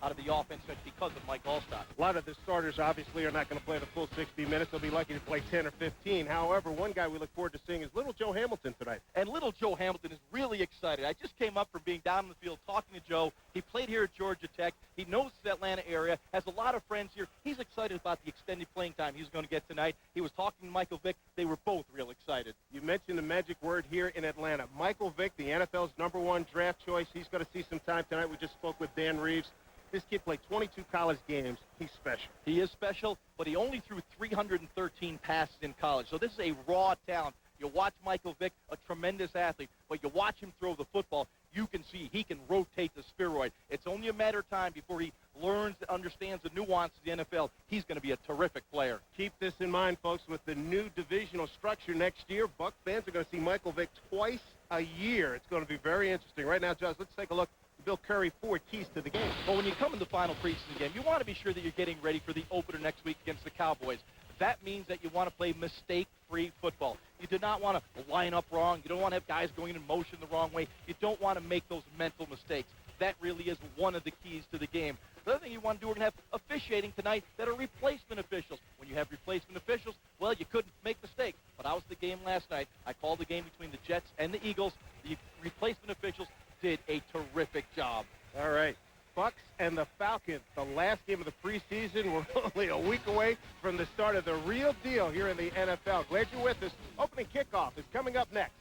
out of the offense because of Mike Allstott. A lot of the starters obviously are not going to play the full 60 minutes. They'll be lucky to play 10 or 15. However, one guy we look forward to seeing is little Joe Hamilton tonight. And little Joe Hamilton is really excited. I just came up from being down in the field talking to Joe. He played here at Georgia Tech. He knows the Atlanta area, has a lot of friends here. He's excited about the extended playing time he's going to get tonight. He was talking to Michael Vick. They were both real excited. You mentioned the magic word here in Atlanta. Michael Vick, the NFL's #1 draft choice. He's going to see some time tonight. We just spoke with Dan Reeves. This kid played 22 college games. He's special. He is special, but he only threw 313 passes in college. So this is a raw talent. You watch Michael Vick, a tremendous athlete, but you watch him throw the football, you can see he can rotate the spheroid. It's only a matter of time before he learns and understands the nuance of the NFL. He's going to be a terrific player. Keep this in mind, folks, with the new divisional structure next year. Buck fans are going to see Michael Vick twice a year. It's going to be very interesting. Right now, Josh, let's take a look. Bill Curry, 4 keys to the game. But when you come in the final preseason game, you want to be sure that you're getting ready for the opener next week against the Cowboys. That means that you want to play mistake-free football. You do not want to line up wrong. You don't want to have guys going in motion the wrong way. You don't want to make those mental mistakes. That really is one of the keys to the game. The other thing you want to do, we're going to have officiating tonight that are replacement officials. When you have replacement officials, well, you couldn't make mistakes. But I was at the game last night. I called the game between the Jets and the Eagles. The replacement officials did a terrific job. All right. Bucks and the Falcons, the last game of the preseason. We're only a week away from the start of the real deal here in the NFL. Glad you're with us. Opening kickoff is coming up next.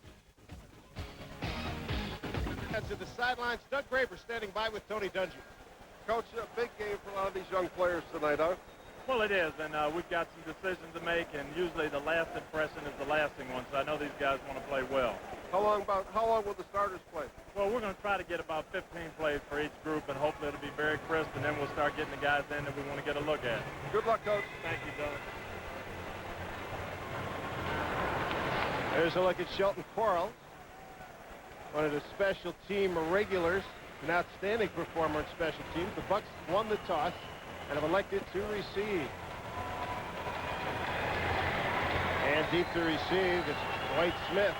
To the sidelines, Doug Graber standing by with Tony Dungy. Coach, a big game for a lot of these young players tonight, huh? Well, it is, and we've got some decisions to make, and usually the last impression is the lasting one, so I know these guys want to play well. How long will the starters play? Well, we're going to try to get about 15 plays for each group, and hopefully it'll be very crisp, and then we'll start getting the guys in that we want to get a look at. Good luck, Coach. Thank you, Doug. There's a look at Shelton Quarles, one of the special team regulars, an outstanding performer in special teams. The Bucks won the toss and have elected to receive. And deep to receive is Dwight Smith.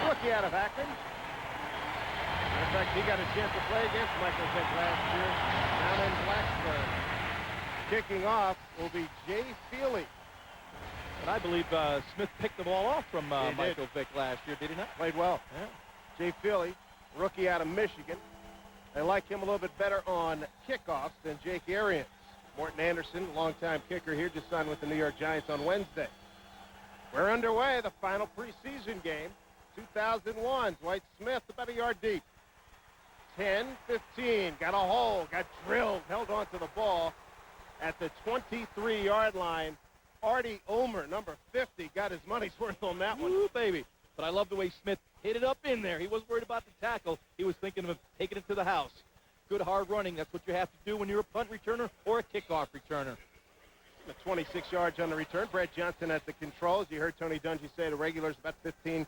Rookie out of Akron. In fact, he got a chance to play against Michael Vick last year down in Blacksburg. Kicking off will be Jay Feely. And I believe Smith picked the ball off from Michael Vick last year, did he not? Played well. Yeah. Jay Feely, rookie out of Michigan. They like him a little bit better on kickoffs than Jake Arians. Morton Anderson, longtime kicker here, just signed with the New York Giants on Wednesday. We're underway, the final preseason game. 2001, Dwight Smith about a yard deep. 10-15, got a hole, got drilled, held onto the ball at the 23-yard line. Artie Ulmer, number 50, got his money's worth on that one. Ooh, baby. But I love the way Smith hit it up in there. He wasn't worried about the tackle. He was thinking of taking it to the house. Good hard running. That's what you have to do when you're a punt returner or a kickoff returner. 26 yards on the return. Brad Johnson at the controls. You heard Tony Dungy say the regulars about 15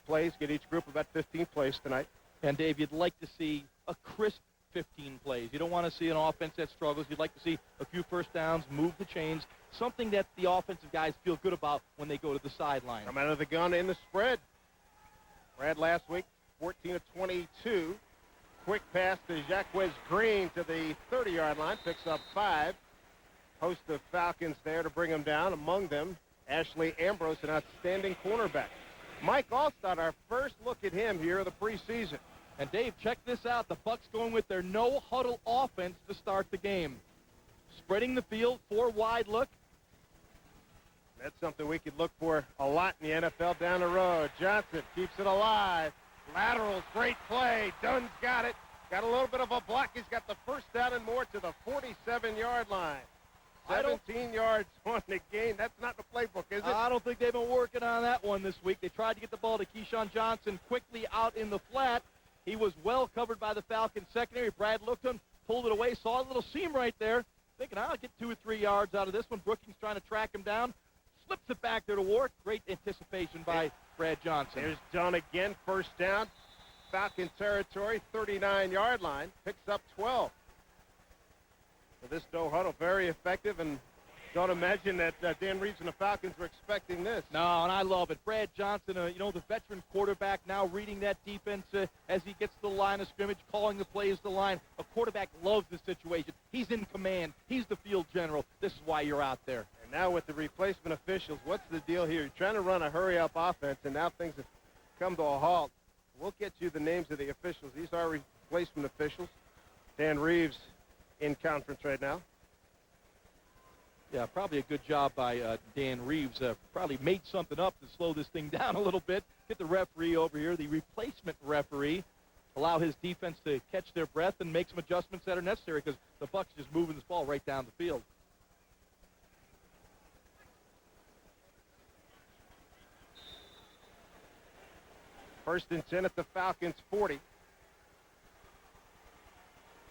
plays. Get each group about 15 plays tonight. And, Dave, you'd like to see a crisp 15 plays. You don't want to see an offense that struggles. You'd like to see a few first downs, move the chains, something that the offensive guys feel good about when they go to the sideline. Come out of the gun in the spread. Brad last week, 14 of 22. Quick pass to Jacques Green to the 30-yard line. Picks up 5. Host of Falcons there to bring him down. Among them, Ashley Ambrose, an outstanding cornerback. Mike Allstott, our first look at him here of the preseason. And, Dave, check this out. The Bucs going with their no-huddle offense to start the game. Spreading the field, 4-wide look. That's something we could look for a lot in the NFL down the road. Johnson keeps it alive. Laterals, great play. Dunn's got it. Got a little bit of a block. He's got the first down and more to the 47-yard line. 17 yards on the game. That's not the playbook, is it? I don't think they've been working on that one this week. They tried to get the ball to Keyshawn Johnson quickly out in the flat. He was well covered by the Falcons secondary. Brad looked at him, pulled it away, saw a little seam right there. Thinking, I'll get 2 or 3 yards out of this one. Brookings trying to track him down. Slips it back there to Ward. Great anticipation by Brad Johnson. There's Dunn again, first down. Falcon territory, 39-yard line. Picks up 12. So this no huddle, very effective, and Don't imagine that Dan Reeves and the Falcons were expecting this. No, and I love it. Brad Johnson, the veteran quarterback, now reading that defense as he gets to the line of scrimmage, calling the plays to the line. A quarterback loves the situation. He's in command. He's the field general. This is why you're out there. And now with the replacement officials, what's the deal here? You're trying to run a hurry-up offense, and now things have come to a halt. We'll get you the names of the officials. These are replacement officials. Dan Reeves in conference right now. Yeah, probably a good job by Dan Reeves. Probably made something up to slow this thing down a little bit. Get the referee over here, the replacement referee. Allow his defense to catch their breath and make some adjustments that are necessary because the Bucs just moving this ball right down the field. First and 10 at the Falcons' 40.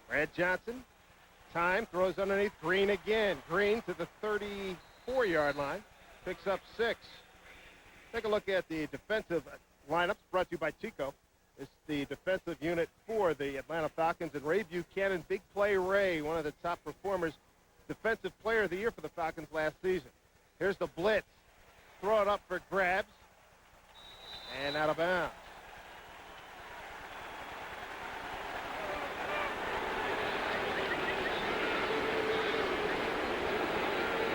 Brad Johnson. Time, throws underneath. Green again. Green to the 34-yard line. Picks up 6. Take a look at the defensive lineups brought to you by Chico. It's the defensive unit for the Atlanta Falcons. And Ray Buchanan, big play Ray, one of the top performers, defensive player of the year for the Falcons last season. Here's the blitz. Throw it up for grabs. And out of bounds.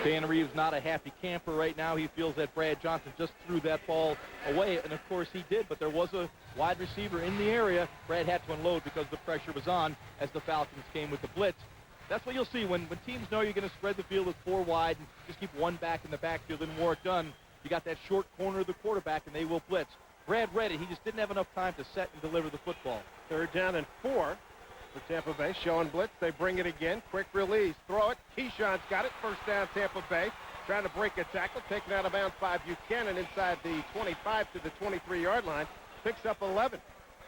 Dan Reeves not a happy camper right now. He feels that Brad Johnson just threw that ball away, and of course he did, but there was a wide receiver in the area. Brad had to unload because the pressure was on as the Falcons came with the blitz. That's what you'll see when teams know you're going to spread the field with 4 wide and just keep 1 back in the backfield and work done. You got that short corner of the quarterback, and they will blitz. Brad read it. He just didn't have enough time to set and deliver the football. 3rd down and 4. For Tampa Bay, showing blitz. They bring it again. Quick release. Throw it. Keyshawn's got it. First down, Tampa Bay. Trying to break a tackle. Taken out of bounds by Buchanan inside the 25 to the 23-yard line. Picks up 11.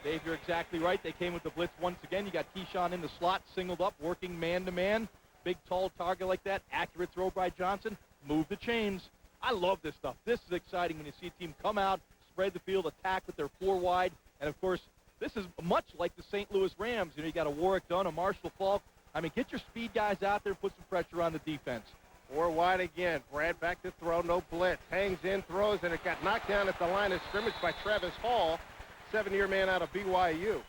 Dave, you're exactly right. They came with the blitz once again. You got Keyshawn in the slot, singled up, working man-to-man. Big, tall target like that. Accurate throw by Johnson. Move the chains. I love this stuff. This is exciting when you see a team come out, spread the field, attack with their 4 wide, and, of course, this is much like the St. Louis Rams. You got a Warwick Dunn, a Marshall Falk. I mean, get your speed guys out there and put some pressure on the defense. 4 wide again. Brad back to throw. No blitz. Hangs in, throws, and it got knocked down at the line of scrimmage by Travis Hall, 7-year man out of BYU.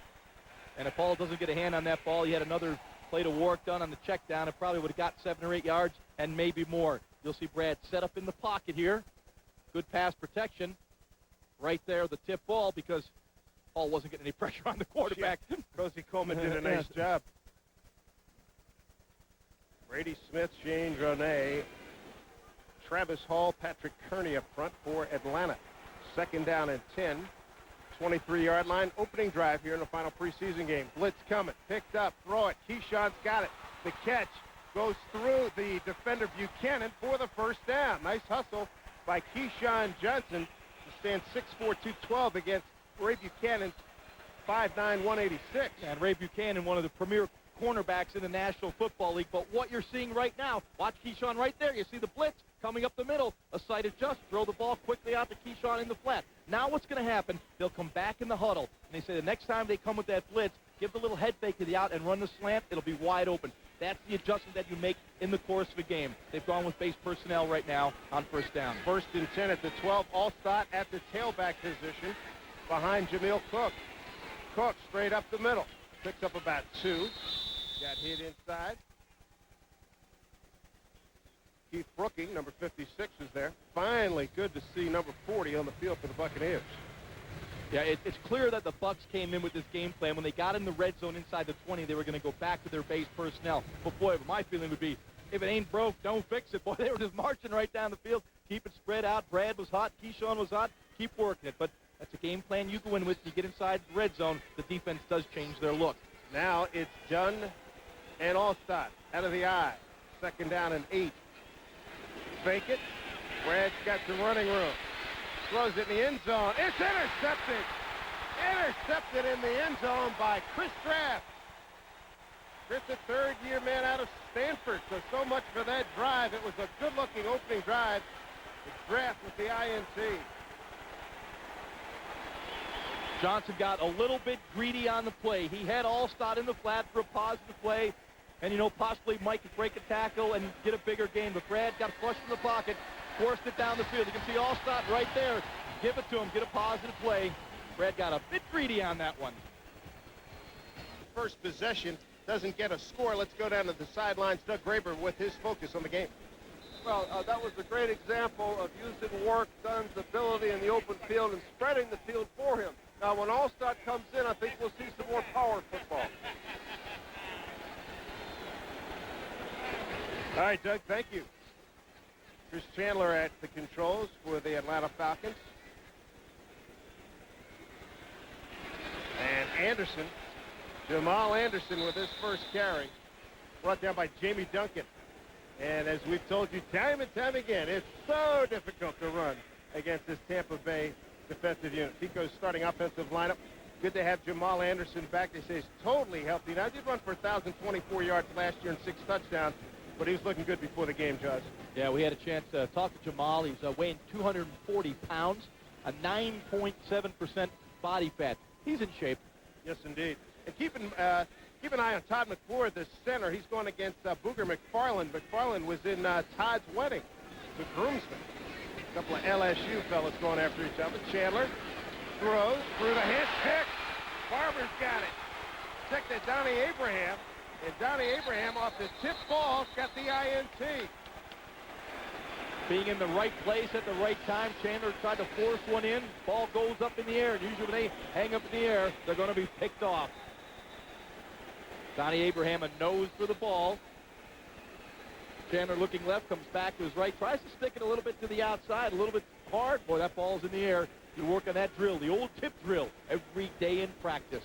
And if Hall doesn't get a hand on that ball, he had another play to Warwick Dunn on the check down. It probably would have got 7 or 8 yards and maybe more. You'll see Brad set up in the pocket here. Good pass protection. Right there, the tip ball, because Hall wasn't getting any pressure on the quarterback. Rosie Coleman did a nice job. Brady Smith, Shane Droney, Travis Hall, Patrick Kearney up front for Atlanta. 2nd down and 10. 23-yard line. Opening drive here in the final preseason game. Blitz coming. Picked up. Throw it. Keyshawn's got it. The catch goes through the defender Buchanan for the first down. Nice hustle by Keyshawn Johnson to stand 6'4", 212 against Ray Buchanan, 5'9", 186. And Ray Buchanan, one of the premier cornerbacks in the National Football League. But what you're seeing right now, watch Keyshawn right there. You see the blitz coming up the middle. A sight adjust, throw the ball quickly out to Keyshawn in the flat. Now what's going to happen, they'll come back in the huddle. And they say the next time they come with that blitz, give the little head fake to the out and run the slant. It'll be wide open. That's the adjustment that you make in the course of a game. They've gone with base personnel right now on 1st down. 1st and 10 at the 12. Allstott at the tailback position behind Jamil Cook. Cook straight up the middle. Picks up about 2. Got hit inside. Keith Brooking, number 56, is there. Finally, good to see number 40 on the field for the Buccaneers. Yeah, it's clear that the Bucs came in with this game plan. When they got in the red zone inside the 20, they were going to go back to their base personnel. But, boy, my feeling would be, if it ain't broke, don't fix it. Boy, they were just marching right down the field. Keep it spread out. Brad was hot. Keyshawn was hot. Keep working it. But that's a game plan you go in with. You get inside the red zone, the defense does change their look. Now it's Dunn and Allstott out of the eye. 2nd down and 8. Fake it. Brad's got some running room. Throws it in the end zone. It's intercepted. Intercepted in the end zone by Chris Draft. Chris, a 3rd-year man out of Stanford. So much for that drive. It was a good-looking opening drive. The Draft with the INT. Johnson got a little bit greedy on the play. He had Allstott in the flat for a positive play. And, you know, possibly Mike could break a tackle and get a bigger gain. But Brad got flushed from the pocket, forced it down the field. You can see Allstott right there. Give it to him. Get a positive play. Brad got a bit greedy on that one. First possession, doesn't get a score. Let's go down to the sidelines. Doug Graber with his focus on the game. Well, that was a great example of using Warrick Dunn's ability in the open field and spreading the field for him. Now, when Allstott comes in, I think we'll see some more power football. All right, Doug, thank you. Chris Chandler at the controls for the Atlanta Falcons. And Anderson, Jamal Anderson with his first carry, brought down by Jamie Duncan. And as we've told you time and time again, it's so difficult to run against this Tampa Bay defensive unit. Tico's starting offensive lineup. Good to have Jamal Anderson back. They say he's totally healthy. Now, he did run for 1,024 yards last year and 6 touchdowns, but he was looking good before the game, Josh. Yeah, we had a chance to talk to Jamal. He's weighing 240 pounds, a 9.7% body fat. He's in shape. Yes, indeed. And keep an eye on Todd McClure, the center. He's going against Booger McFarland. McFarland was in Todd's wedding, the groomsman. A couple of LSU fellas going after each other. Chandler throws through the hand pick. Barber's got it. Check to Donnie Abraham. And Donnie Abraham off the tip ball got the INT. Being in the right place at the right time, Chandler tried to force one in. Ball goes up in the air, and usually when they hang up in the air, they're going to be picked off. Donnie Abraham a nose for the ball. Chandler looking left, comes back to his right, tries to stick it a little bit to the outside, a little bit hard. Boy, that ball's in the air. You work on that drill, the old tip drill, every day in practice.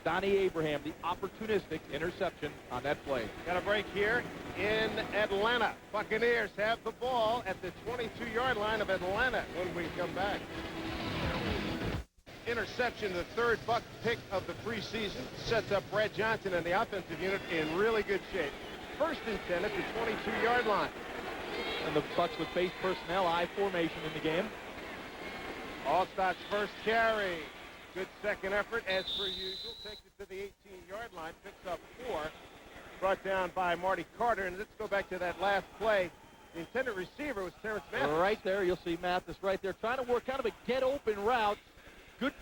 Donnie Abraham, the opportunistic interception on that play. Got a break here in Atlanta. Buccaneers have the ball at the 22-yard line of Atlanta when we come back. Interception, the third Buck pick of the preseason, sets up Brad Johnson and the offensive unit in really good shape. First and 10 at the 22-yard line. And the Bucs with base personnel, I formation in the game. Allstott's first carry. Good second effort, as per usual. Takes it to the 18-yard line, picks up 4. Brought down by Marty Carter. And let's go back to that last play. The intended receiver was Terrence Mathis. Right there, you'll see Mathis right there, trying to work kind of a get-open route. Good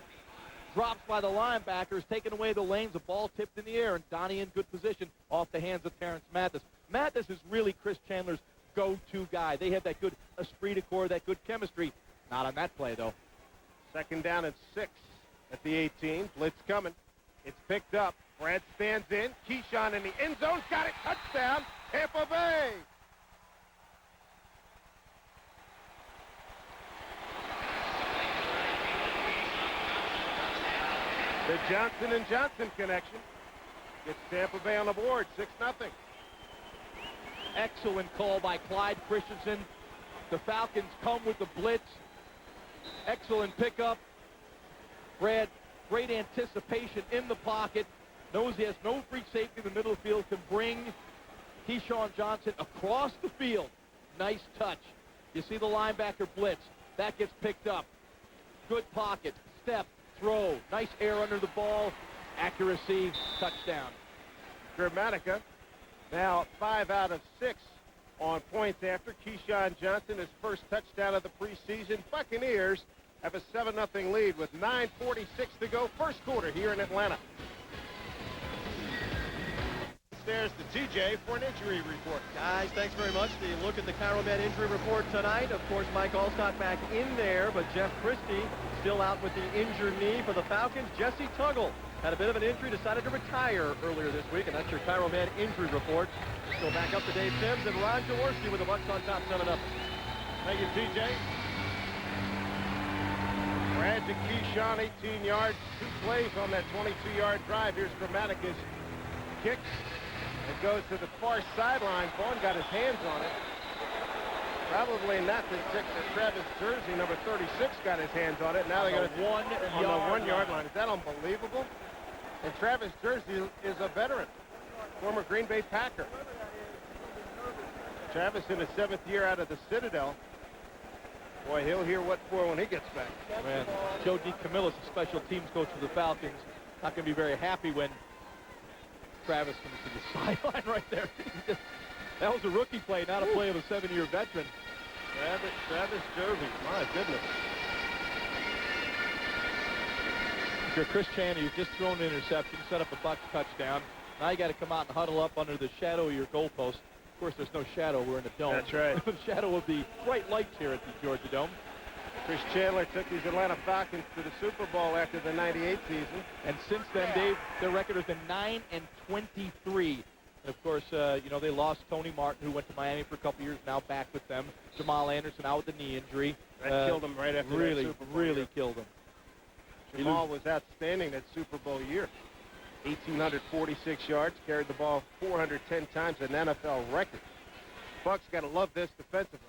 drops by the linebackers, taking away the lanes. The ball tipped in the air, and Donnie in good position off the hands of Terrence Mathis. Mathis is really Chris Chandler's go-to guy. They have that good esprit de corps, that good chemistry. Not on that play, though. Second down and 6 at the 18. Blitz coming. It's picked up. Brad stands in. Keyshawn in the end zone. Got it. Touchdown, Tampa Bay. The Johnson and Johnson connection gets Tampa Bay on the board, 6-0. Excellent call by Clyde Christensen. The Falcons come with the blitz. Excellent pickup. Brad, great anticipation in the pocket. Knows he has no free safety in the middle of the field. Can bring Keyshawn Johnson across the field. Nice touch. You see the linebacker blitz. That gets picked up. Good pocket. Step. Throw. Nice air under the ball. Accuracy. Touchdown. Gramatica now 5 out of 6 on points after. Keyshawn Johnson, his first touchdown of the preseason. Buccaneers have a 7-0 lead with 9:46 to go, first quarter here in Atlanta. There's the TJ for an injury report. Guys, thanks very much. The look at the ChiroMed injury report tonight. Of course, Mike Allstott back in there, but Jeff Christie still out with the injured knee for the Falcons. Jesse Tuggle had a bit of an injury, decided to retire earlier this week, and that's your ChiroMed injury report. Still back up to Dave Sims and Ron Jaworski with the Bucs on top 7-0. Thank you, TJ. Brad to Keyshawn, 18 yards, 2 plays on that 22-yard drive. Here's Gramatica's kick. It goes to the far sideline. Vaughn got his hands on it. Probably not the 6 that Travis Jersey, number 36, got his hands on it. Now they're going to on the 1-yard line. Is that unbelievable? And Travis Jersey is a veteran, former Green Bay Packer. Travis in his 7th year out of the Citadel. Boy, he'll hear what for when he gets back. Man, Joe DeCamillis, a special teams coach for the Falcons, not going to be very happy when Travis comes to the sideline right there. That was a rookie play, not a play of a 7-year veteran. Travis Jervey, my goodness. If you're Chris Chandler, you've just thrown an interception, set up a Bucs touchdown. Now you got to come out and huddle up under the shadow of your goalpost. Of course, there's no shadow. We're in a dome. That's right. The shadow of the bright lights here at the Georgia Dome. Chris Chandler took these Atlanta Falcons to the Super Bowl after the '98 season. And since then, Dave, their record has been 9-23. And of course, they lost Tony Martin, who went to Miami for a couple years, now back with them. Jamal Anderson out with the knee injury. That killed him right after that Super Bowl really year. killed him. Jamal was outstanding that Super Bowl year. 1,846 yards, carried the ball 410 times, an NFL record. Bucs got to love this defensively.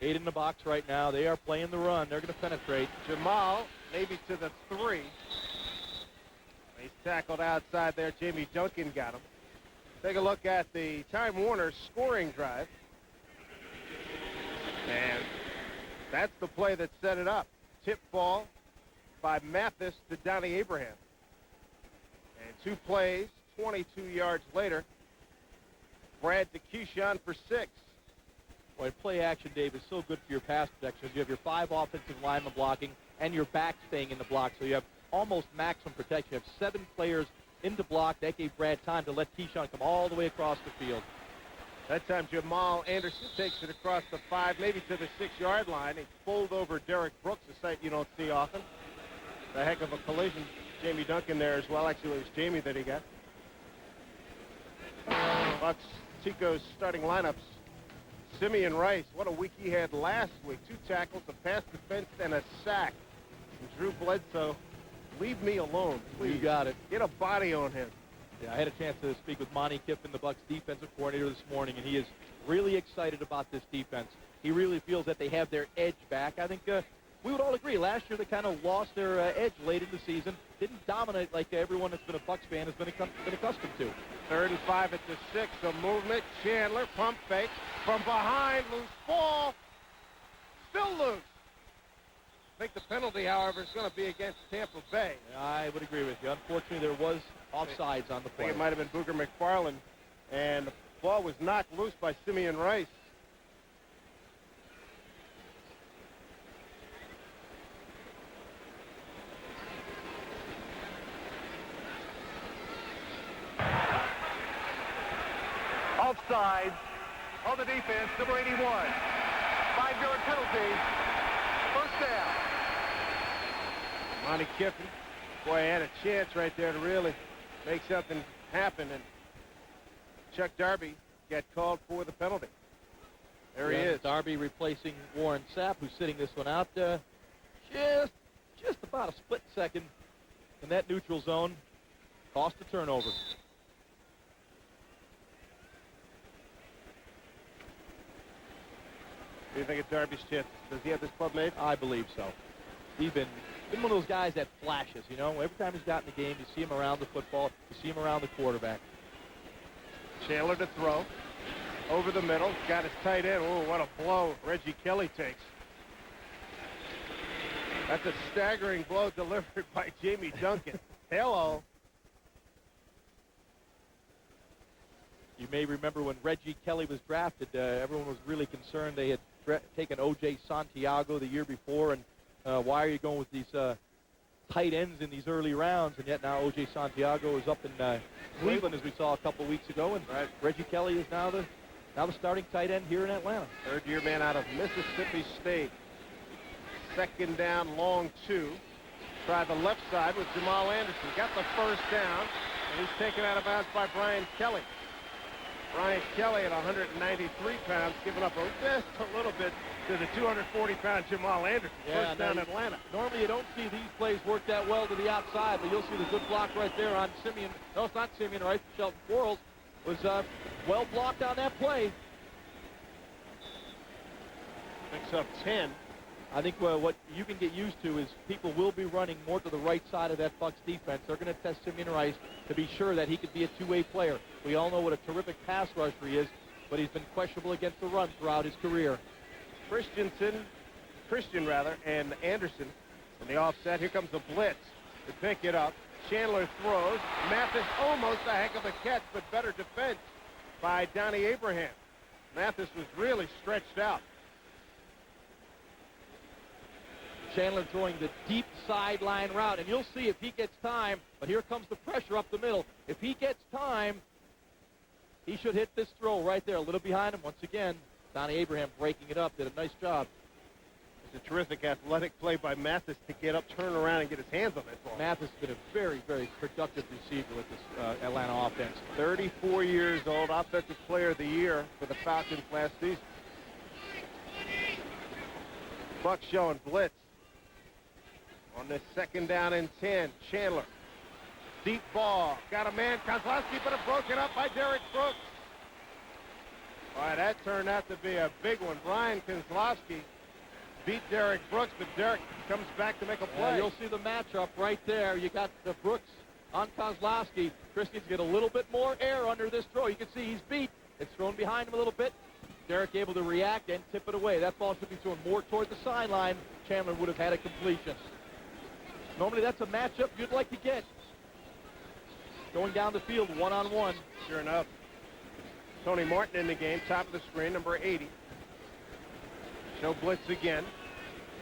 8 in the box right now. They are playing the run. They're going to penetrate. Jamal maybe to the 3. He's tackled outside there. Jamie Duncan got him. Take a look at the Time Warner scoring drive. And that's the play that set it up. Tip ball by Mathis to Donnie Abraham. And 2 plays, 22 yards later, Brad to Keyshawn for 6. Boy, play action, Dave, is so good for your pass protection. You have your 5 offensive linemen blocking and your back staying in the block. So you have almost maximum protection. You have 7 players into block. That gave Brad time to let Keyshawn come all the way across the field. That time Jamal Anderson takes it across the 5, maybe to the 6-yard line. He pulled over Derek Brooks, a sight you don't see often. A heck of a collision. Jamie Duncan there as well. Actually, it was Jamie that he got. Bucs, Tico's starting lineups. Simeon Rice, what a week he had last week. 2 tackles, a pass defense, and a sack. And Drew Bledsoe, leave me alone, please. You got it. Get a body on him. Yeah, I had a chance to speak with Monty Kiffin, the Bucs defensive coordinator, this morning, and he is really excited about this defense. He really feels that they have their edge back. I think we would all agree. Last year they kind of lost their edge late in the season. Didn't dominate like everyone that's been a Bucs fan has been accustomed to. 3rd and 5 at the 6. A movement. Chandler, pump fake. From behind, loose ball. Still loose. I think the penalty, however, is going to be against Tampa Bay. I would agree with you. Unfortunately, there was offsides on the I play. think it might have been Booger McFarland. And the ball was knocked loose by Simeon Rice. Offside on the defense, number 81. 5-yard penalty. First down. Monty Kiffin, boy, had a chance right there to really make something happen. And Chuck Darby got called for the penalty. There he is. Darby replacing Warren Sapp, who's sitting this one out just about a split second in that neutral zone. Cost a turnover. What do you think of Darby's chances? Does he have this club made? I believe so. He's been one of those guys that flashes, you know. Every time he's got in the game, you see him around the football, you see him around the quarterback. Chandler to throw. Over the middle. Got his tight end. Oh, what a blow Reggie Kelly takes. That's a staggering blow delivered by Jamie Duncan. Hello. You may remember when Reggie Kelly was drafted, everyone was really concerned. They had taken O.J. Santiago the year before, and why are you going with these tight ends in these early rounds? And yet now O.J. Santiago is up in Cleveland, as we saw a couple weeks ago, and Reggie Kelly is now the starting tight end here in Atlanta. 3rd-year man out of Mississippi State. 2nd down, long 2. Try the left side with Jamal Anderson. Got the first down, and he's taken out of bounds by Brian Kelly. Brian Kelly at 193 pounds, giving up just a little bit to the 240-pound Jamal Anderson. Yeah, first down Atlanta. Normally you don't see these plays work that well to the outside, but you'll see the good block right there on Simeon. No, it's not Simeon, right? Shelton Quarles was well blocked on that play. Picks up 10. I think what you can get used to is people will be running more to the right side of that Bucs defense. They're going to test Simeon Rice to be sure that he could be a two-way player. We all know what a terrific pass rusher he is, but he's been questionable against the run throughout his career. Christian, and Anderson in the offset. Here comes the blitz to pick it up. Chandler throws. Mathis almost a heck of a catch, but better defense by Donnie Abraham. Mathis was really stretched out. Chandler throwing the deep sideline route, and you'll see if he gets time, but here comes the pressure up the middle. If he gets time, he should hit this throw right there, a little behind him. Once again, Donnie Abraham breaking it up, did a nice job. It's a terrific athletic play by Mathis to get up, turn around, and get his hands on that ball. Mathis has been a very, very productive receiver with this Atlanta offense. 34 years old, Offensive Player of the Year for the Falcons last season. Buck showing blitz on this 2nd down and 10. Chandler, deep ball, got a man, Kozlowski, but it broken up by Derek Brooks. All right, that turned out to be a big one. Brian Kozlowski beat Derek Brooks, but Derek comes back to make a play. You'll see the matchup right there. You got the Brooks on Kozlowski. Christian's get a little bit more air under this throw. You can see he's beat. It's thrown behind him a little bit. Derek able to react and tip it away. That ball should be thrown more toward the sideline. Chandler would have had a completion. Normally that's a matchup you'd like to get. Going down the field one-on-one. Sure enough. Tony Martin in the game, top of the screen, number 80. Show blitz again.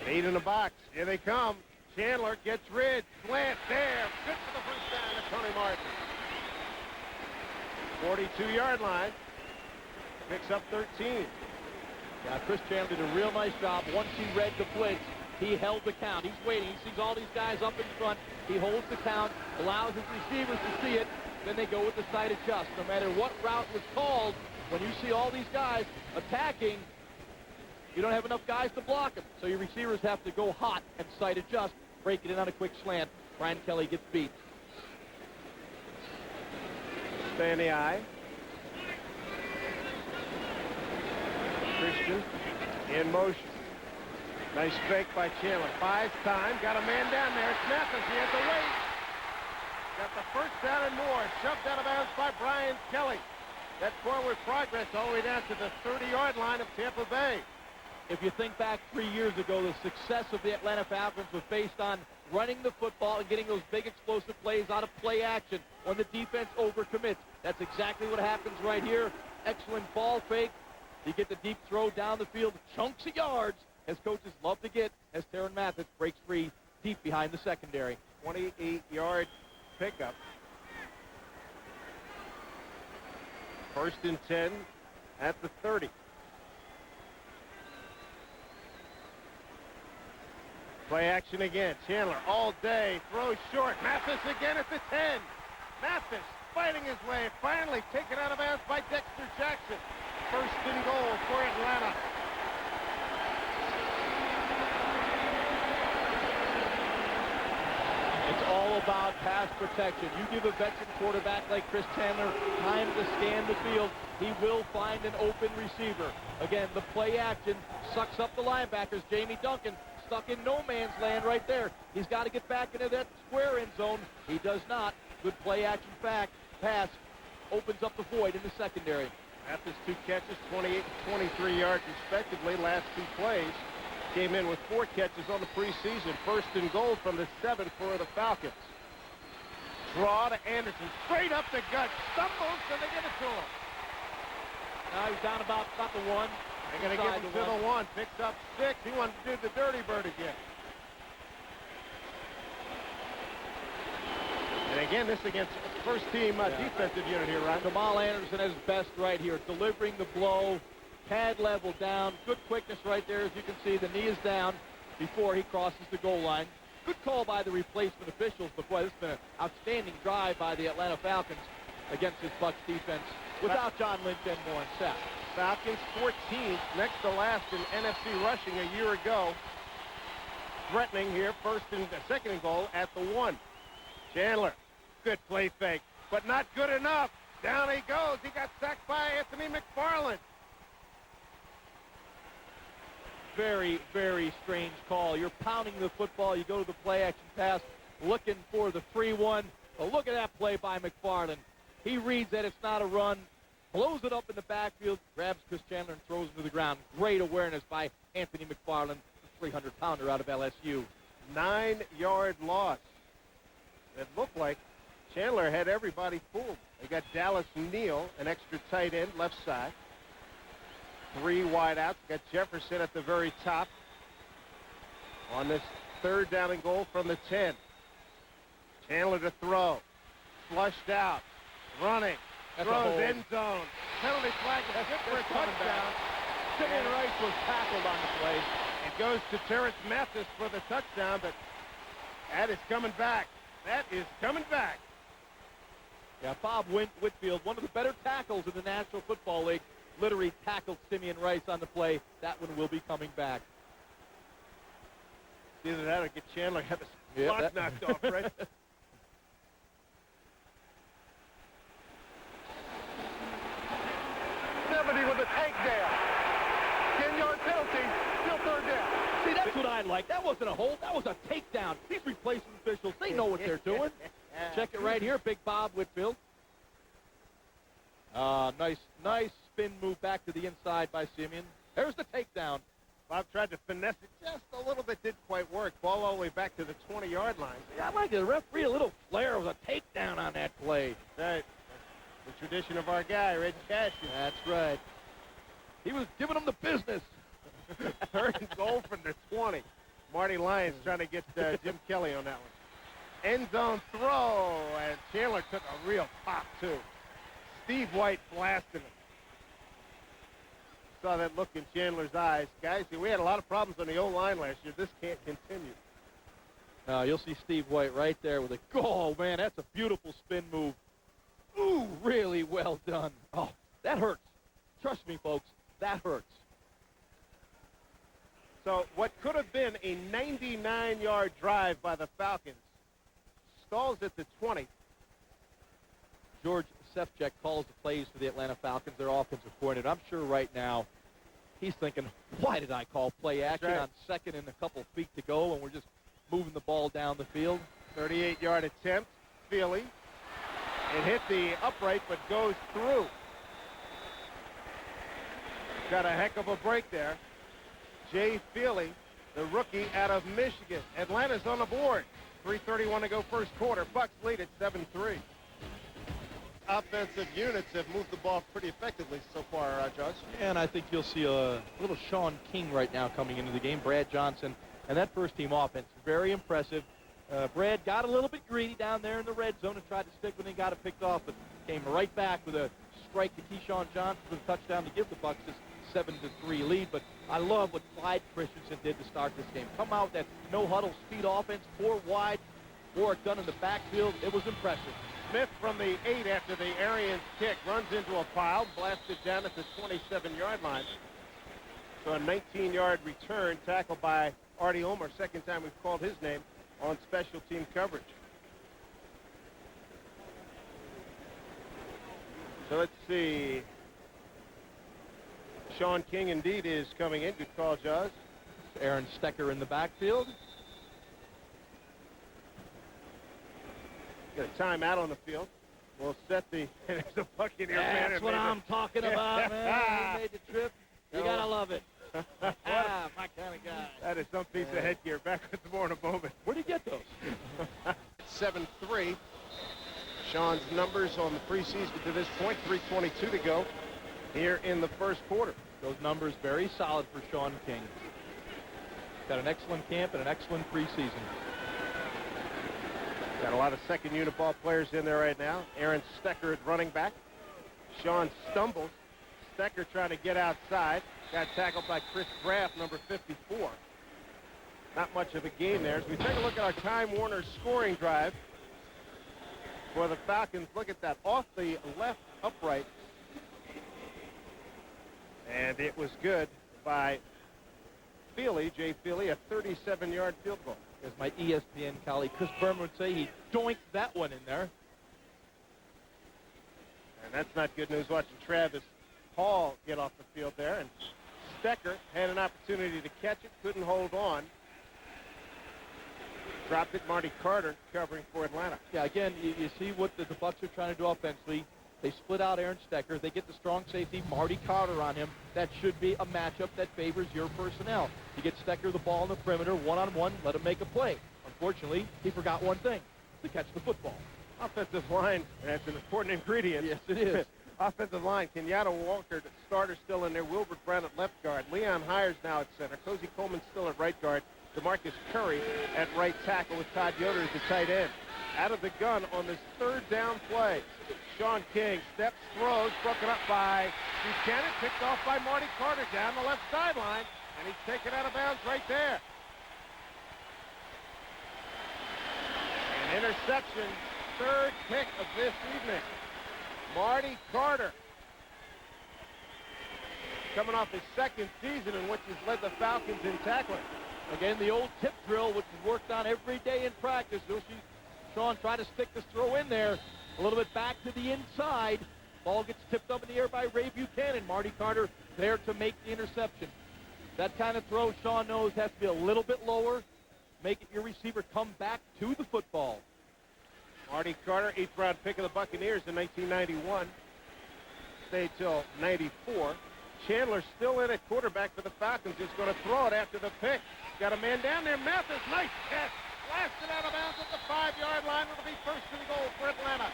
8 in the box. Here they come. Chandler gets rid. Slant there. Good for the first down to Tony Martin. 42-yard line. Picks up 13. Yeah, Chris Chandler did a real nice job. Once he read the blitz, he held the count. He's waiting. He sees all these guys up in front. He holds the count, allows his receivers to see it. Then they go with the side adjust. No matter what route was called, when you see all these guys attacking, you don't have enough guys to block them. So your receivers have to go hot and side adjust, break it in on a quick slant. Brian Kelly gets beat. Stay in the eye. Christian in motion. Nice fake by Chandler. Buys time. Got a man down there. It's Mathis. He has to wait. Got the first down and more. Shoved out of bounds by Brian Kelly. That forward progress all the way down to the 30-yard line of Tampa Bay. If you think back 3 years ago, the success of the Atlanta Falcons was based on running the football and getting those big explosive plays out of play action when the defense overcommits. That's exactly what happens right here. Excellent ball fake. You get the deep throw down the field, chunks of yards, as coaches love to get, as Taron Mathis breaks free deep behind the secondary. 28-yard pickup. 1st and 10 at the 30. Play action again. Chandler all day. Throws short. Mathis again at the 10. Mathis fighting his way. Finally taken out of bounds by Dexter Jackson. 1st and goal for Atlanta. It's all about pass protection. You give a veteran quarterback like Chris Chandler time to scan the field, he will find an open receiver. Again, the play action sucks up the linebackers. Jamie Duncan stuck in no man's land right there. He's got to get back into that square end zone. He does not. Good play action pass opens up the void in the secondary. Mathis 2 catches, 28 and 23 yards respectively. Last 2 plays. Came in with 4 catches on the preseason. 1st and goal from the 7 for the Falcons. Draw to Anderson. Straight up the gut. Stumbles, and they give it to him. Now he's down about the 1. They're going to give him to the 1. Picks up 6. He wants to do the dirty bird again. And again, this against first-team defensive unit here, right? Jamal Anderson at his best right here, delivering the blow, pad level down, good quickness right there. As you can see, the knee is down before he crosses the goal line. Good call by the replacement officials, but boy, this has been an outstanding drive by the Atlanta Falcons against this Bucs defense without John Lynch and Warren Sapp. Falcons 14th, next to last in NFC rushing a year ago. Threatening here, 2nd and goal at the 1. Chandler, good play fake, but not good enough. Down he goes. He got sacked by Anthony McFarland. Very, very strange call. You're pounding the football. You go to the play action pass, looking for the free one. But look at that play by McFarland. He reads that it's not a run, blows it up in the backfield, grabs Chris Chandler and throws him to the ground. Great awareness by Anthony McFarland, the 300-pounder out of LSU. 9-yard loss. it looked like Chandler had everybody fooled. They got Dallas Neal, an extra tight end, left side. 3 wide outs. Got Jefferson at the very top. On this 3rd down and goal from the 10. Chandler to throw. Flushed out. Running. Throws end zone. Penalty flag is good for a touchdown. Simeon Rice was tackled on the play. It goes to Terrence Mathis for the touchdown, but that is coming back. That is coming back. Yeah, Bob Whitfield, one of the better tackles in the National Football League, literally tackled Simeon Rice on the play. That one will be coming back. Either that or get Chandler have his block knocked off, right? 70 with a takedown. 10-yard penalty, still 3rd down. See, that's what I like. That wasn't a hold. That was a takedown. These replacement officials, they know what they're doing. Check it right here, Big Bob Whitfield. Nice spin move back to the inside by Simeon. There's the takedown. Bob tried to finesse it just a little bit, didn't quite work. Ball all the way back to the 20-yard line. Yeah, I like the referee, a little flair. Was a takedown on that play. Right. The tradition of our guy, Red Cashin. That's right. He was giving them the business. 3rd and goal from the 20. Marty Lyons trying to get Jim Kelly on that one. End zone throw, and Chandler took a real pop, too. Steve White blasted him. Saw that look in Chandler's eyes. Guys, we had a lot of problems on the O-line last year. This can't continue. You'll see Steve White right there with a goal. Oh, man, that's a beautiful spin move. Ooh, really well done. Oh, that hurts. Trust me, folks, that hurts. So what could have been a 99-yard drive by the Falcons stalls at the 20. George Sefcek calls the plays for the Atlanta Falcons, their offensive coordinator. I'm sure right now he's thinking, why did I call play action on 2nd and a couple feet to go when we're just moving the ball down the field? 38-yard attempt. Feely. It hit the upright, but goes through. Got a heck of a break there. Jay Feely, the rookie out of Michigan. Atlanta's on the board. 3:31 to go first quarter. Bucks lead at 7-3. Offensive units have moved the ball pretty effectively so far, Josh. And I think you'll see a little Sean King right now coming into the game. Brad Johnson and that first-team offense, very impressive. Brad got a little bit greedy down there in the red zone and tried to stick when he got it picked off, but came right back with a strike to Keyshawn Johnson for the touchdown to give the Bucks this 7-3 lead. But I love what Clyde Christensen did to start this game. Come out that no-huddle speed offense, 4 wide, 4 done in the backfield. It was impressive. Smith from the 8 after the Arians kick runs into a pile, blasted down at the 27-yard line. So a 19-yard return tackled by Artie Ulmer. Second time we've called his name on special team coverage. So let's see. Sean King indeed is coming in. Good call, Jaws. Aaron Stecker in the backfield. Got a timeout on the field. We'll set the there's a Buccaneer fan. That's what I'm talking about, man. He made the trip. You gotta love it. My kind of guy. That is some piece of headgear. Back with more in a moment. Where'd you get those? 7-3. Sean's numbers on the preseason to this point, 3:22 to go here in the first quarter. Those numbers very solid for Sean King. Got an excellent camp and an excellent preseason. Got a lot of second unit ball players in there right now. Aaron Stecker at running back. Sean stumbles. Stecker trying to get outside. Got tackled by Chris Graff, number 54. Not much of a gain there. As we take a look at our Time Warner scoring drive for the Falcons, look at that. Off the left upright. And it was good by Feely, Jay Feely, a 37-yard field goal. As my ESPN colleague Chris Berman would say, he doinked that one in there. And that's not good news watching Travis Hall get off the field there. And Stecker had an opportunity to catch it, couldn't hold on. Dropped it. Marty Carter covering for Atlanta. Yeah, again, you see what the Bucs are trying to do offensively. They split out Aaron Stecker. They get the strong safety, Marty Carter, on him. That should be a matchup that favors your personnel. You get Stecker the ball on the perimeter, one-on-one, let him make a play. Unfortunately, he forgot one thing. to catch the football. Offensive line, that's an important ingredient. Yes, it is. Offensive line, Kenyatta Walker, the starter, still in there. Wilbert Brown at left guard. Leon Hires now at center. Cozy Coleman still at right guard. DeMarcus Curry at right tackle with Todd Yoder as the tight end. Out of the gun on this third down play. Sean King steps, throws, broken up by Buchanan, picked off by Marty Carter down the left sideline, and he's taken out of bounds right there. An interception, third pick of this evening. Marty Carter, coming off his second season in which he's led the Falcons in tackling. Again, the old tip drill, which is worked on every day in practice. You'll see Sean try to stick this throw in there. A little bit back to the inside. Ball gets tipped up in the air by Ray Buchanan. Marty Carter there to make the interception. That kind of throw, Sean knows, has to be a little bit lower. Make it your receiver come back to the football. Marty Carter, 8th round pick of the Buccaneers in 1991. Stayed till 94. Chandler still in at quarterback for the Falcons. Is going to throw it after the pick. Got a man down there. Mathis, nice catch. Blasted out of bounds at the 5-yard line. It'll be first and goal for Atlanta.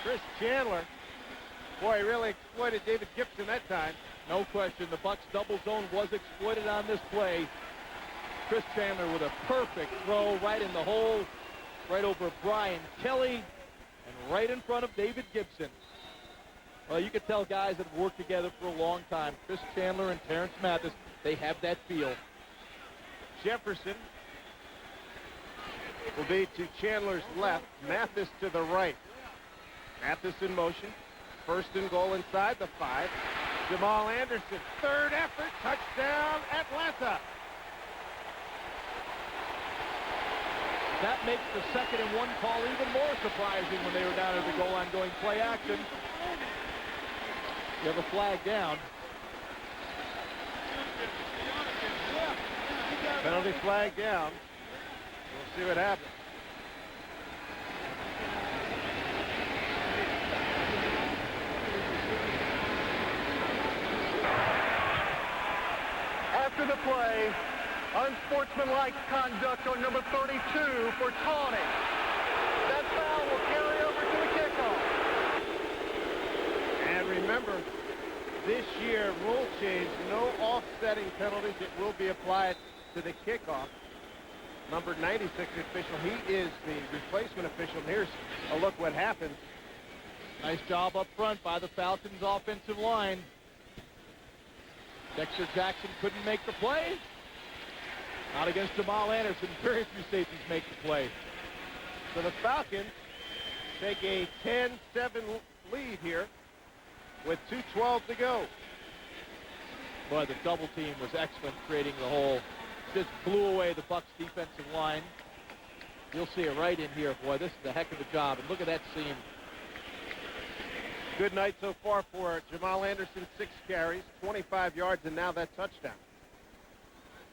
Chris Chandler. Boy, he really exploited David Gibson that time. No question. The Bucs double zone was exploited on this play. Chris Chandler with a perfect throw right in the hole, right over Brian Kelly, and right in front of David Gibson. Well, you could tell guys that have worked together for a long time. Chris Chandler and Terrence Mathis, they have that feel. Jefferson will be to Chandler's left, Mathis to the right. Mathis in motion. First and goal inside the 5. Jamal Anderson, third effort, touchdown, Atlanta. That makes the 2nd and 1 call even more surprising when they were down at the goal line going play action. You have a flag down. Penalty flag down. We'll see what happens. After the play, unsportsmanlike conduct on number 32 for taunting. That foul will carry over to the kickoff. And remember, this year, rule change, no offsetting penalties. It will be applied to the kickoff. Number 96 official, he is the replacement official. And here's a look what happens. Nice job up front by the Falcons offensive line. Dexter Jackson couldn't make the play. Not against Jamal Anderson. Very few safeties make the play. So the Falcons take a 10-7 lead here with 2:12 to go. Boy, the double team was excellent creating the hole. Just blew away the Bucs defensive line. You'll see it right in here. Boy, this is a heck of a job. And look at that seam. Good night so far for Jamal Anderson. 6 carries, 25 yards, and now that touchdown.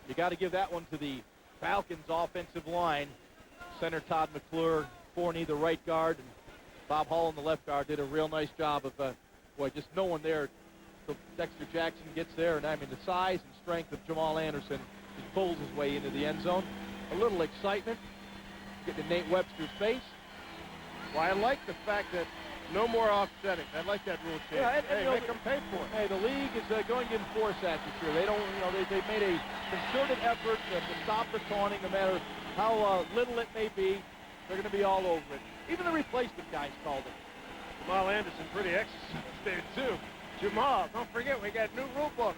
You got to give that one to the Falcons offensive line. Center Todd McClure, Forney, the right guard, and Bob Hall on the left guard did a real nice job of, boy, just no one there. So Dexter Jackson gets there, and I mean the size and strength of Jamal Anderson just pulls his way into the end zone. A little excitement, getting in Nate Webster's face. Well, I like the fact that no more offsetting. I like that rule change. Yeah, and, hey, you know, make them pay for it. Hey, the league is going to enforce that this year. They don't, they've made a concerted effort to stop the taunting, no matter how little it may be. They're going to be all over it. Even the replacement guys called it. Jamal Anderson pretty exercised there, too. Jamal, don't forget, we got new rule book.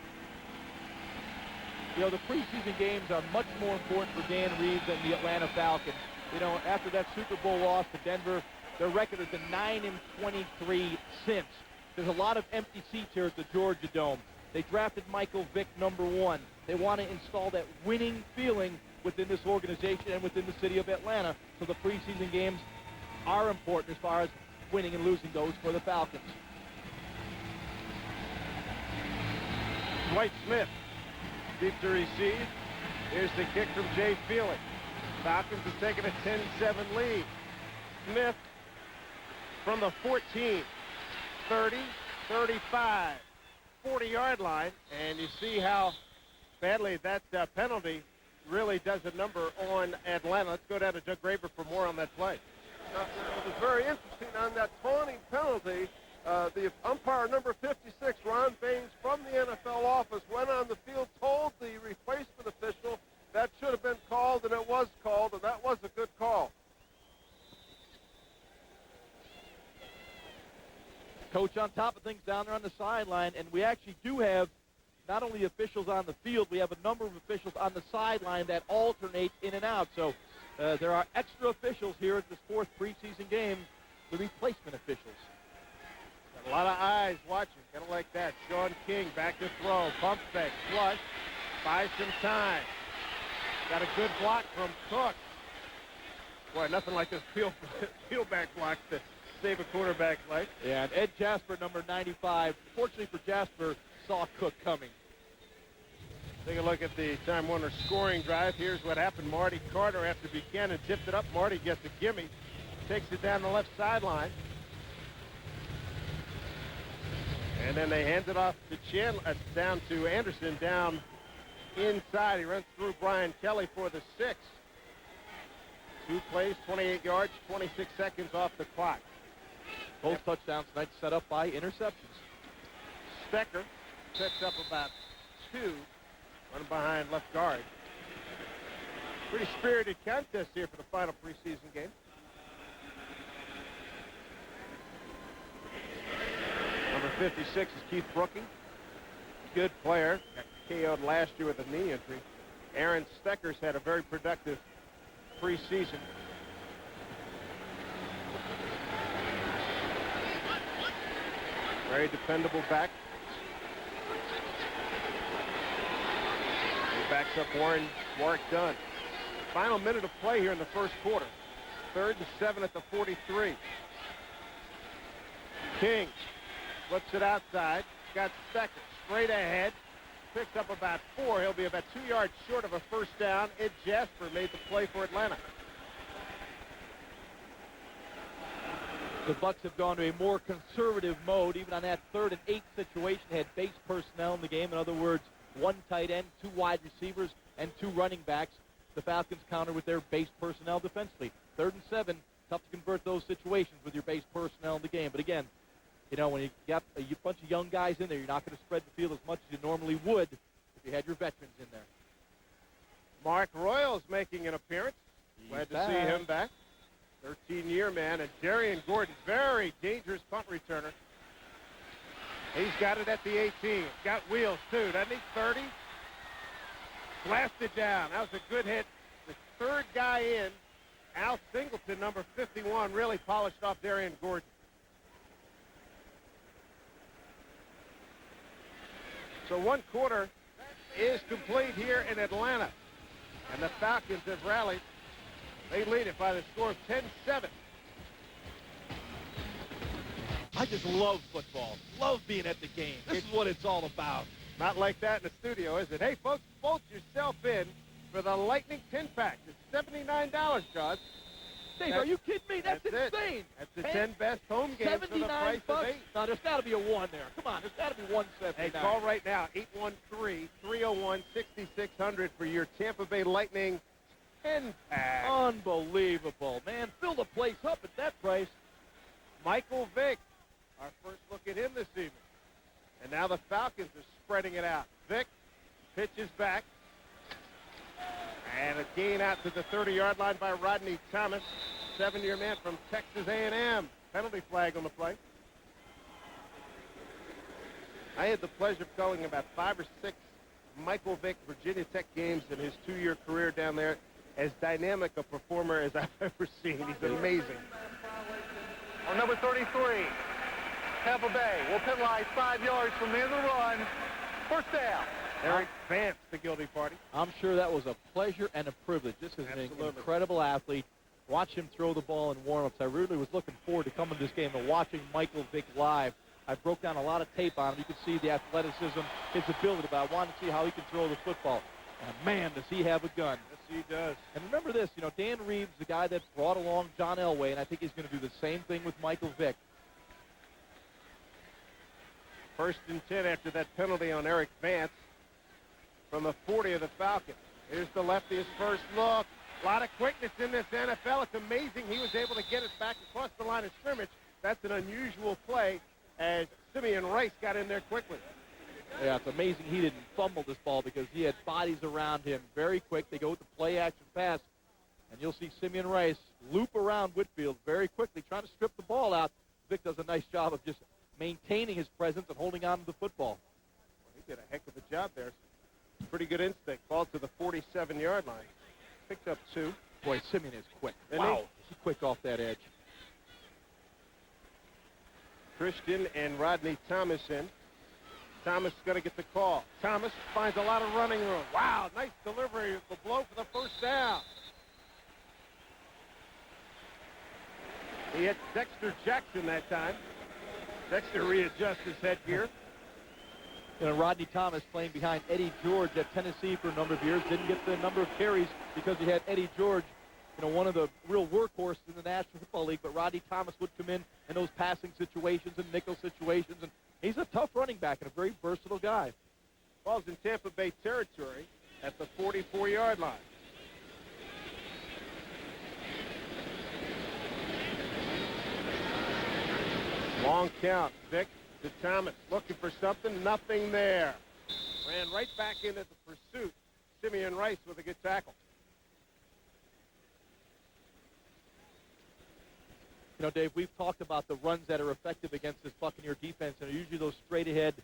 You know, the preseason games are much more important for Dan Reeves than the Atlanta Falcons. You know, after that Super Bowl loss to Denver, their record has been 9-23 since. There's a lot of empty seats here at the Georgia Dome. They drafted Michael Vick #1. They want to install that winning feeling within this organization and within the city of Atlanta. So the preseason games are important as far as winning and losing goes for the Falcons. Dwight Smith, deep to receive. Here's the kick from Jay Feely. Falcons have taken a 10-7 lead. Smith from the 14, 30, 35, 40-yard line. And you see how badly that penalty really does a number on Atlanta. Let's go down to Doug Graber for more on that play. It was very interesting on that taunting penalty. The umpire number 56, Ron Baines from the NFL office, went on the field, told the replacement official that should have been called, and it was called, and that was a good call. Coach on top of things down there on the sideline, and we actually do have not only officials on the field, we have a number of officials on the sideline that alternate in and out. So there are extra officials here at this fourth preseason game, the replacement officials. Got a lot of eyes watching, kind of like that. Sean King back to throw, pump fake, flush, buys some time. Got a good block from Cook. Boy, nothing like this peel back block to save a quarterback's life. Yeah, and Ed Jasper, number 95, fortunately for Jasper, saw Cook coming. Take a look at the Time Warner scoring drive. Here's what happened. Marty Carter, after Buchanan tipped it up, Marty gets a gimme, takes it down the left sideline. And then they hand it off to Chandler, down to Anderson, down inside. He runs through Brian Kelly for the 6. 2 plays, 28 yards, 26 seconds off the clock. Both touchdowns tonight set up by interceptions. Stecker picks up about 2, running behind left guard. Pretty spirited contest here for the final preseason game. Number 56 is Keith Brooking. Good player. Got KO'd last year with a knee injury. Aaron Stecker's had a very productive preseason. Very dependable back. He backs up Warwick Dunn. Final minute of play here in the first quarter. 3rd and 7 at the 43. King flips it outside. Got Stecker straight ahead. Picks up about 4. He'll be about 2 yards short of a first down. Ed Jasper made the play for Atlanta. The Bucs have gone to a more conservative mode, even on that 3rd and 8 situation. They had base personnel in the game. In other words, 1 tight end, 2 wide receivers, and 2 running backs. The Falcons counter with their base personnel defensively. 3rd and 7, tough to convert those situations with your base personnel in the game. But again, you know, when you got a bunch of young guys in there, you're not going to spread the field as much as you normally would if you had your veterans in there. Mark Royals making an appearance. Glad to see him back. 13-year man. And Darian Gordon, very dangerous punt returner. He's got it at the 18. Got wheels, too, doesn't he? 30. Blasted down. That was a good hit. The 3rd guy in, Al Singleton, number 51, really polished off Darian Gordon. So 1 quarter is complete here in Atlanta. And the Falcons have rallied. They lead it by the score of 10-7. I just love football. Love being at the game. This is what it's all about. Not like that in the studio, is it? Hey, folks, bolt yourself in for the Lightning 10-pack. It's $79, John. Dave, are you kidding me? That's it. insane. That's the 10 best home games for the price of 8. No, there's got to be a 1 there. Come on, there's got to be 179. Hey, call right now, 813-301-6600 for your Tampa Bay Lightning 10-pack. Unbelievable, man. Fill the place up at that price. Michael Vick, our first look at him this evening. And now the Falcons are spreading it out. Vick pitches back. And a gain out to the 30-yard line by Rodney Thomas, 7-year man from Texas A&M. Penalty flag on the play. I had the pleasure of calling about 5 or 6 Michael Vick Virginia Tech games in his 2-year career down there. As dynamic a performer as I've ever seen. He's amazing. On number 33, Tampa Bay will penalize 5 yards from the end of the run. First down. Eric Vance, the guilty party. I'm sure that was a pleasure and a privilege. This is an incredible athlete. Watch him throw the ball in warm-ups. I really was looking forward to coming to this game and watching Michael Vick live. I broke down a lot of tape on him. You could see the athleticism, his ability, but I wanted to see how he can throw the football. And, man, does he have a gun. Yes, he does. And remember this, you know, Dan Reeves, the guy that brought along John Elway, and I think he's going to do the same thing with Michael Vick. 1st and 10 after that penalty on Eric Vance from the 40 of the Falcons. Here's the lefty, his first look. A lot of quickness in this NFL. It's amazing he was able to get it back across the line of scrimmage. That's an unusual play as Simeon Rice got in there quickly. Yeah, it's amazing he didn't fumble this ball because he had bodies around him very quick. They go with the play-action pass, and you'll see Simeon Rice loop around Whitfield very quickly, trying to strip the ball out. Vic does a nice job of just maintaining his presence and holding on to the football. He did a heck of a job there. Pretty good instinct. Ball to the 47-yard line. Picked up 2. Boy, Simeon is quick. And wow, he's quick off that edge. Christian and Rodney Thomas in. Thomas is going to get the call. Thomas finds a lot of running room. Wow, nice delivery. The blow for the first down. He hit Dexter Jackson that time. Dexter readjusts his headgear. You know, Rodney Thomas playing behind Eddie George at Tennessee for a number of years. Didn't get the number of carries because he had Eddie George, you know, one of the real workhorses in the National Football League. But Rodney Thomas would come in those passing situations and nickel situations. And he's a tough running back and a very versatile guy. Ball's in Tampa Bay territory at the 44-yard line. Long count. Vic to Thomas, looking for something. Nothing there. Ran right back into the pursuit. Simeon Rice with a good tackle. You know, Dave, we've talked about the runs that are effective against this Buccaneer defense, and they're usually those straight-ahead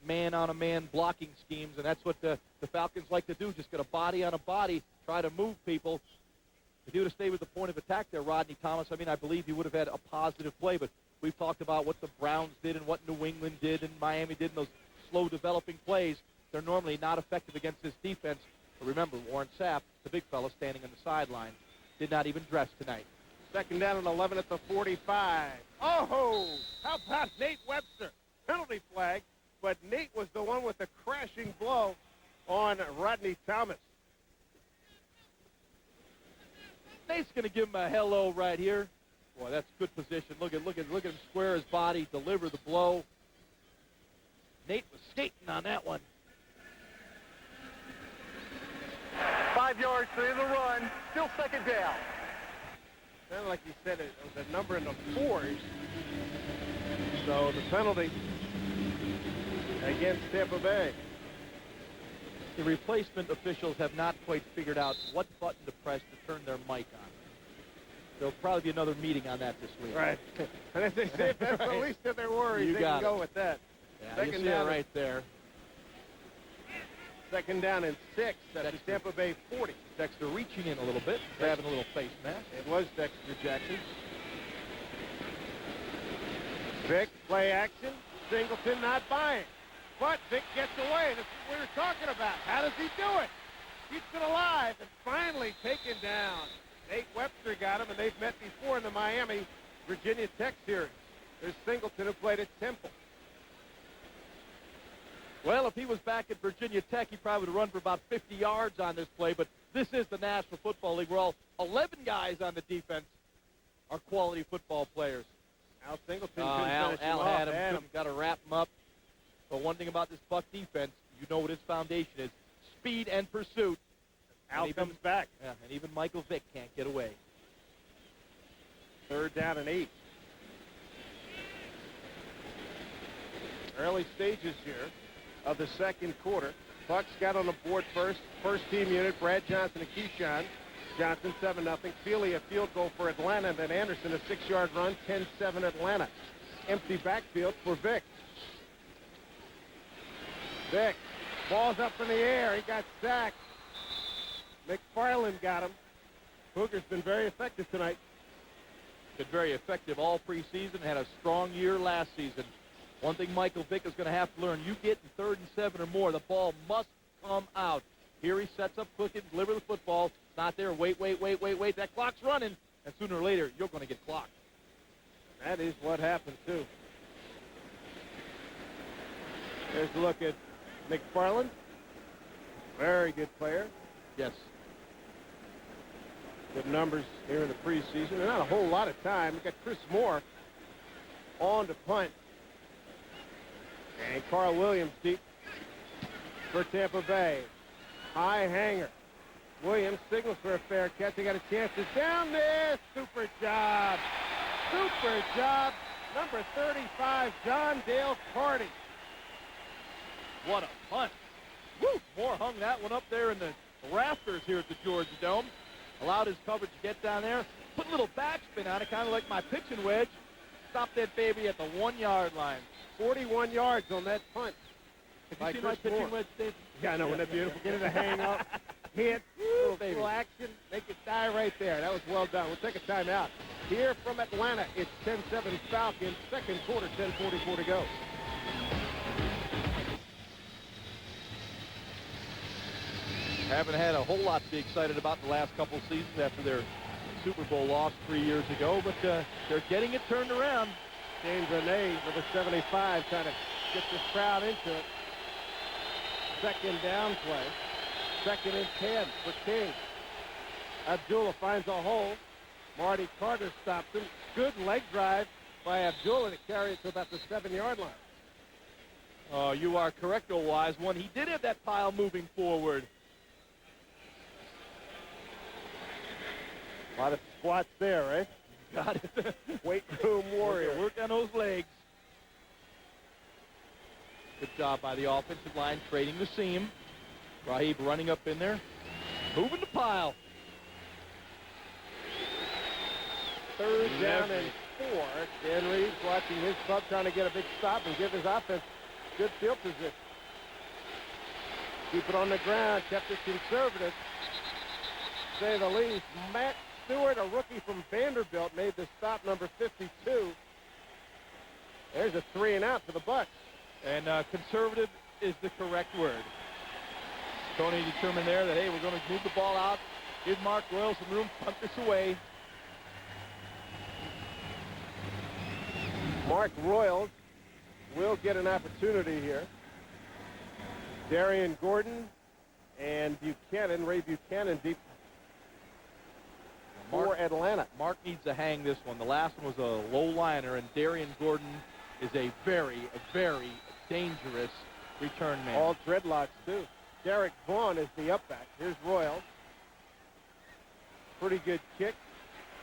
man-on-a-man blocking schemes, and that's what the Falcons like to do, just get a body on a body, try to move people. If he would have stayed with the point of attack there, Rodney Thomas, I mean, I believe he would have had a positive play, but we've talked about what the Browns did and what New England did and Miami did in those slow-developing plays. They're normally not effective against this defense. But remember, Warren Sapp, the big fellow standing on the sideline, did not even dress tonight. Second down and 11 at the 45. Oh, how about Nate Webster? Penalty flag, but Nate was the one with the crashing blow on Rodney Thomas. Nate's going to give him a hello right here. Boy, that's good position. Look at him square his body, deliver the blow. Nate was skating on that one. 5 yards to the run. Still second down. Sounded like you said it was a number in the 4s. So the penalty against Tampa Bay. The replacement officials have not quite figured out what button to press to turn their mic on. There'll probably be another meeting on that this week. Right. And as they say, if that's the least of their worries, You they got can it. go with that. Yeah, Second you see down it right there. Second down and 6 at the Tampa Bay 40. Dexter reaching in a little bit, grabbing a little face mask. It was Dexter Jackson. Vic, play action. Singleton not buying. But Vic gets away. This is what we're talking about. How does he do it? Keeps it alive and finally taken down. Nate Webster got him, and they've met before in the Miami-Virginia Tech series. There's Singleton, who played at Temple. Well, if he was back at Virginia Tech, he probably would run for about 50 yards on this play, but this is the National Football League where all 11 guys on the defense are quality football players. Al Singleton Al couldn't finish had him him, off. got to wrap him up. But one thing about this Buck defense, you know what its foundation is, speed and pursuit. Al comes back. Yeah, and even Michael Vick can't get away. Third down and 8. Early stages here of the second quarter. Bucks got on the board first. First team unit, Brad Johnson and Keyshawn. Johnson 7-0. Feely a field goal for Atlanta. Then Anderson a 6-yard run, 10-7 Atlanta. Empty backfield for Vick. Vick, ball's up in the air. He got sacked. McFarland got him. Hooker's been very effective tonight. Been very effective all preseason. Had a strong year last season. One thing Michael Vick is going to have to learn, you get in 3rd and 7 or more, the ball must come out. Here he sets up quick and deliver the football. It's not there. Wait. That clock's running, and sooner or later, you're going to get clocked. That is what happened, too. There's a look at McFarland. Very good player. Yes. Good numbers here in the preseason. And not a whole lot of time. We've got Chris Moore on to punt. And Carl Williams deep for Tampa Bay. High hanger. Williams signals for a fair catch. They got a chance to down this. Super job. Super job. Number 35, John Dale Carty. What a punt. Woo! Moore hung that one up there in the rafters here at the Georgia Dome. Allowed his coverage to get down there. Put a little backspin on it, kind of like my pitching wedge. Stopped that baby at the 1-yard line. 41 yards on that punt. Have you seen my pitching wedge, Dave? Yeah, I know. Isn't that beautiful? Get it to hang up. Hit. Little action. Make it die right there. That was well done. We'll take a timeout. Here from Atlanta, it's 10-7 Falcons. Second quarter, 10:44 to go. Haven't had a whole lot to be excited about the last couple of seasons after their Super Bowl loss 3 years ago, but they're getting it turned around. James Renee, number 75, trying to get this crowd into it. Second down play. Second and 10 for King. Abdullah finds a hole. Marty Carter stops him. Good leg drive by Abdullah to carry it to about the 7-yard line. Oh, you are correct, old wise one. He did have that pile moving forward. A lot of squats there, right? Got it. Weight room warrior. Work on those legs. Good job by the offensive line trading the seam. Rahib running up in there. Moving the pile. Third down and 4. Dan Reeves watching his club trying to get a big stop and give his offense good field position. Keep it on the ground. Kept it conservative. Say the least. Matt Stewart, a rookie from Vanderbilt, made the stop, number 52. There's a 3-and-out for the Bucs. And conservative is the correct word. Tony determined there that, hey, we're going to move the ball out. Give Mark Royal some room, punt this away. Mark Royals will get an opportunity here. Darian Gordon and Buchanan, Ray Buchanan deep for Atlanta. Mark needs to hang this one. The last one was a low liner, and Darian Gordon is a very, very dangerous return man. All dreadlocks, too. Derek Vaughn is the upback. Here's Royals. Pretty good kick.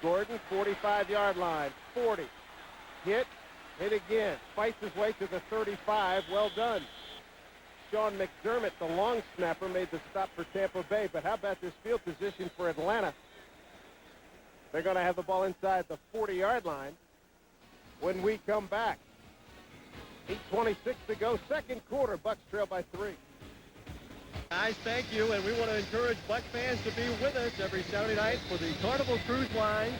Gordon, 45-yard line. 40. Hit again. Fights his way to the 35. Well done. Sean McDermott, the long snapper, made the stop for Tampa Bay. But how about this field position for Atlanta? They're going to have the ball inside the 40-yard line when we come back. 8:26 to go, second quarter. Bucs trail by 3. Guys, thank you, and we want to encourage Buck fans to be with us every Saturday night for the Carnival Cruise Line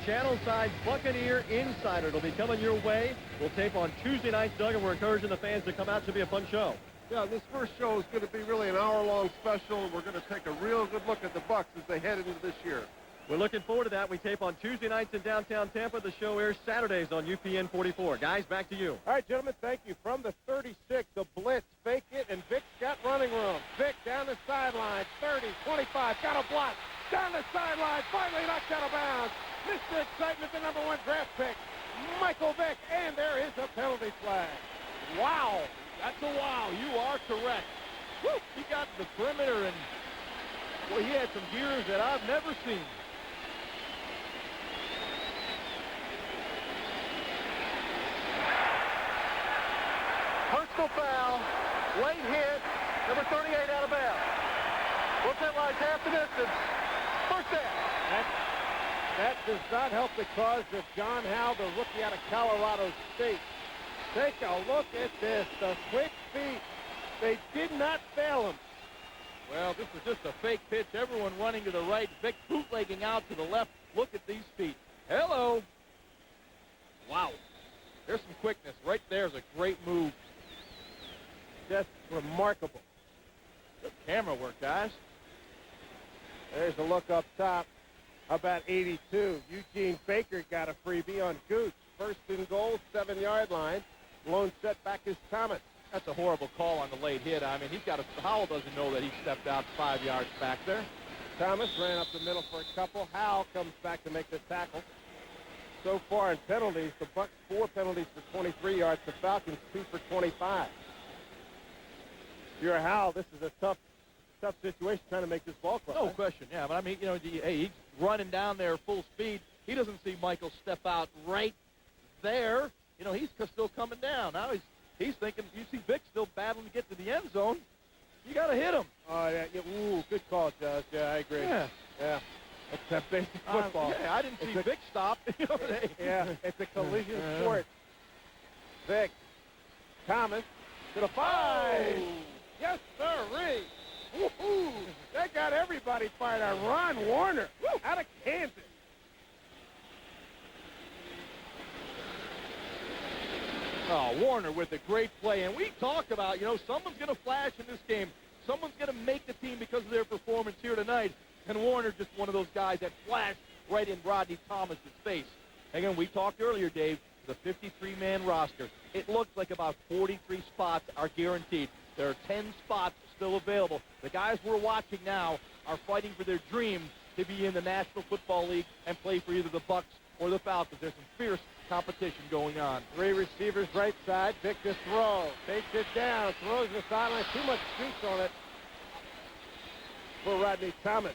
Channel-side Buccaneer Insider. It'll be coming your way. We'll tape on Tuesday nights, Doug, and we're encouraging the fans to come out. It should be a fun show. Yeah, this first show is going to be really an hour-long special, and we're going to take a real good look at the Bucs as they head into this year. We're looking forward to that. We tape on Tuesday nights in downtown Tampa. The show airs Saturdays on UPN 44. Guys, back to you. All right, gentlemen, thank you. From the 36, the blitz, fake it, and Vic's got running room. Vic down the sideline, 30, 25, got a block. Down the sideline, finally knocked out of bounds. Mr. Excitement, the number 1 draft pick, Michael Vick, and there is a penalty flag. Wow. That's a wow. You are correct. Woo. He got to the perimeter, and boy, he had some gears that I've never seen. Personal foul, late hit, number 38 out of bounds. What's that like? Half the distance. First down. That does not help the cause of John Howell, the rookie out of Colorado State. Take a look at this. The quick feet. They did not fail him. Well, this was just a fake pitch. Everyone running to the right. Vic bootlegging out to the left. Look at these feet. Hello. Wow. There's some quickness. Right there is a great move. Just remarkable. Good camera work, guys. There's a look up top. How about 82? Eugene Baker got a freebie on Gooch. First and goal, 7-yard line. Lone setback is Thomas. That's a horrible call on the late hit. I mean, Howell doesn't know that he stepped out 5 yards back there. Thomas ran up the middle for a couple. Howell comes back to make the tackle. So far in penalties, the Bucs 4 penalties for 23 yards. The Falcons 2 for 25. If you're Howell, this is a tough tough situation trying to make this ball club. No question, yeah. But, I mean, hey, he's running down there full speed. He doesn't see Michael step out right there. He's still coming down. Now he's thinking, you see Vic still battling to get to the end zone. You got to hit him. Oh, yeah. Ooh, good call, Josh. Yeah, I agree. Yeah. That's that basic football. Yeah, I didn't see Vic stop. Yeah, it's a collision sport. Vic. Thomas to the 5. Yes, sir. Woo-hoo. That got everybody fired up. Ron Warner out of Kansas. Oh, Warner with a great play. And we talked about, someone's going to flash in this game. Someone's going to make the team because of their performance here tonight. And Warner just one of those guys that flashed right in Rodney Thomas's face. Again, we talked earlier, Dave, the 53-man roster. It looks like about 43 spots are guaranteed. There are 10 spots still available. The guys we're watching now are fighting for their dream to be in the National Football League and play for either the Bucs or the Falcons. There's some fierce competition going on. 3 receivers right side. Vic to throw. Takes it down. Throws the sideline. Too much juice on it for Rodney Thomas.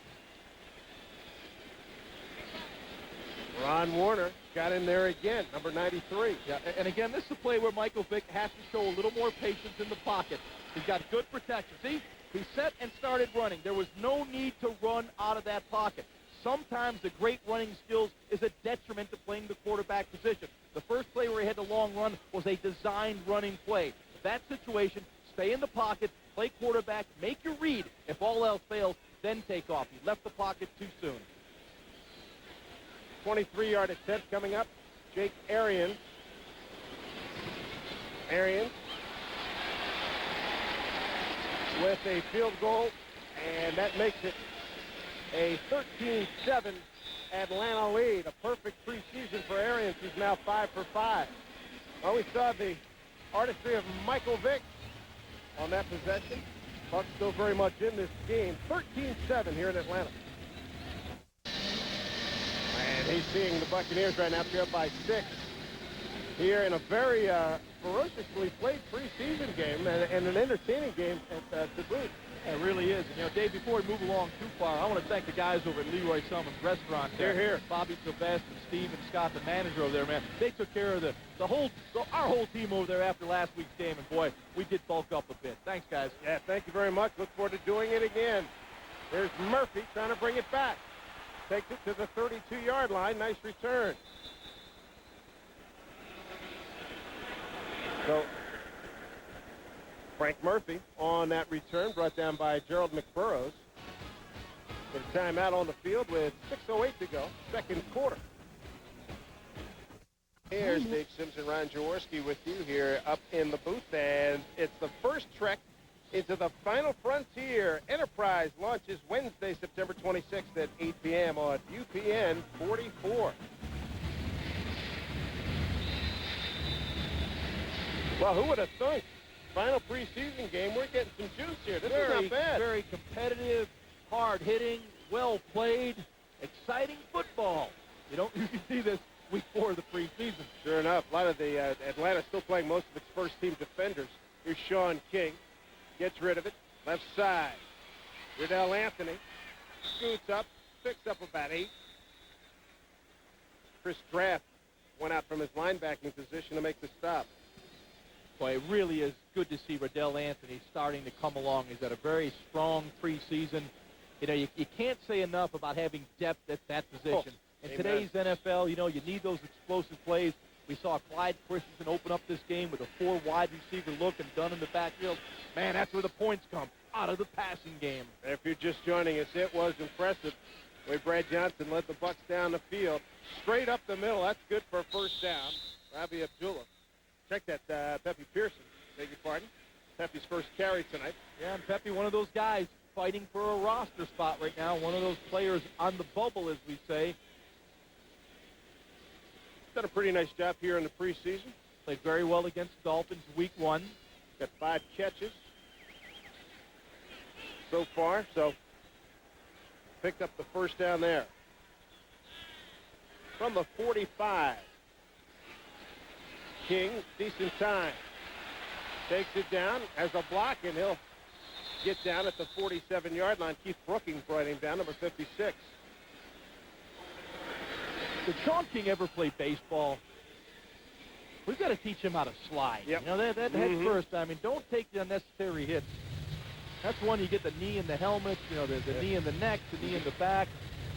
Ron Warner got in there again, number 93. Yeah, and again, this is a play where Michael Vick has to show a little more patience in the pocket. He's got good protection. See, he set and started running. There was no need to run out of that pocket. Sometimes the great running skills is a detriment to playing the quarterback position. The first play where he had the long run was a designed running play. That situation, stay in the pocket, play quarterback, make your read. If all else fails, then take off. He left the pocket too soon. 23-yard attempt coming up. Jake Arians. Arians with a field goal, and that makes it a 13-7 Atlanta lead. A perfect preseason for Arians, who's now 5 for 5. Well, we saw the artistry of Michael Vick on that possession. Bucs still very much in this game. 13-7 here in Atlanta. And he's seeing the Buccaneers right now up by 6 here in a very ferociously played preseason game and an entertaining game to boot. It really is. And, Dave, before we move along too far, I want to thank the guys over at Leroy Selman's restaurant. Here. Bobby Sylvester, Steve, and Scott, the manager over there, man. They took care of our whole team over there after last week's game. And, boy, we did bulk up a bit. Thanks, guys. Yeah, thank you very much. Look forward to doing it again. There's Murphy trying to bring it back. Takes it to the 32-yard line. Nice return. So Frank Murphy on that return, brought down by Gerald McBurrows. Get a timeout on the field with 6:08 to go, second quarter. Here's Dave Simpson, Ron Jaworski with you here up in the booth, and it's the first trek into the final frontier. Enterprise launches Wednesday, September 26th at 8 p.m. on UPN 44. Well, who would have thunk? Final preseason game, we're getting some juice here. This is not bad. Very competitive, hard-hitting, well-played, exciting football. You don't usually see this week 4 of the preseason. Sure enough, a lot of the Atlanta still playing most of its first-team defenders. Here's Sean King. Gets rid of it. Left side. Riddell Anthony scoots up, picks up about 8. Chris Draft went out from his linebacking position to make the stop. Boy, it really is good to see Riddell Anthony starting to come along. He's had a very strong preseason. You can't say enough about having depth at that position. In today's NFL, you need those explosive plays. We saw Clyde Christensen open up this game with a 4 wide receiver look and done in the backfield. Man, that's where the points come, out of the passing game. If you're just joining us, it was impressive the way Brad Johnson led the Bucs down the field. Straight up the middle, that's good for a first down. Ravi Abdullah. Check that, Pepe Pearson, beg your pardon. Pepe's first carry tonight. Yeah, and Pepe, one of those guys fighting for a roster spot right now, one of those players on the bubble, as we say. Done a pretty nice job here in the preseason. Played very well against the Dolphins week 1. Got 5 catches so far, so picked up the first down there. From the 45. King, decent time. Takes it down, has a block, and he'll get down at the 47-yard line. Keith Brookings brought him down, number 56. Did Sean King ever play baseball? We've got to teach him how to slide. Yep. You know, that head first, I mean, don't take the unnecessary hits. That's one you get the knee in the helmet, you know, the knee in the neck, the knee in the back.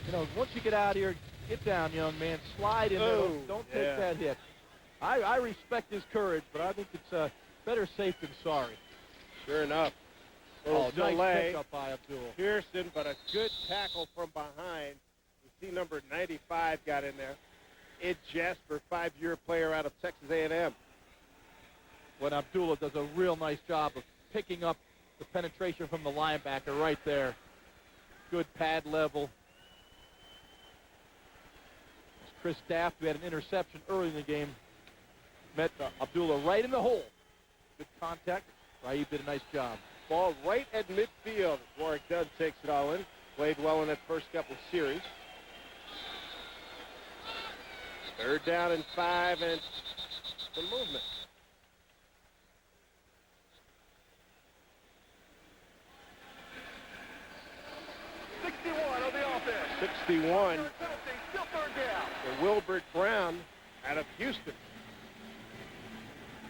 You know, once you get out here, get down, young man. Slide in there. Don't take that hit. I respect his courage, but I think it's better safe than sorry. Sure enough. Nice delay. pickup by Abdul. Pearson, but a good tackle from behind. You see number 95 got in there. Ed Jasper, 5-year player out of Texas A&M. When Abdullah does a real nice job of picking up the penetration from the linebacker right there. Good pad level. Chris Daft, who had an interception early in the game, met Abdullah right in the hole. Good contact. Raheem did a nice job. Ball right at midfield. Warwick Dunn takes it all in. Played well in that first couple series. 3rd down and 5, and some movement. On the offense. 61 Still 3rd down. for Wilbert Brown out of Houston.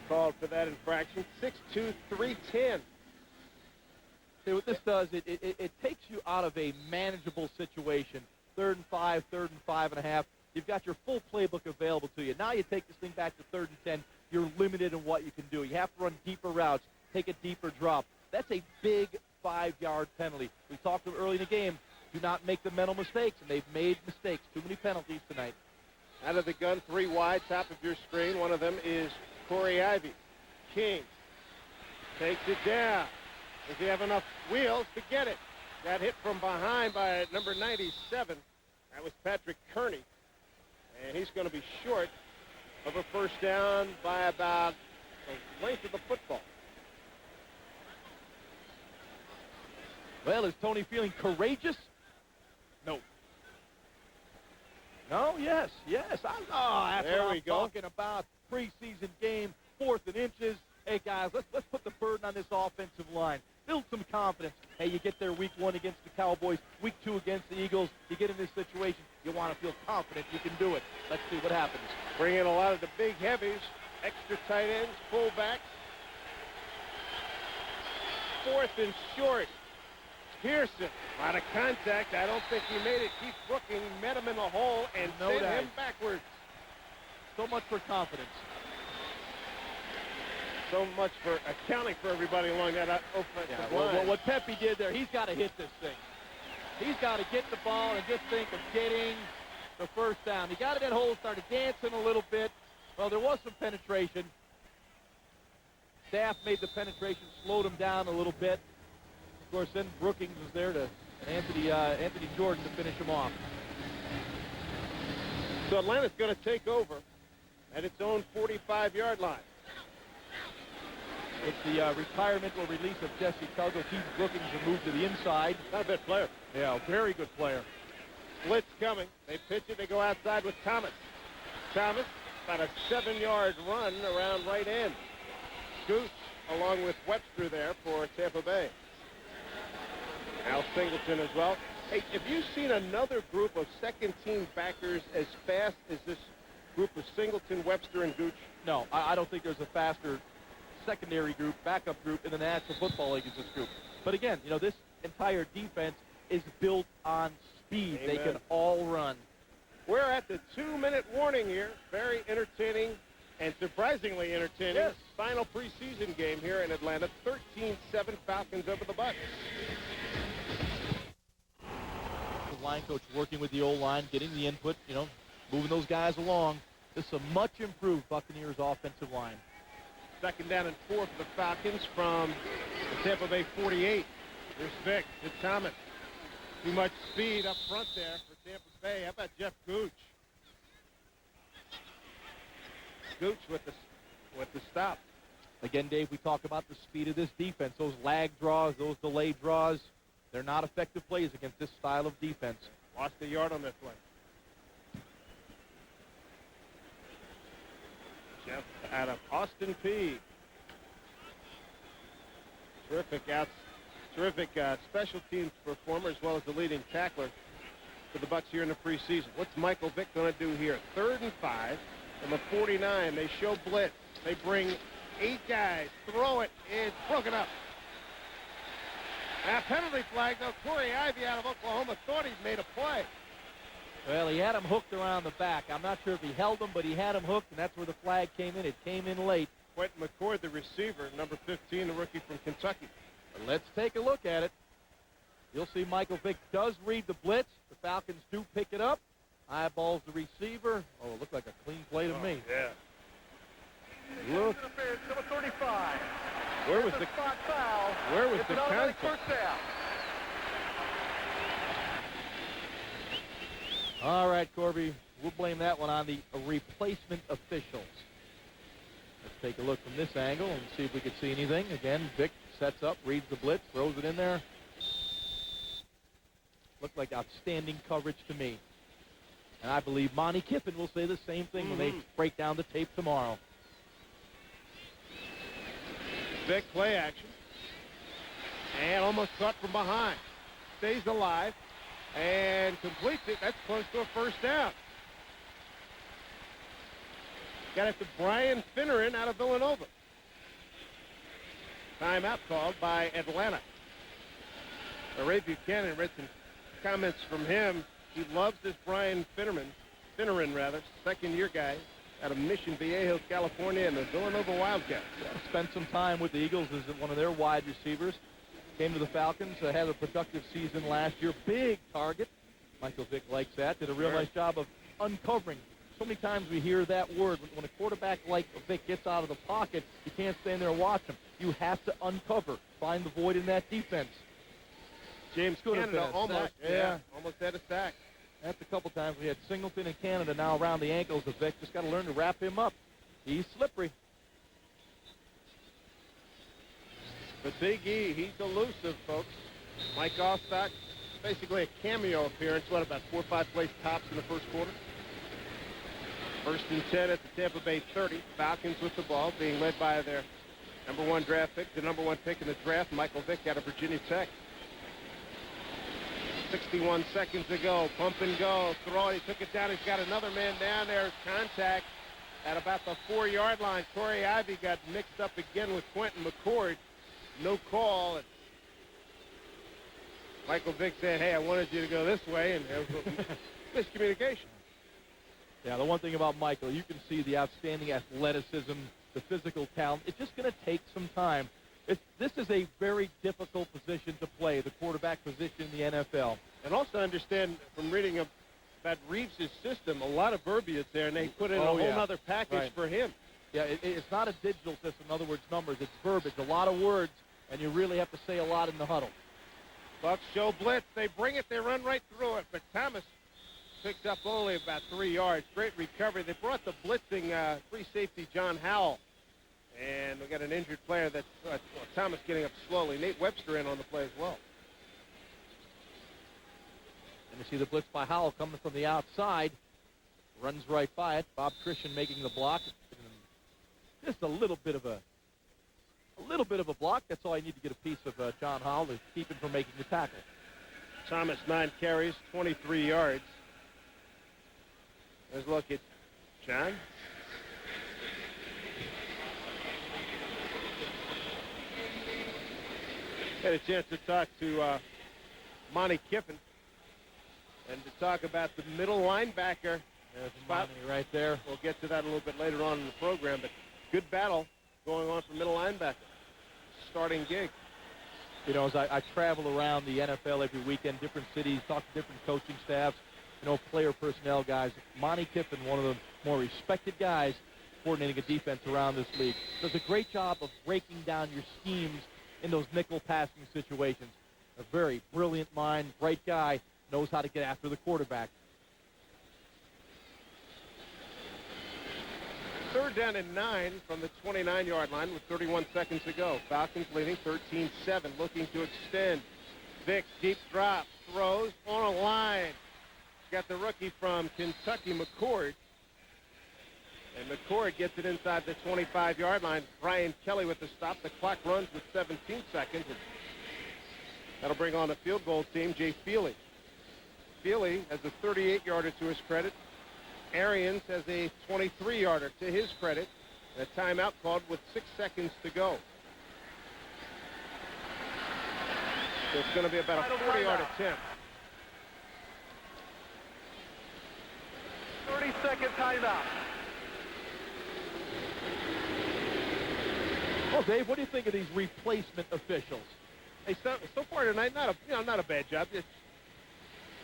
Called for that infraction. 6'2", 310. See, what this does, it takes you out of a manageable situation. 3rd and 5, 3rd and 5.5. You've got your full playbook available to you. Now you take this thing back to 3rd and 10. You're limited in what you can do. You have to run deeper routes, take a deeper drop. That's a big 5-yard penalty. We talked early in the game. Do not make the mental mistakes, and they've made mistakes. Too many penalties tonight. Out of the gun, 3 wide, top of your screen. One of them is Corey Ivy. King takes it down. Does he have enough wheels to get it? Got hit from behind by number 97. That was Patrick Kearney. And he's going to be short of a first down by about the length of the football. Well, is Tony feeling courageous? No. No? Yes. That's There what we I'm go. talking about. Preseason game, 4th and inches. Hey, guys, let's put the burden on this offensive line. Build some confidence. Hey, you get there week 1 against the Cowboys, week 2 against the Eagles. You get in this situation, you want to feel confident you can do it. Let's see what happens. Bring in a lot of the big heavies, extra tight ends, fullbacks. 4th and short. Pearson, a lot of contact. I don't think he made it. Keith Brookings met him in the hole and sent him backwards. So much for confidence. So much for accounting for everybody along that offensive line. Well, what Pepe did there, he's got to hit this thing. He's got to get the ball and just think of getting the first down. He got in that hole, started dancing a little bit. Well, there was some penetration. Staff made the penetration, slowed him down a little bit. Of course, then Brookings was there and Anthony Jordan to finish him off. So Atlanta's going to take over at its own 45-yard line. With the retirement or release of Jesse Tuggle, Keith Brookings will move to the inside. Not a bad player. Yeah, very good player. Blitz coming. They pitch it. They go outside with Thomas. Thomas, about a 7-yard run around right end. Gooch along with Webster there for Tampa Bay. Al Singleton as well. Hey, have you seen another group of second-team backers as fast as this group of Singleton, Webster, and Gooch? No, I don't think there's a faster secondary group, backup group in the National Football League as this group. But again, you know, this entire defense is built on speed. Amen. They can all run. We're at the 2-minute warning here. Very entertaining and surprisingly entertaining. Yes. Final preseason game here in Atlanta. 13-7 Falcons over the Bucs. The line coach working with the O-line, getting the input, you know, moving those guys along. This is a much improved Buccaneers offensive line. 2nd down and 4 for the Falcons from the Tampa Bay 48. Here's Vick to Thomas. Too much speed up front there for Tampa Bay. How about Jeff Gooch? Gooch with the stop. Again, Dave, we talk about the speed of this defense. Those lag draws, those delayed draws, they're not effective plays against this style of defense. Lost a yard on this one. Jeff out of Austin P. Terrific Terrific special teams performer as well as the leading tackler for the Bucs here in the preseason. What's Michael Vick going to do here? 3rd and 5 from the 49. They show blitz. They bring 8 guys. Throw it. It's broken up. Now, penalty flag, though. Corey Ivy out of Oklahoma thought he'd made a play. Well, he had him hooked around the back. I'm not sure if he held him, but he had him hooked, and that's where the flag came in. It came in late. Quentin McCord, the receiver, number 15, the rookie from Kentucky. But let's take a look at it. You'll see Michael Vick does read the blitz. The Falcons do pick it up. Eyeballs the receiver. Oh, it looked like a clean play to me. Yeah. Look. Number 35. Where was the spot foul? Where was it's the an automatic contact? first down. All right, Corby. We'll blame that one on the replacement officials. Let's take a look from this angle and see if we can see anything. Again, Vick sets up, reads the blitz, throws it in there. Looked like outstanding coverage to me. And I believe Monty Kiffin will say the same thing when they break down the tape tomorrow. Vick play action. And almost caught from behind. Stays alive. And completes it. That's close to a first down. Got it to Brian Finneran out of Villanova. Timeout called by Atlanta. Ray Buchanan read some comments from him. He loves this Brian Finneran, second-year guy out of Mission Viejo, California, and the Villanova Wildcats. Spent some time with the Eagles as one of their wide receivers. Came to the Falcons, had a productive season last year. Big target. Michael Vick likes that. Did a real nice job of uncovering. So many times we hear that word. When a quarterback like Vick gets out of the pocket, you can't stand there and watch him. You have to uncover, find the void in that defense. James Could have Canada been a almost, sack. almost had a sack. That's a couple times. We had Singleton and Canada now around the ankles of Vick. Just got to learn to wrap him up. He's slippery. But Big E, he's elusive, folks. Mike Allstott, basically a cameo appearance. What, about 4 or 5 plays tops in the first quarter? 1st and 10 at the Tampa Bay 30. Falcons with the ball, being led by their number 1 draft pick, the number 1 pick in the draft, Michael Vick out of Virginia Tech. 61 seconds ago, pump and go, throw. He took it down. He's got another man down there. Contact at about the 4-yard line. Corey Ivy got mixed up again with Quentin McCord. No call. And Michael Vick said, hey, I wanted you to go this way, and there was a miscommunication. Yeah, the one thing about Michael, you can see the outstanding athleticism, the physical talent. It's just going to take some time. This is a very difficult position to play, the quarterback position in the NFL. And also understand from reading about Reeves' system, a lot of verbiage there, and they put in a whole other package for him. Yeah, it's not a digital system. In other words, numbers. It's verbiage, a lot of words, and you really have to say a lot in the huddle. Bucs show blitz. They bring it. They run right through it. But Thomas picked up only about 3 yards. Great recovery. They brought the blitzing free safety John Howell. And we got an injured player that's Thomas getting up slowly. Nate Webster in on the play as well. And you see the blitz by Howell coming from the outside. Runs right by it. Bob Christian making the block. Just a little bit of a block. That's all you need to get a piece of John Howell to keep him from making the tackle. Thomas 9 carries, 23 yards. Let's look at John. Had a chance to talk to Monty Kiffin and to talk about the middle linebacker spot right there. We'll get to that a little bit later on in the program, but good battle going on for middle linebacker. Starting gig. You know, as I travel around the NFL every weekend, different cities, talk to different coaching staffs, player personnel guys, Monty Kiffin, one of the more respected guys coordinating a defense around this league, does a great job of breaking down your schemes in those nickel passing situations. A very brilliant mind, bright guy, knows how to get after the quarterback. 3rd down and 9 from the 29-yard line with 31 seconds to go. Falcons leading 13-7, looking to extend. Vick, deep drop, throws on a line. Got the rookie from Kentucky, McCord. And McCord gets it inside the 25-yard line. Brian Kelly with the stop. The clock runs with 17 seconds. That'll bring on the field goal team, Jay Feely. Feely has a 38-yarder to his credit. Arians has a 23-yarder to his credit. And a timeout called with 6 seconds to go. So it's going to be about a 40-yard attempt. 30-second timeout. Well, Dave, what do you think of these replacement officials? Hey, so far tonight, not a bad job. Just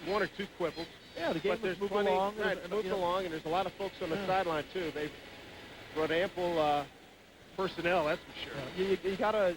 one or two quibbles. Yeah, the game but has moved plenty, along. Right, moved along, and there's a lot of folks on the sideline, too. They've brought ample personnel, that's for sure. You got to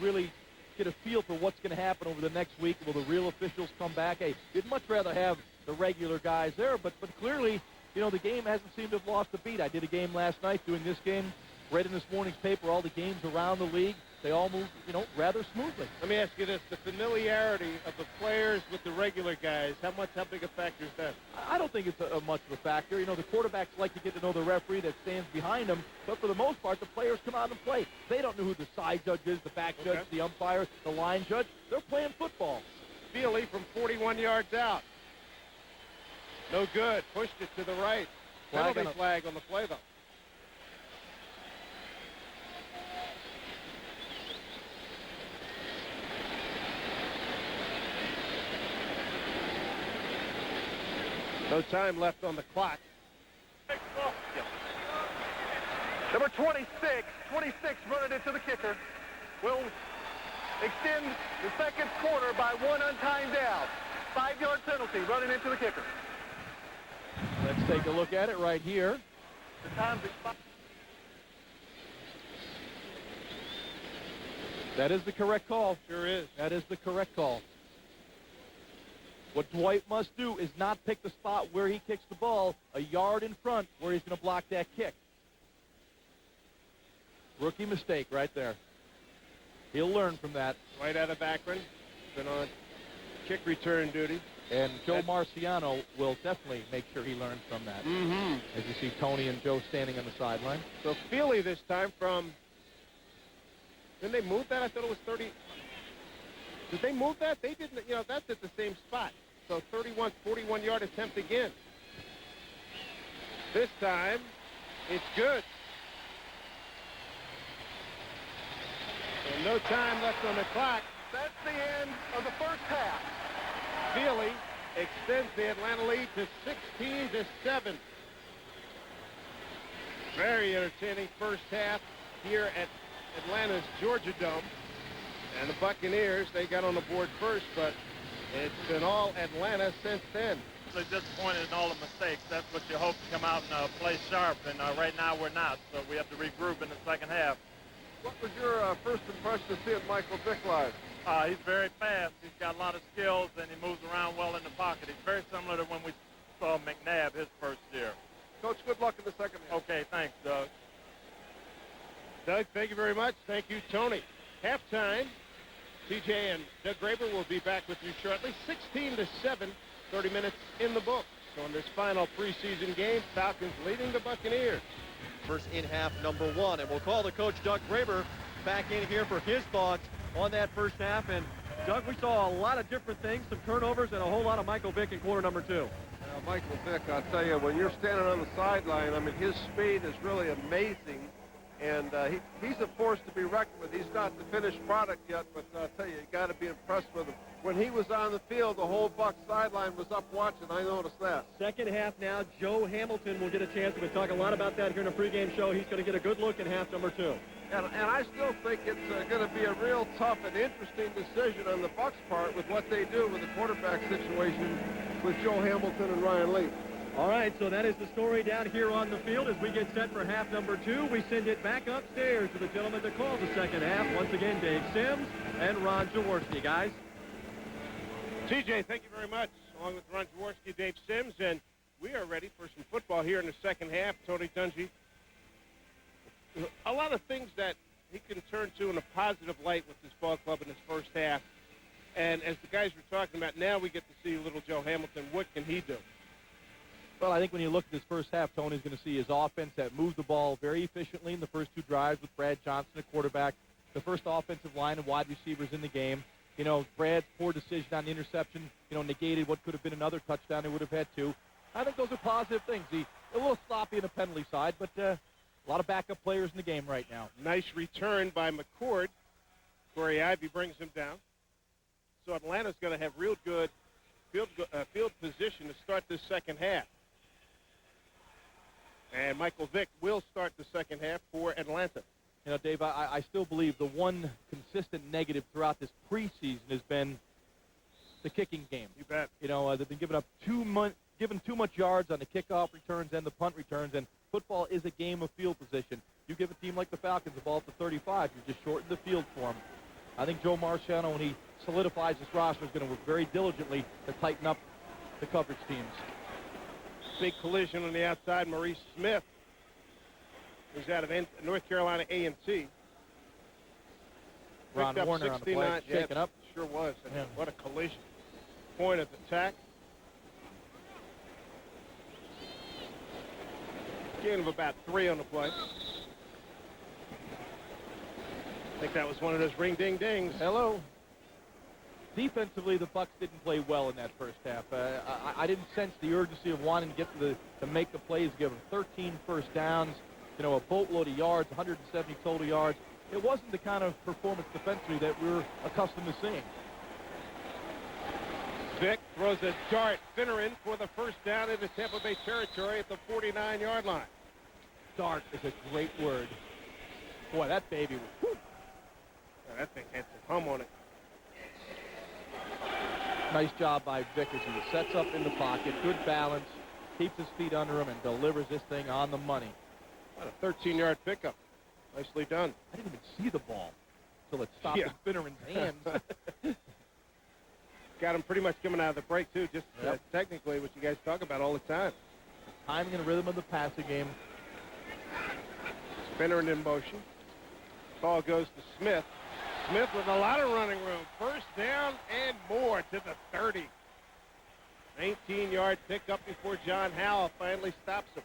really get a feel for what's going to happen over the next week. Will the real officials come back? Hey, you'd much rather have the regular guys there, but clearly, the game hasn't seemed to have lost a beat. I did a game last night doing this game. Read in this morning's paper all the games around the league. They all move, rather smoothly. Let me ask you this. The familiarity of the players with the regular guys, how big a factor is that? I don't think it's a much of a factor. The quarterbacks like to get to know the referee that stands behind them, but for the most part, the players come out and play. They don't know who the side judge is, the back judge, the umpire, the line judge. They're playing football. Feely from 41 yards out. No good. Pushed it to the right. Penalty flag on the play, though. No time left on the clock. Number 26 running into the kicker. Will extend the second quarter by one untimed down. 5-yard penalty running into the kicker. Let's take a look at it right here. The time's expired. That is the correct call. Sure is. That is the correct call. What Dwight must do is not pick the spot where he kicks the ball a yard in front where he's going to block that kick. Rookie mistake right there. He'll learn from that. Right out of Akron. Been on kick return duty. And Joe Marciano will definitely make sure he learns from that. As you see Tony and Joe standing on the sideline. So Feely this time from... Didn't they move that? I thought it was 30... Did they move that? They didn't. That's at the same spot. So 41-yard attempt again. This time, it's good. And no time left on the clock. That's the end of the first half. Feely extends the Atlanta lead to 16-7. Very entertaining first half here at Atlanta's Georgia Dome. And the Buccaneers, they got on the board first, but it's been all Atlanta since then. They're disappointed in all the mistakes. That's what you hope to come out and play sharp, and right now we're not, so we have to regroup in the second half. What was your first impression of seeing Michael Vick live? He's very fast. He's got a lot of skills, and he moves around well in the pocket. He's very similar to when we saw McNabb his first year. Coach, good luck in the second half. Okay, thanks, Doug. Doug, thank you very much. Thank you, Tony. Halftime. TJ and Doug Graber will be back with you shortly. 16-7, 30 minutes in the books. So in this final preseason game, Falcons leading the Buccaneers. First in half number 1. And we'll call the coach, Doug Graber, back in here for his thoughts on that first half. And, Doug, we saw a lot of different things, some turnovers, and a whole lot of Michael Vick in quarter number 2. Michael Vick, I'll tell you, when you're standing on the sideline, I mean, his speed is really amazing. And he's a force to be reckoned with. He's not the finished product yet, but I'll tell you, you got to be impressed with him. When he was on the field, the whole Buck sideline was up watching. I noticed that. Second half now, Joe Hamilton will get a chance. We'll talk a lot about that here in a pregame show. He's going to get a good look in half number 2. And I still think it's going to be a real tough and interesting decision on the Bucks' part with what they do with the quarterback situation with Joe Hamilton and Ryan Leaf. All right, so that is the story down here on the field. As we get set for half number 2, we send it back upstairs to the gentleman to call the second half. Once again, Dave Sims and Ron Jaworski, guys. TJ, thank you very much. Along with Ron Jaworski, Dave Sims, and we are ready for some football here in the second half. Tony Dungy. A lot of things that he can turn to in a positive light with this ball club in this first half. And as the guys were talking about, now we get to see little Joe Hamilton. What can he do? Well, I think when you look at this first half, Tony's going to see his offense that moved the ball very efficiently in the first 2 drives with Brad Johnson at quarterback, the first offensive line and wide receivers in the game. You know, Brad's poor decision on the interception, negated what could have been another touchdown they would have had to. I think those are positive things. He's a little sloppy on the penalty side, but a lot of backup players in the game right now. Nice return by McCord. Corey Ivy brings him down. So Atlanta's going to have real good field position to start this second half. And Michael Vick will start the second half for Atlanta. You know, Dave, I still believe the one consistent negative throughout this preseason has been the kicking game. You bet. You know, they've been giving too much yards on the kickoff returns and the punt returns, and football is a game of field position. You give a team like the Falcons the ball at the 35, you just shorten the field for them. I think Joe Marciano, when he solidifies his roster, is going to work very diligently to tighten up the coverage teams. Big collision on the outside. Maurice Smith, who's out of North Carolina A&T. Ron Warner on the play, shaken up. Sure was. Yeah. What a collision. Point of attack. Gain of about 3 on the play. I think that was one of those ring-ding-dings. Hello. Defensively, the Bucs didn't play well in that first half. I didn't sense the urgency of wanting to get to make the plays, give them 13 first downs, a boatload of yards, 170 total yards. It wasn't the kind of performance defensively that we're accustomed to seeing. Vick throws a dart. Finneran for the first down into Tampa Bay territory at the 49-yard line. Dart is a great word. Boy, that baby was... Whew. Yeah, that thing had some hum on it. Nice job by Vick as he sets up in the pocket. Good balance. Keeps his feet under him and delivers this thing on the money. What a 13-yard pickup. Nicely done. I didn't even see the ball until it stopped in Finneran's hands. Got him pretty much coming out of the break, too. Just technically what you guys talk about all the time. Timing and rhythm of the passing game. Finneran in motion. Ball goes to Smith. Smith with a lot of running room. First down and more to the 30. 19-yard pickup before John Howell finally stops him.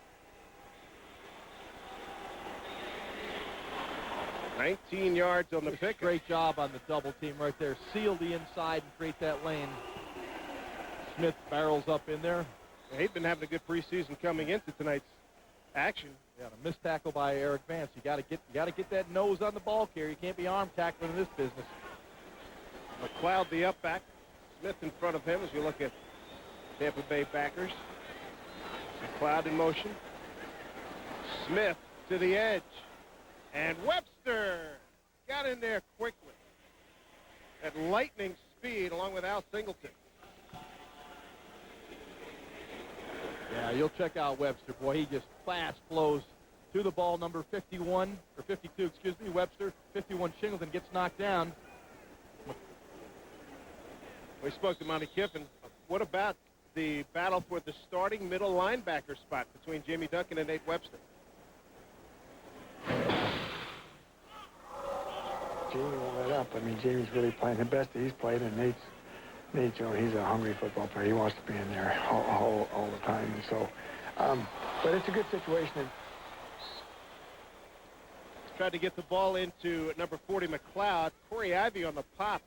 19 yards on the pick. Great job on the double team right there. Seal the inside and create that lane. Smith barrels up in there. He'd been having a good preseason coming into tonight's action. Yeah, a missed tackle by Eric Vance. You got to get that nose on the ball carrier. You can't be arm tackling in this business. McLeod, the up back. Smith in front of him as we look at Tampa Bay backers. McLeod in motion. Smith to the edge. And Webster got in there quickly at lightning speed along with Al Singleton. Yeah, you'll check out Webster. Boy, he just fast flows to the ball, number 51, or 52, excuse me, Webster. 51 Shingleton gets knocked down. We spoke to Monty Kiffin. What about the battle for the starting middle linebacker spot between Jamie Duncan and Nate Webster? Jamie won't let up. I mean, Jamie's really playing the best that he's played, and Nate, he's a hungry football player. He wants to be in there all the time. And so, but it's a good situation. Tried to get the ball into number 40, McLeod. Corey Ivy on the pop.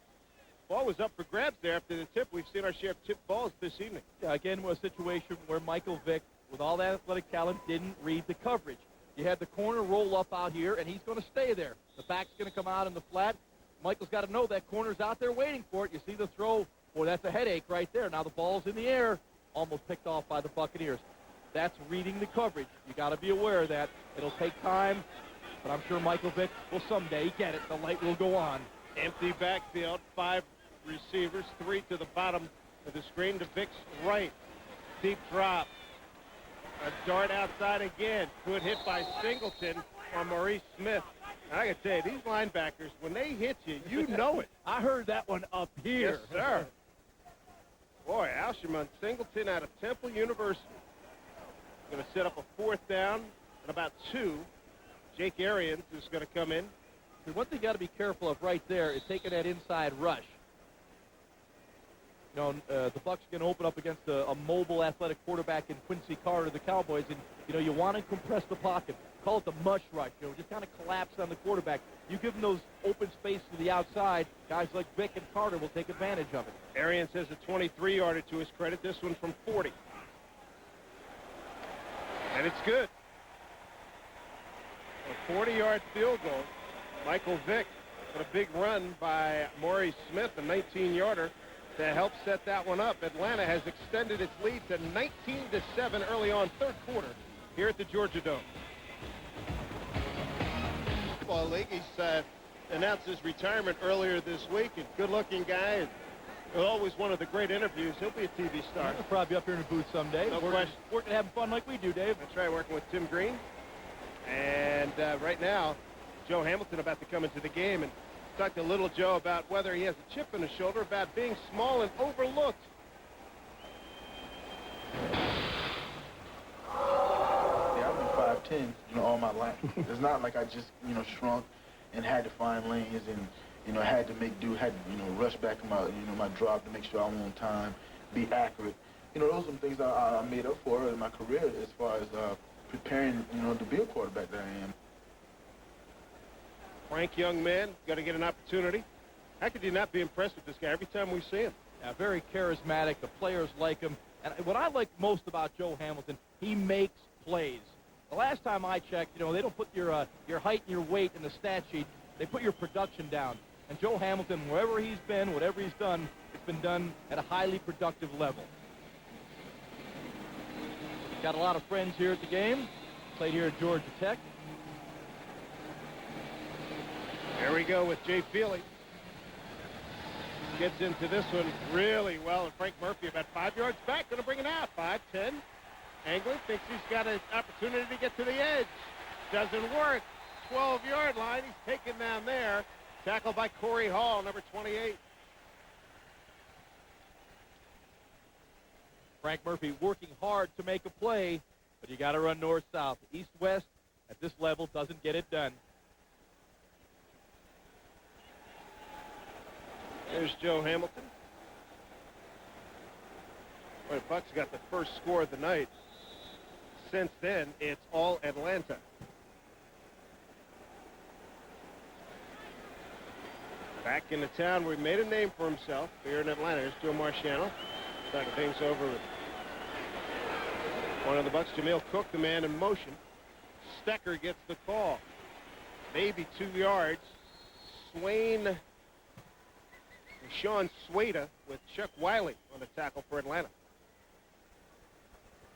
Ball was up for grabs there after the tip. We've seen our share of tip balls this evening. Yeah, again, was a situation where Michael Vick, with all that athletic talent, didn't read the coverage. You had the corner roll up out here, and he's going to stay there. The back's going to come out in the flat. Michael's got to know that corner's out there waiting for it. You see the throw. Boy, that's a headache right there. Now the ball's in the air, almost picked off by the Buccaneers. That's reading the coverage. You got to be aware of that. It'll take time, but I'm sure Michael Vick will someday get it. The light will go on. Empty backfield, 5 receivers, 3 to the bottom of the screen to Vick's right. Deep drop. A dart outside again. Good hit by Singleton on Maurice Smith. And I can tell you, these linebackers, when they hit you, you know it. I heard that one up here. Yes, sir. Boy, Alshimon Singleton out of Temple University. Going to set up a 4th down and about 2. Jake Arians is going to come in. One thing you got to be careful of right there is taking that inside rush. You know, the Bucs are going to open up against a mobile, athletic quarterback in Quincy Carter, the Cowboys, and you know you want to compress the pocket. call it the mush rush, just kind of collapse on the quarterback. You give them those open space to the outside, guys like Vick and Carter will take advantage of it. Arians has a 23-yarder to his credit, this one from 40. And it's good. A 40-yard field goal. Michael Vick with a big run by Maurice Smith, a 19-yarder, to help set that one up. Atlanta has extended its lead to 19-7 early on, third quarter, here at the Georgia Dome. Football League, he's announced his retirement earlier this week. A good-looking guy, and always one of the great interviews. He'll be a TV star. He'll probably be up here in the booth someday. No question. Working, having fun like we do, Dave. That's right, working with Tim Green. And right now, Joe Hamilton about to come into the game and talk to little Joe about whether he has a chip in his shoulder about being small and overlooked. Yeah, I've been 5'10", all my life. It's not like I just, shrunk and had to find lanes and, had to make do, had to, rush back to my, my drop to make sure I'm on time, be accurate. Those are some things that I made up for in my career as far as preparing, to be a quarterback that I am. Frank, young man, got to get an opportunity. How could you not be impressed with this guy every time we see him? Yeah, very charismatic. The players like him. And what I like most about Joe Hamilton, he makes plays. The last time I checked, they don't put your height and your weight in the stat sheet. They put your production down. And Joe Hamilton, wherever he's been, whatever he's done, it's been done at a highly productive level. Got a lot of friends here at the game. Played here at Georgia Tech. There we go with Jay Feely. Gets into this one really well, and Frank Murphy about 5 yards back, going to bring it out. 5-10. Angler thinks he's got an opportunity to get to the edge. Doesn't work. 12-yard line. He's taken down there. Tackled by Corey Hall, number 28. Frank Murphy working hard to make a play, but you got to run north-south. East-west at this level doesn't get it done. There's Joe Hamilton. Well, the Bucs got the first score of the night. Since then, it's all Atlanta. Back in the town where he made a name for himself here in Atlanta. Here's Joe Marciano. Talking things over with one of the Bucs, Jamil Cook, the man in motion. Stecker gets the call. Maybe 2 yards. Sean Swada with Chuck Wiley on the tackle for Atlanta.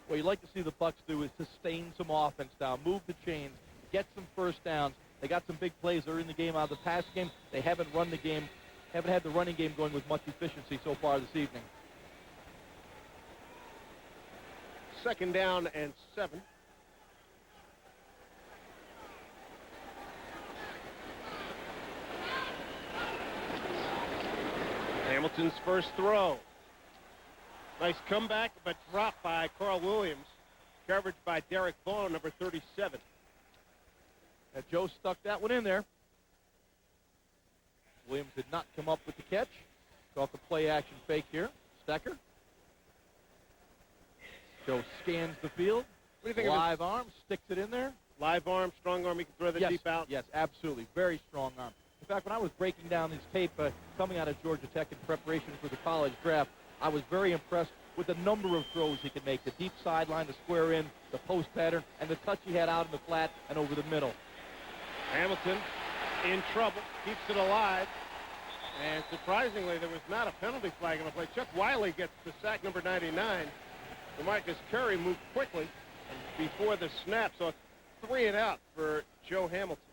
What you like to see the Bucs do is sustain some offense down, move the chains, get some first downs. They got some big plays early in the game. Out of the pass game, they haven't run the game, haven't had the running game going with much efficiency so far this evening. 2nd down and 7. Hamilton's first throw. Nice comeback, but dropped by Carl Williams. Coverage by Derek Vaughn, number 37. And Joe stuck that one in there. Williams did not come up with the catch. Off the play-action fake here. Stecker. Joe scans the field. What do you think Live arm, sticks it in there. Live arm, strong arm, he can throw the deep out. Yes, absolutely. Very strong arm. In fact, when I was breaking down his tape coming out of Georgia Tech in preparation for the college draft, I was very impressed with the number of throws he could make. The deep sideline, the square in, the post pattern, and the touch he had out in the flat and over the middle. Hamilton in trouble, keeps it alive. And surprisingly, there was not a penalty flag on the play. Chuck Wiley gets the sack, number 99. DeMarcus Curry moved quickly before the snap, so 3 and out for Joe Hamilton.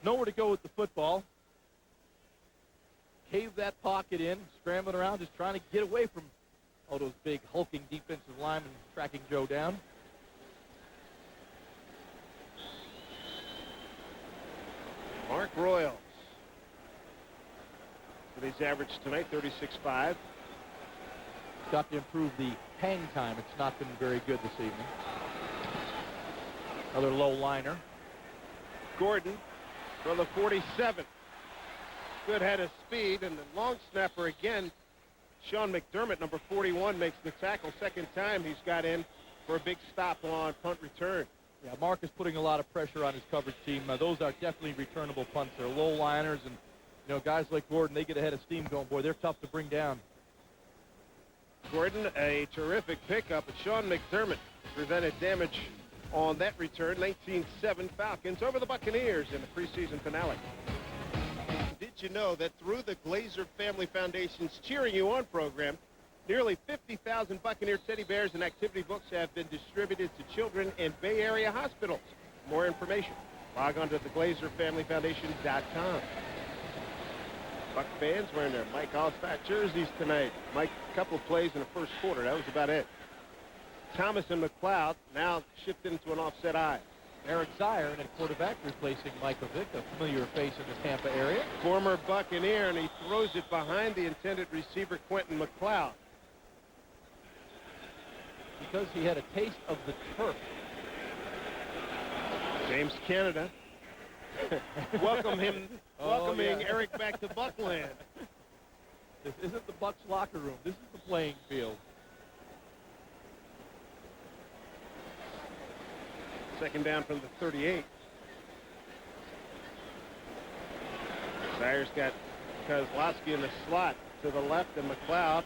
Nowhere to go with the football. Cave that pocket in, scrambling around, just trying to get away from all those big hulking defensive linemen tracking Joe down. Mark Royals. With his average tonight, 36.5. Got to improve the hang time. It's not been very good this evening. Another low liner. Gordon from the 47. Good head of speed, and the long snapper again. Sean McDermott, number 41, makes the tackle. Second time he's got in for a big stop on punt return. Yeah, Mark is putting a lot of pressure on his coverage team. Those are definitely returnable punts. They're low liners, and guys like Gordon, they get ahead of steam going. Boy, they're tough to bring down. Gordon, a terrific pickup, but Sean McDermott prevented damage on that return. 19-7 Falcons over the Buccaneers in the preseason finale. Did you know that through the Glazer Family Foundation's Cheering You On program, nearly 50,000 Buccaneer teddy bears and activity books have been distributed to children in Bay Area hospitals? More information, log on to theglazerfamilyfoundation.com. Buck fans wearing their Mike Allstott jerseys tonight. Mike, a couple of plays in the first quarter. That was about it. Thomas and McLeod now shifted into an offset eye. Eric Zier, and quarterback, replacing Michael Vick, a familiar face in the Tampa area. Former Buccaneer, and he throws it behind the intended receiver, Quentin McLeod. Because he had a taste of the turf. James Canada welcoming Eric back to Buckland. This isn't the Bucs locker room. This is the playing field. Second down from the 38. Zier's got Kozlowski in the slot to the left, and McLeod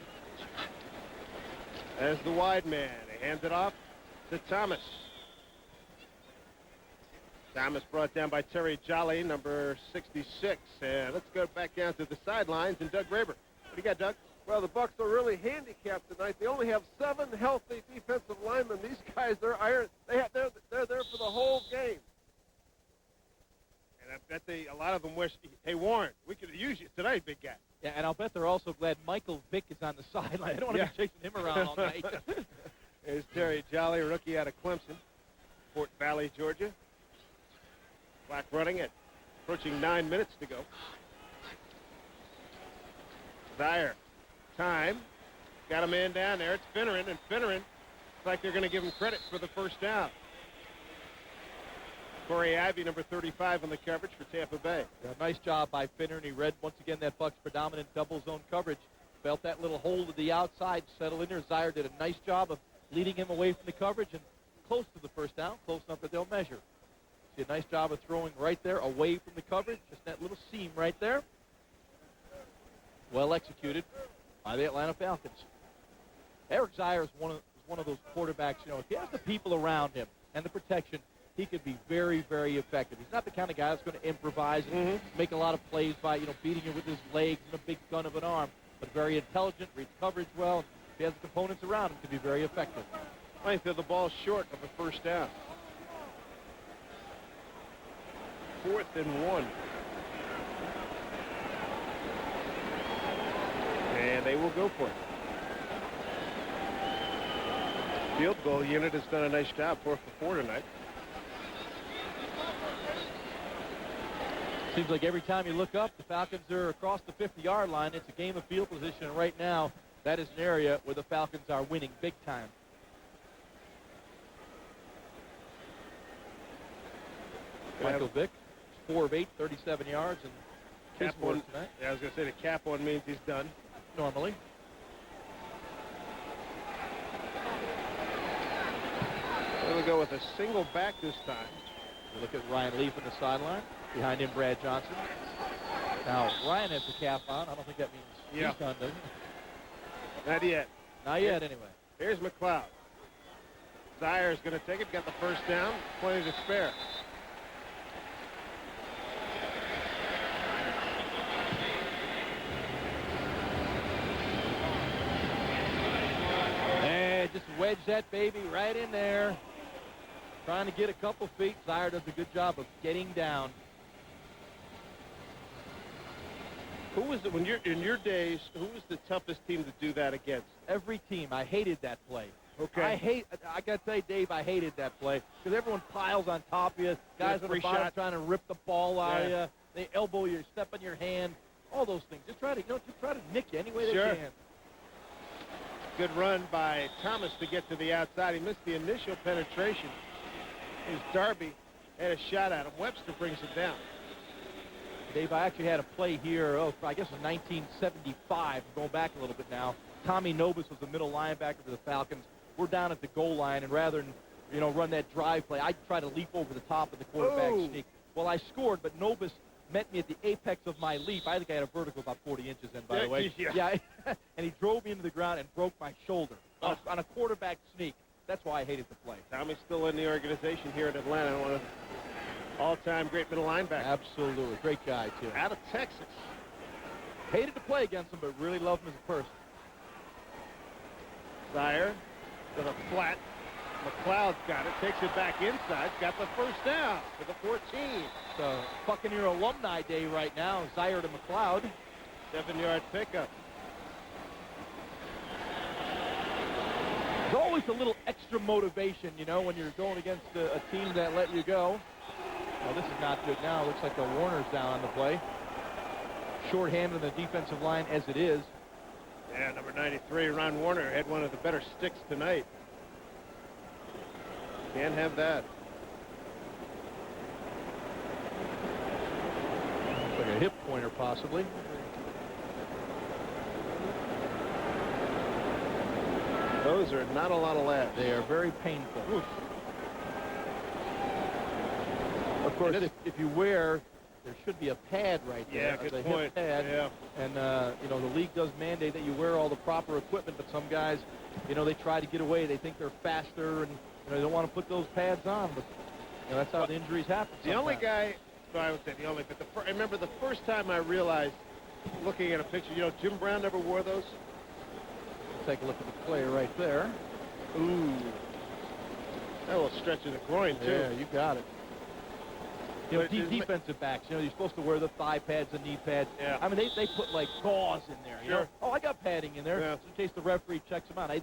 as the wide man. They hand it off to Thomas. Thomas brought down by Terry Jolly, number 66. And let's go back down to the sidelines and Doug Graber. What do you got, Doug? Well, the Bucs are really handicapped tonight. They only have 7 healthy defensive linemen. These guys, they're iron. They're there for the whole game. And I bet a lot of them wish, hey, Warren, we could use you tonight, big guy. Yeah, and I'll bet they're also glad Michael Vick is on the sideline. I don't want to be chasing him around all night. There's Terry Jolly, rookie out of Clemson, Fort Valley, Georgia. Clock running at approaching 9 minutes to go. Zier, time. Got a man down there. It's Finneran, and Finneran looks like they're going to give him credit for the first down. Corey Ivey, number 35 on the coverage for Tampa Bay. Yeah, nice job by Finneran. He read, once again, that Bucs predominant double zone coverage. Felt that little hole to the outside, settle in there. Zier did a nice job of leading him away from the coverage and close to the first down, close enough that they'll measure. Did a nice job of throwing right there away from the coverage, just that little seam right there. Well executed by the Atlanta Falcons. Eric Zier is one of those quarterbacks, if he has the people around him and the protection, he could be very, very effective. He's not the kind of guy that's going to improvise and make a lot of plays by, beating you with his legs and a big gun of an arm, but very intelligent, reads coverage well. If he has the components around him, to be very effective. I think the ball short of a first down. 4th and 1. And they will go for it. Field goal unit has done a nice job, 4 for 4 tonight. Seems like every time you look up, the Falcons are across the 50-yard line. It's a game of field position, and right now, that is an area where the Falcons are winning big time. Michael Vick, 4 of 8, 37 yards, and cap on tonight. Yeah, I was going to say the cap on means he's done. Normally. We'll go with a single back this time. You look at Ryan Leaf on the sideline. Behind him, Brad Johnson. Now, Ryan has the cap on. I don't think that means he's done, does it? Not yet. Not yet, anyway. Here's McLeod. Zier is going to take it. Got the first down. Plenty to spare. And just wedge that baby right in there. Trying to get a couple feet. Zier does a good job of getting down. Who was it when you're in your days? Who was the toughest team to do that against? Every team. I hated that play. Okay. I got to tell you, Dave, I hated that play because everyone piles on top of you. Guys on the bottom trying to rip the ball out of you. They elbow you, step on your hand. All those things. Just try to nick you any way they can. Good run by Thomas to get to the outside. He missed the initial penetration. As Darby had a shot at him. Webster brings it down. Dave, I actually had a play here, I guess it was 1975, going back a little bit now. Tommy Nobis was the middle linebacker for the Falcons. we're down at the goal line, and rather than, you know, run that drive play, I try to leap over the top of the quarterback sneak. Well, I scored, but Nobis met me at the apex of my leap. I think I had a vertical about 40 inches in, by the way. Yeah. And he drove me into the ground and broke my shoulder on a quarterback sneak. That's why I hated the play. Tommy's still in the organization here in Atlanta. One of the all-time great middle linebackers. Absolutely. Great guy, too. Out of Texas. Hated to play against him, but really loved him as a person. Zaire to the flat. McLeod's got it. Takes it back inside. Got the first down to the 14. It's a Buccaneer alumni day right now. Zaire to McLeod. 7-yard pickup. There's always a little extra motivation, you know, when you're going against a team that let you go. Well, this is not good now. Looks like the Warner's down on the play. Short-handed on the defensive line as it is. Yeah, number 93, Ron Warner, had one of the better sticks tonight. Can't have that. Looks like a hip pointer, possibly. Those are not a lot of laughs. They are very painful. Oof. Of course, if you wear, there should be a pad right there. Yeah, good a point. Hip pad. Yeah. And, you know, the league does mandate that you wear all the proper equipment, but some guys, you know, they try to get away. They think they're faster, and, you know, they don't want to put those pads on. But, you know, that's how the injuries happen sometimes. The only guy, well, I would say the only, but I remember the first time I realized, looking at a picture, you know, Jim Brown never wore those. Take a look at the play right there. Ooh. That little stretch in the groin, too. Yeah, you got it. You know, defensive backs, you know, you're supposed to wear the thigh pads and knee pads. Yeah. I mean, they put, like, gauze in there, you know. Oh, I got padding in there, Yeah. in case the referee checks them out. They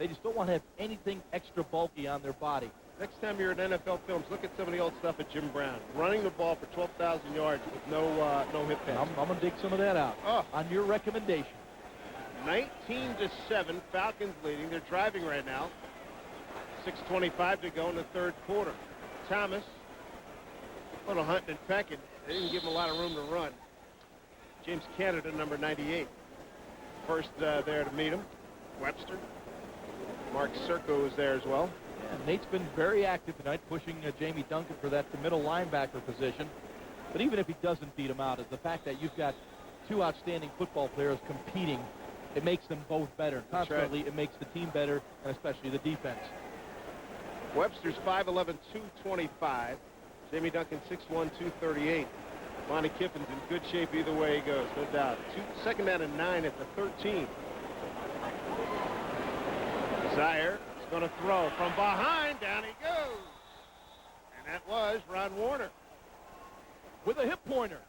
just don't want to have anything extra bulky on their body. Next time you're at NFL Films, look at some of the old stuff at Jim Brown. Running the ball for 12,000 yards with no hip pads. I'm going to dig some of that out on your recommendation. 19-7, Falcons leading. They're driving right now. 6:25 to go in the third quarter. Thomas, a little hunting and pecking. They didn't give him a lot of room to run. James Canada, number 98. First there to meet him. Webster. Mark Serco is there as well. Yeah, Nate's been very active tonight, pushing Jamie Duncan for that middle linebacker position. But even if he doesn't beat him out, is the fact that you've got two outstanding football players competing. It makes them both better. Consequently, it makes the team better, and especially the defense. Webster's 5'11", 225. Jamie Duncan 6'1", 238. Monty Kiffin's in good shape either way he goes, no doubt. Second down and 9 at the 13. Zaire is going to throw from behind. Down he goes. And that was Ron Warner. With a hip pointer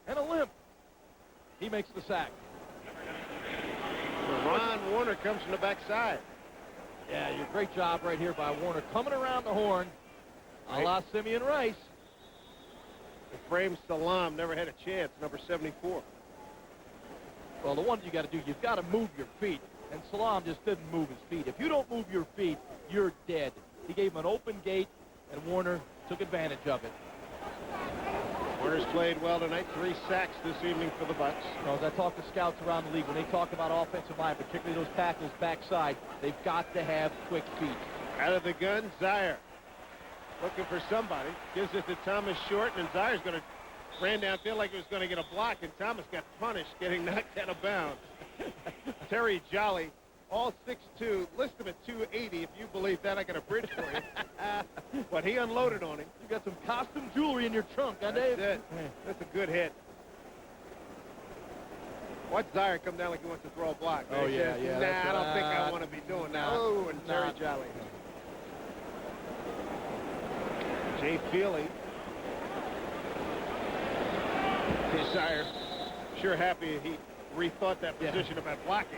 and a limp, he makes the sack. Ron Warner comes from the backside. Yeah, your great job right here by Warner. Coming around the horn, a la Simeon Rice. Ephraim Salam never had a chance, number 74. Well, the one you got to do, you've got to move your feet. And Salam just didn't move his feet. If you don't move your feet, you're dead. He gave him an open gate, and Warner took advantage of it. Warner's played well tonight. 3 sacks this evening for the Bucs. You know, as I talk to scouts around the league, when they talk about offensive line, particularly those tackles backside, they've got to have quick feet. Out of the gun, Zaire. Looking for somebody. Gives it to Thomas Short, and Zaire's going to ran downfield like he was going to get a block, and Thomas got punished, getting knocked out of bounds. Terry Jolly, all 6'2", list him at 280. If you believe that, I got a bridge for you. But he unloaded on him. You got some costume jewelry in your trunk, huh, That's Dave? it. That's a good hit. Watch Zaire come down like he wants to throw a block. Oh, yeah, yeah. Nah, I don't think I want to be doing that. Oh, and Terry Jolly. Jay Feely. Zaire, sure happy he rethought that position about blocking.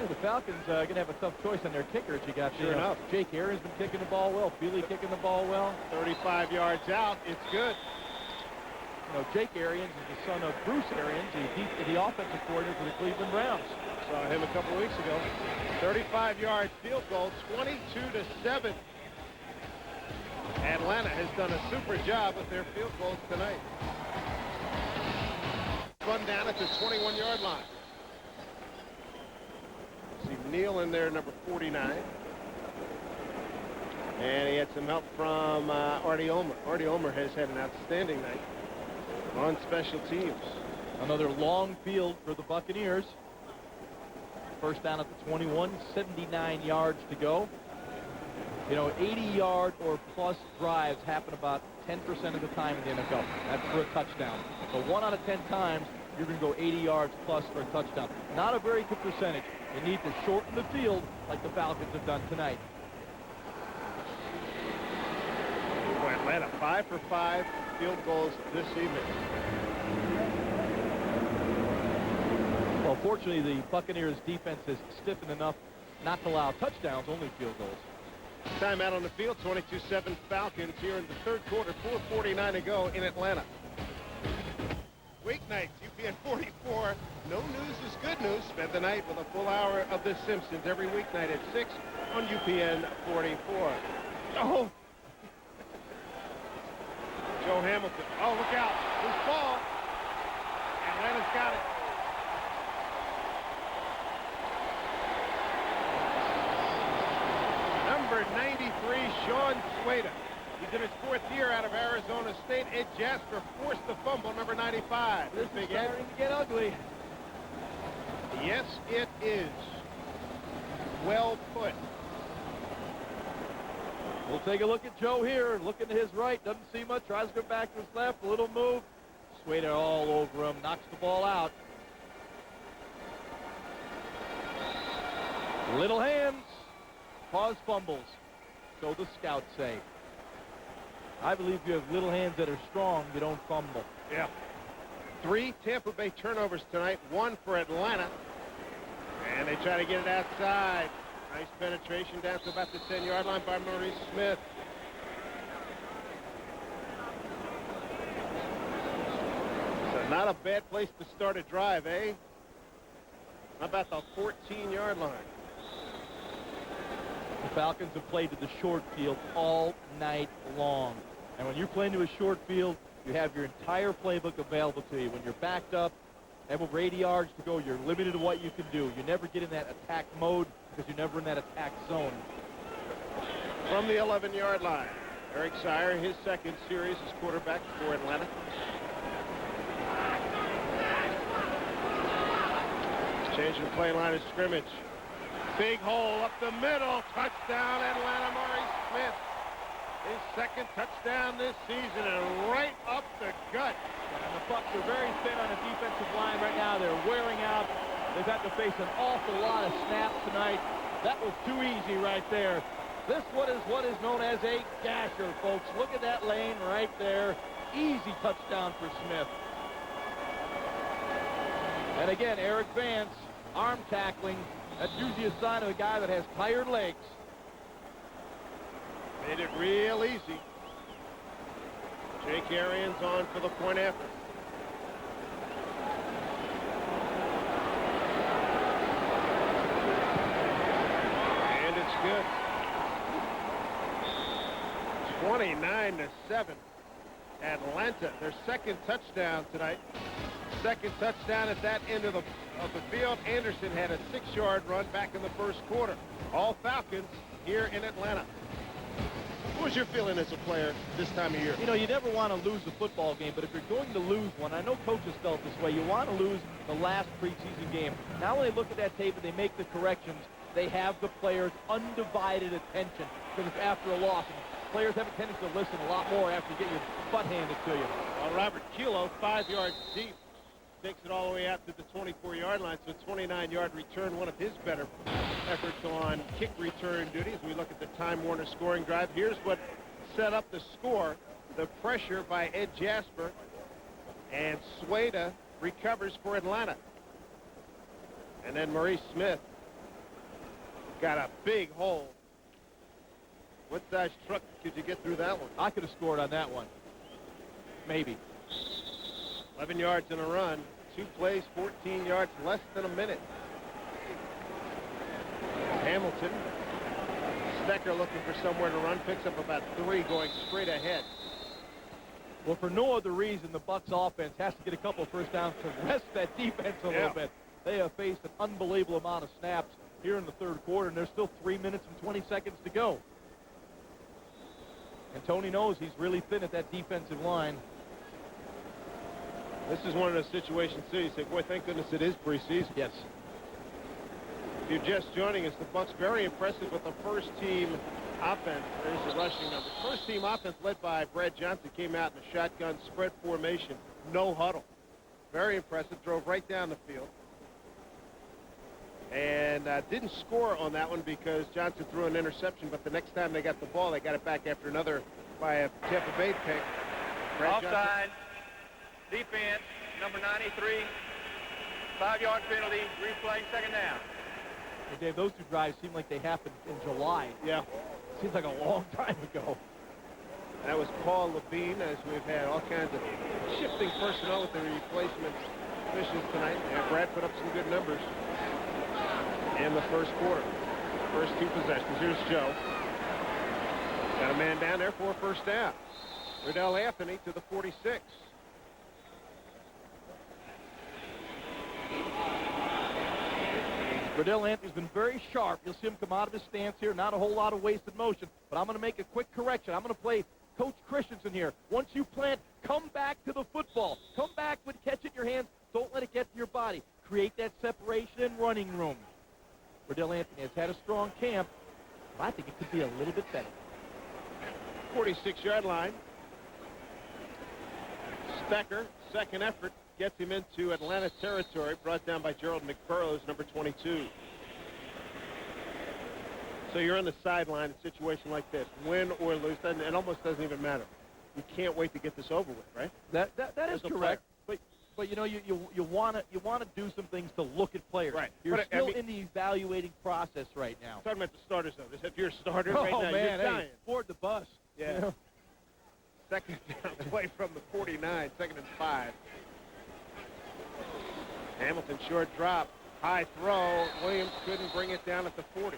The Falcons are going to have a tough choice on their kickers. You got Sure enough. Jake Arians been kicking the ball well. Feely kicking the ball well. 35 yards out. It's good. You know, Jake Arians is the son of Bruce Arians, the offensive coordinator for the Cleveland Browns. Saw him a couple weeks ago. 35-yard field goal, 22-7. Atlanta has done a super job with their field goals tonight. Run down at the 21-yard line. See Neal in there, number 49. And he had some help from Artie Ulmer. Artie Ulmer has had an outstanding night on special teams. Another long field for the Buccaneers. First down at the 21, 79 yards to go. You know, 80-yard or plus drives happen about 10% of the time in the NFL. That's for a touchdown. So 1 out of 10 times, you're going to go 80 yards plus for a touchdown. Not a very good percentage. You need to shorten the field like the Falcons have done tonight. Atlanta 5 for 5 field goals this evening. Well, fortunately, the Buccaneers defense is stiffened enough not to allow touchdowns, only field goals. Timeout on the field, 22-7 Falcons here in the third quarter, 4:49 to go in Atlanta. Weeknights, UPN 44. No news is good news. Spend the night with a full hour of The Simpsons every weeknight at 6 on UPN 44. Oh! Joe Hamilton. Oh, look out. Loose ball. Atlanta's got it. Number 93, Sean Sueda. He's in his 4th year out of Arizona State. Ed Jasper forced the fumble, number 95. This is starting to get ugly. Yes, it is. Well put. We'll take a look at Joe here. Looking to his right. Doesn't see much. Tries to go back to his left. A little move. Sueda all over him. Knocks the ball out. Little hands. Cause fumbles. So the scouts say. I believe you have little hands that are strong. You don't fumble. Yeah. 3 Tampa Bay turnovers tonight. 1 for Atlanta. And they try to get it outside. Nice penetration down to about the 10-yard line by Maurice Smith. So not a bad place to start a drive, eh? How about the 14-yard line? The Falcons have played to the short field all night long. And when you're playing to a short field, you have your entire playbook available to you. When you're backed up, have over 80 yards to go, you're limited to what you can do. You never get in that attack mode because you're never in that attack zone. From the 11-yard line, Eric Sire, his 2nd series as quarterback for Atlanta. Changing the play line of scrimmage. Big hole up the middle. Touchdown, Atlanta. Maurice Smith. His 2nd touchdown this season, and right up the gut. And the Bucs are very thin on the defensive line right now. They're wearing out. They've had to face an awful lot of snaps tonight. That was too easy right there. This one is what is known as a gasher, folks. Look at that lane right there. Easy touchdown for Smith. And again, Eric Vance, arm tackling. That's usually a sign of a guy that has tired legs. Made it real easy. Jake Arians on for the point after. And it's good. 29-7. Atlanta, their 2nd touchdown tonight. 2nd touchdown at that end of the field. Anderson had a 6-yard run back in the 1st quarter. All Falcons here in Atlanta. What was your feeling as a player this time of year? You know, you never want to lose a football game, but if you're going to lose one, I know coaches felt this way, you want to lose the last preseason game. Now when they look at that tape and they make the corrections, they have the players' undivided attention because it's after a loss. And players have a tendency to listen a lot more after you get your butt handed to you. Well, Robert Kilo, 5 yards deep, takes it all the way out to the 24-yard line, so 29-yard return, one of his better efforts on kick return duty. As we look at the Time Warner scoring drive, here's what set up the score. The pressure by Ed Jasper, and Sueda recovers for Atlanta. And then Maurice Smith got a big hole. What size truck could you get through that one? I could have scored on that one. Maybe. 11 yards in a run, 2 plays, 14 yards, less than a minute. Hamilton, Stecker looking for somewhere to run, picks up about 3 going straight ahead. Well, for no other reason, the Bucs offense has to get a couple of first downs to rest that defense a little bit. They have faced an unbelievable amount of snaps here in the third quarter, and there's still 3 minutes and 20 seconds to go. And Tony knows he's really thin at that defensive line. This is one of those situations, too. You say, boy, thank goodness it is preseason. Yes. If you're just joining us, the Bucs very impressive with the first-team offense. There's the rushing number. First-team offense led by Brad Johnson came out in a shotgun spread formation, no huddle. Very impressive. Drove right down the field. And didn't score on that one because Johnson threw an interception, but the next time they got the ball, they got it back after another by a Tampa Bay pick. Offside. Defense, number 93. 5-yard penalty. Replay, second down. Hey, Dave, those two drives seem like they happened in July. Yeah. Seems like a long time ago. That was Paul Levine, as we've had all kinds of shifting personnel with the replacement officials tonight. And Brad put up some good numbers in the first quarter. First two possessions. Here's Joe. Got a man down there for a first down. Riddell Anthony to the 46. Riddell Anthony's been very sharp. You'll see him come out of his stance here. Not a whole lot of wasted motion. But I'm going to make a quick correction. I'm going to play Coach Christensen here. Once you plant, come back to the football. Come back with catch it in your hands. Don't let it get to your body. Create that separation and running room. Riddell Anthony has had a strong camp. But I think it could be a little bit better. 46-yard line. Stecker, second effort, gets him into Atlanta territory, brought down by Gerald McBurrows, number 22. So you're on the sideline in a situation like this. Win or lose, it almost doesn't even matter. You can't wait to get this over with, right? That is correct. But you know, you want to do some things to look at players. Right. You're still in the evaluating process right now. Talking about the starters, though. If you're a starter right now, man, you're dying. Hey, board the bus. Yeah. You know? Second down away from the 49, second and 5. Hamilton short drop, high throw. Williams couldn't bring it down at the 40.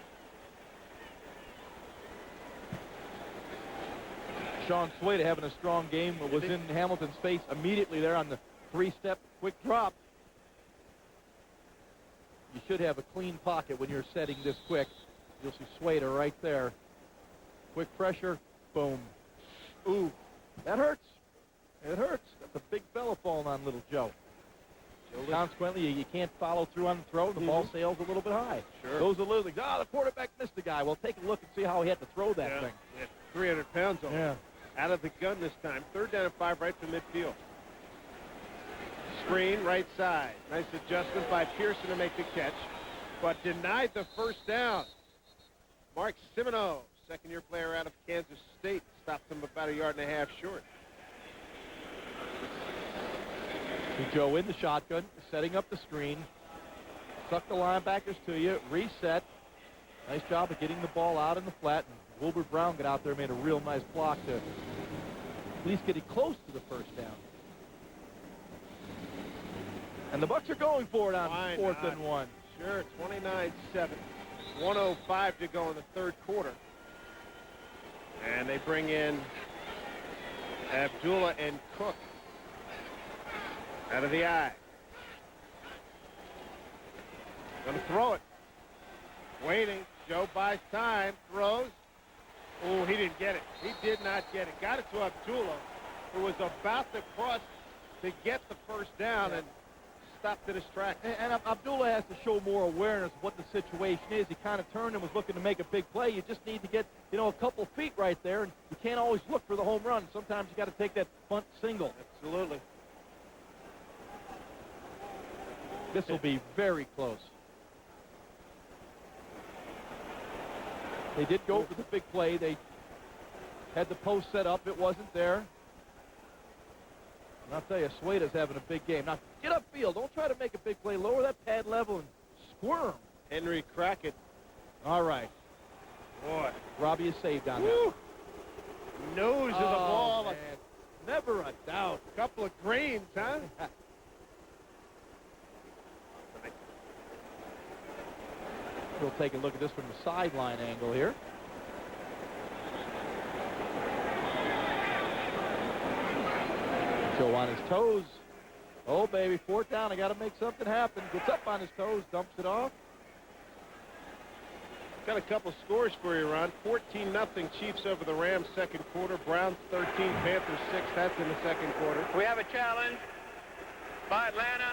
Sean Swayda having a strong game, was in Hamilton's face immediately there on the three-step quick drop. You should have a clean pocket when you're setting this quick. You'll see Swayda right there. Quick pressure, boom. Ooh, that hurts. It hurts. That's a big fella falling on little Joe. Consequently, you can't follow through on the throw. The ball sails a little bit high. Sure. Those are little things. The quarterback missed the guy. Well, take a look and see how he had to throw that thing. Yeah. 300 pounds on Yeah. Out of the gun this time. Third down and 5 right from midfield. Screen right side. Nice adjustment by Pearson to make the catch, but denied the first down. Mark Simino, second-year player out of Kansas State, stopped him about 1.5 yards short. Joe in the shotgun, setting up the screen. Suck the linebackers to you, reset. Nice job of getting the ball out in the flat. And Wilbur Brown got out there and made a real nice block to at least get it close to the first down. And the Bucs are going for it on 4th and 1. Sure, 29-7. 1:05 to go in the third quarter. And they bring in Abdullah and Cook out of the eye. Going to throw it. Waiting. Joe buys time. Throws. Oh, he didn't get it. He did not get it. Got it to Abdullah, who was about to cross to get the first down and stopped in his tracks. And Abdullah has to show more awareness of what the situation is. He kind of turned and was looking to make a big play. You just need to get, a couple feet right there, and you can't always look for the home run. Sometimes you got to take that bunt single. Absolutely. This will be very close. They did go for the big play. They had the post set up. It wasn't there. And I'll tell you, Swayda's having a big game. Now, get upfield. Don't try to make a big play. Lower that pad level and squirm. Henry Crockett. All right. Boy. Robbie is saved on Woo. that. Nose of the ball. Man. Never a doubt. A couple of greens, huh? We'll take a look at this from the sideline angle here. Joe on his toes. Oh, baby, 4th down. I got to make something happen. Gets up on his toes, dumps it off. Got a couple scores for you, Ron. 14-0 Chiefs over the Rams second quarter. Browns 13, Panthers 6. That's in the second quarter. We have a challenge by Atlanta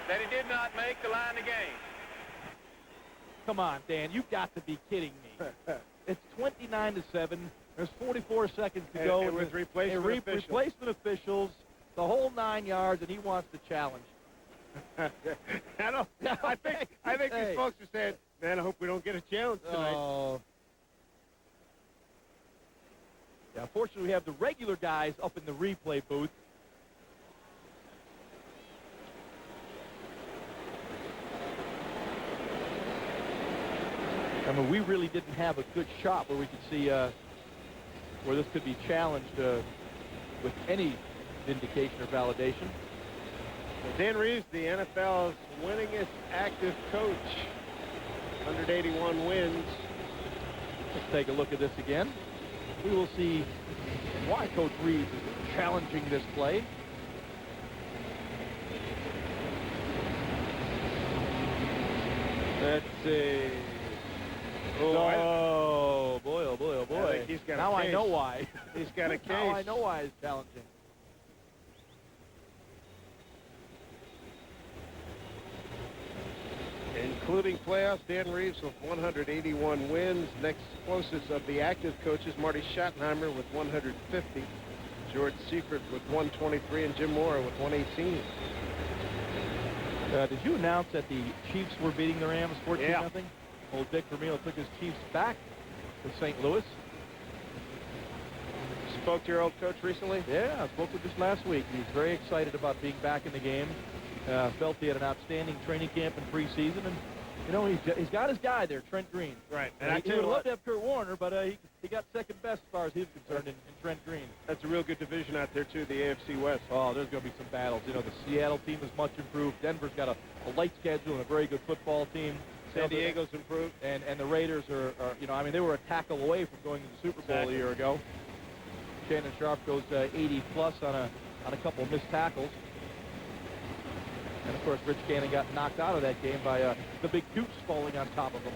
that he did not make the line of game. Come on, Dan, you've got to be kidding me. It's 29-7. There's 44 seconds to go. And with replacement officials, the whole 9 yards, and he wants the challenge. I think these folks are saying, man, I hope we don't get a challenge tonight. Oh. Yeah, unfortunately, we have the regular guys up in the replay booth. I mean, we really didn't have a good shot where we could see where this could be challenged with any indication or validation. Dan Reeves, the NFL's winningest active coach. 181 wins. Let's take a look at this again. We will see why Coach Reeves is challenging this play. Let's see. Oh, boy, oh, boy, oh, boy. I think he's got a now case. I know why. He's got a case. Now I know why he's challenging. Including playoffs, Dan Reeves with 181 wins. Next closest of the active coaches, Marty Schottenheimer with 150. George Seifert with 123, and Jim Mora with 118. Did you announce that the Chiefs were beating the Rams 14-0? Yeah. Old Dick Vermeil took his Chiefs back to St. Louis. Spoke to your old coach recently? Yeah, I spoke with him just last week. He's very excited about being back in the game. Felt he had an outstanding training camp in preseason, and you know he's got his guy there, Trent Green. Right. And he would love to have Kurt Warner, but he got second best as far as he's concerned in Trent Green. That's a real good division out there too, the AFC West. Oh, there's going to be some battles. You know, the Seattle team is much improved. Denver's got a light schedule and a very good football team. San Diego's improved. And the Raiders are, you know, I mean, they were a tackle away from going to the Super Bowl a year ago. Shannon Sharp goes 80-plus on a couple of missed tackles. And, of course, Rich Gannon got knocked out of that game by the big Dukes falling on top of him.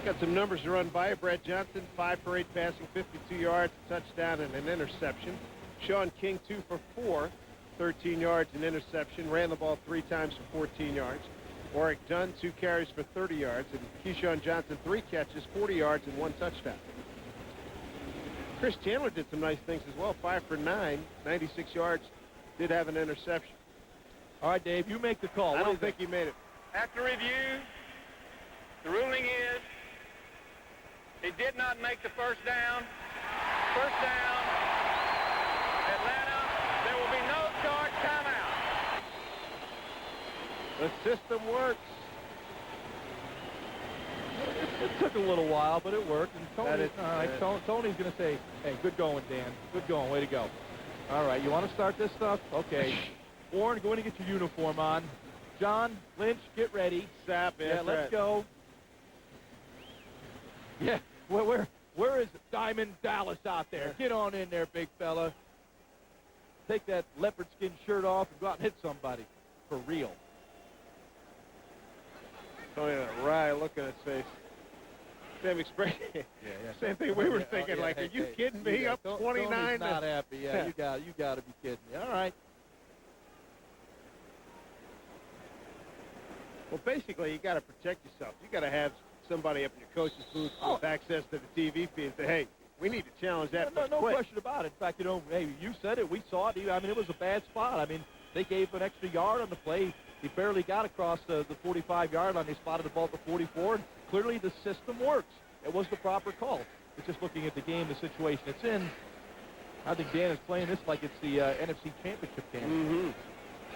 Got some numbers to run by. Brad Johnson, 5 for 8 passing, 52 yards, a touchdown, and an interception. Sean King, 2 for 4, 13 yards, and interception. Ran the ball 3 times for 14 yards. Warwick Dunn, 2 carries for 30 yards. And Keyshawn Johnson, 3 catches, 40 yards, and 1 touchdown. Chris Chandler did some nice things as well. 5 for 9, 96 yards. Did have an interception. All right, Dave, you make the call. I don't think he made it. After review, the ruling is he did not make the first down. First down, Atlanta. There will be no charge timeout. The system works. It took a little while, but it worked. And That is- Tony's going to say, hey, good going, Dan. Good going. Way to go. All right, you want to start this stuff? Okay. Warren, go in and get your uniform on. John, Lynch, get ready. Sap, Yeah, let's go. Yeah, where is Diamond Dallas out there? Get on in there, big fella. Take that leopard skin shirt off and go out and hit somebody. For real. Tony had a wry look on his face. Same expression. Same thing we were thinking. Like, are you kidding me? Up 29. Tony's not happy. Yeah, you got to be kidding me. All right. Well, basically, you got to protect yourself. You got to have somebody up in your coach's booth with access to the TV feed and say, hey, we need to challenge that. No quick. question about it. In fact, you know, hey, you said it. We saw it. I mean, it was a bad spot. I mean, they gave an extra yard on the play. He barely got across the 45-yard line. They spotted the ball at the 44, and clearly the system works. It was the proper call. It's just looking at the game, the situation it's in. I think Dan is playing this like it's the NFC Championship game. Mm-hmm.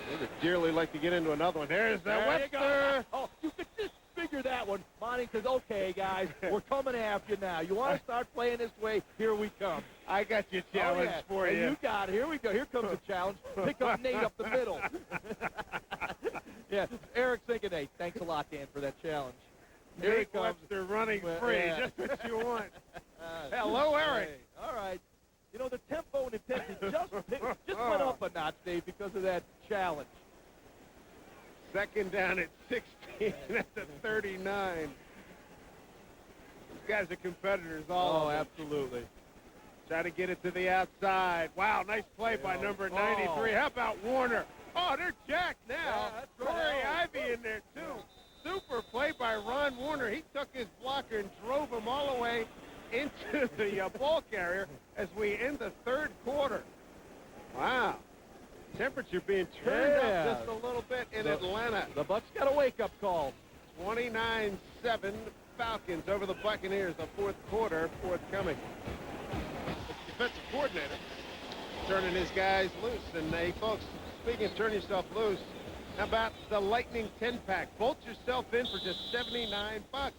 They would dearly like to get into another one. There's that Webster. Oh, you could just figure that one. Monty says, okay, guys, we're coming after you now. You want to start playing this way? Here we come. I got your challenge for you. You got it. Here we go. Here comes the challenge. Pick up Nate up the middle. Yeah, Eric's thinking, hey, thanks a lot, Dan, for that challenge. Here Nate it comes. Webster running free. Yeah. Just what you want. Hello, Eric. Hey, all right. You know, the tempo and intensity just went up a notch, Dave, because of that challenge. Second down at 16 at the 39. guys are competitors, all of them. Absolutely. Try to get it to the outside. Wow, nice play by number 93. How about Warner? Oh, they're jacked now. Yeah, that's right. Corey Ivy in there, too. Super play by Ron Warner. He took his blocker and drove him all the way into the ball carrier as we end the third quarter. Wow. Temperature being turned up just a little bit in Atlanta. The Bucs got a wake-up call. 29-7 Falcons over the Buccaneers. The fourth quarter forthcoming. The defensive coordinator turning his guys loose. And hey, folks, speaking of turning yourself loose, how about the Lightning 10-pack? Bolt yourself in for just $79. That's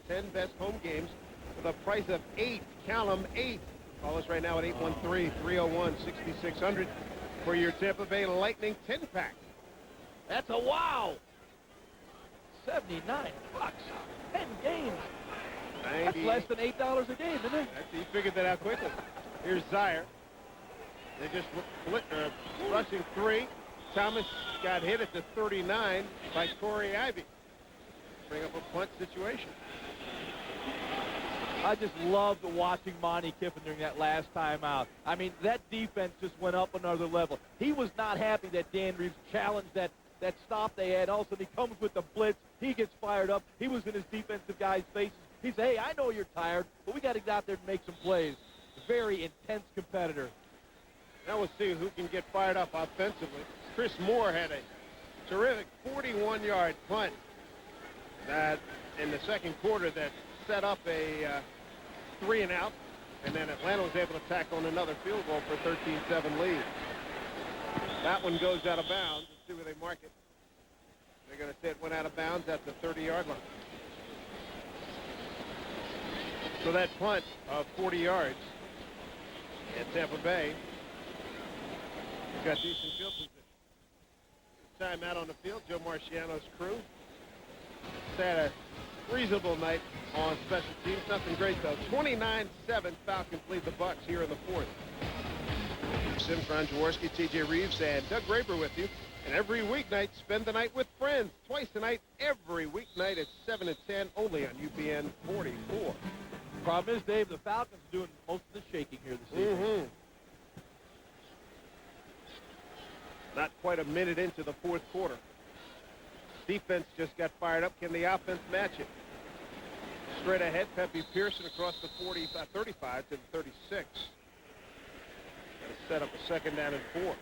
the 10 best home games with a price of 8. Count them, 8. Call us right now at 813-301-6600 for your Tampa Bay Lightning 10-pack. That's a wow. $79. 10 games. That's less than $8 a game, isn't it? He figured that out quickly. Here's Zaire. They just rushing 3. Thomas got hit at the 39 by Corey Ivy. Bring up a punt situation. I just loved watching Monty Kiffin during that last time out. I mean, that defense just went up another level. He was not happy that Dan Reeves challenged that stop they had. All of a sudden, he comes with the blitz. He gets fired up. He was in his defensive guys' faces. He said, hey, I know you're tired, but we got to get out there and make some plays. Very intense competitor. Now we'll see who can get fired up offensively. Chris Moore had a terrific 41-yard punt that in the second quarter that set up a 3-and-out, and then Atlanta was able to tack on another field goal for a 13-7 lead. That one goes out of bounds. Let's see where they mark it. They're going to say it went out of bounds at the 30-yard line. So that punt of 40 yards at Tampa Bay got decent field position. Time out on the field, Joe Marciano's crew. It's had a reasonable night on special teams. Nothing great, though. 29-7 Falcons lead the Bucs here in the fourth. Sim, Ron Jaworski, T.J. Reeves, and Doug Graber with you. And every weeknight, spend the night with friends. Twice a night, every weeknight at 7 and 10, only on UPN 44. Problem is, Dave, the Falcons are doing most of the shaking here this evening. Not quite a minute into the fourth quarter. Defense just got fired up. Can the offense match it? Straight ahead, Pepe Pearson across the 35 to the 36. Got to set up a second down and 4.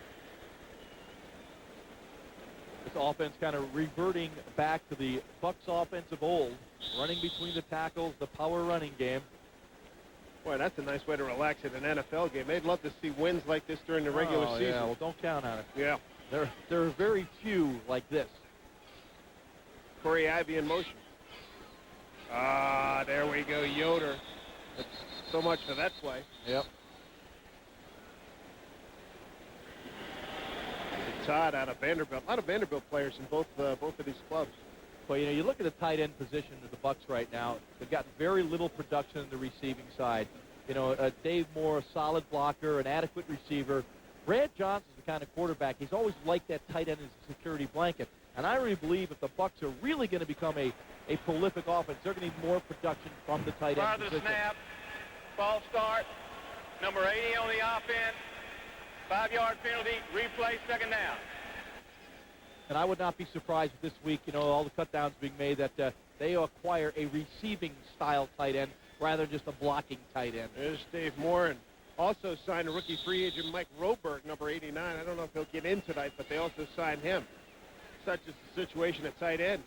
This offense kind of reverting back to the Bucs offense of old, running between the tackles, the power running game. Boy, that's a nice way to relax at an NFL game. They'd love to see wins like this during the regular season. Yeah, well, don't count on it. Yeah. There are very few like this. Corey Ivy in motion. There we go, Yoder. So much for that play. Yep. Todd out of Vanderbilt. A lot of Vanderbilt players in both of these clubs. Well, you know, you look at the tight end position of the Bucs right now. They've got very little production in the receiving side. You know, Dave Moore, a solid blocker, an adequate receiver. Brad Johnson's the kind of quarterback. He's always liked that tight end as a security blanket. And I really believe if the Bucs are really going to become a prolific offense, they're going to need more production from the tight end Fire the position. snap. False start. Number 80 on the offense. 5-yard penalty. Replay, second down. And I would not be surprised if this week, you know, all the cutdowns being made, that they acquire a receiving-style tight end rather than just a blocking tight end. There's Dave Moore, and also signed a rookie free agent, Mike Roberg, number 89. I don't know if he'll get in tonight, but they also signed him. Such is the situation at tight end.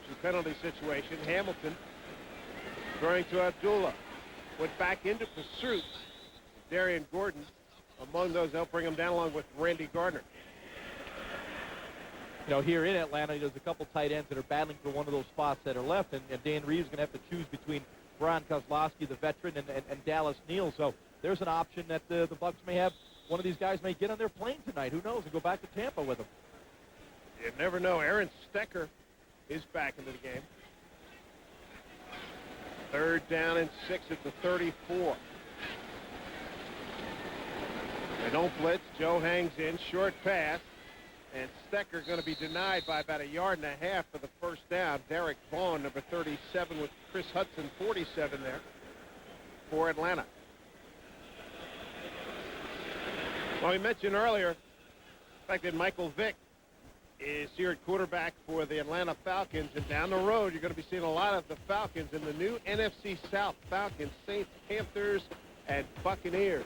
It's a penalty situation. Hamilton throwing to Abdullah. Went back into pursuit. Darian Gordon among those. They'll bring him down along with Randy Gardner. You know, here in Atlanta, there's a couple tight ends that are battling for one of those spots that are left, and Dan Reeves is going to have to choose between Brian Kozlowski, the veteran, and Dallas Neal. So there's an option that the Bucs may have. One of these guys may get on their plane tonight. Who knows? And go back to Tampa with them. You never know. Aaron Stecker is back into the game. 3rd down and 6 at the 34. They don't blitz. Joe hangs in. Short pass. And Stecker going to be denied by about 1.5 yards for the first down. Derek Vaughn, number 37, with Chris Hudson, 47 there for Atlanta. Well, we mentioned earlier the fact that Michael Vick is here at quarterback for the Atlanta Falcons. And down the road, you're going to be seeing a lot of the Falcons in the new NFC South. Falcons, Saints, Panthers, and Buccaneers.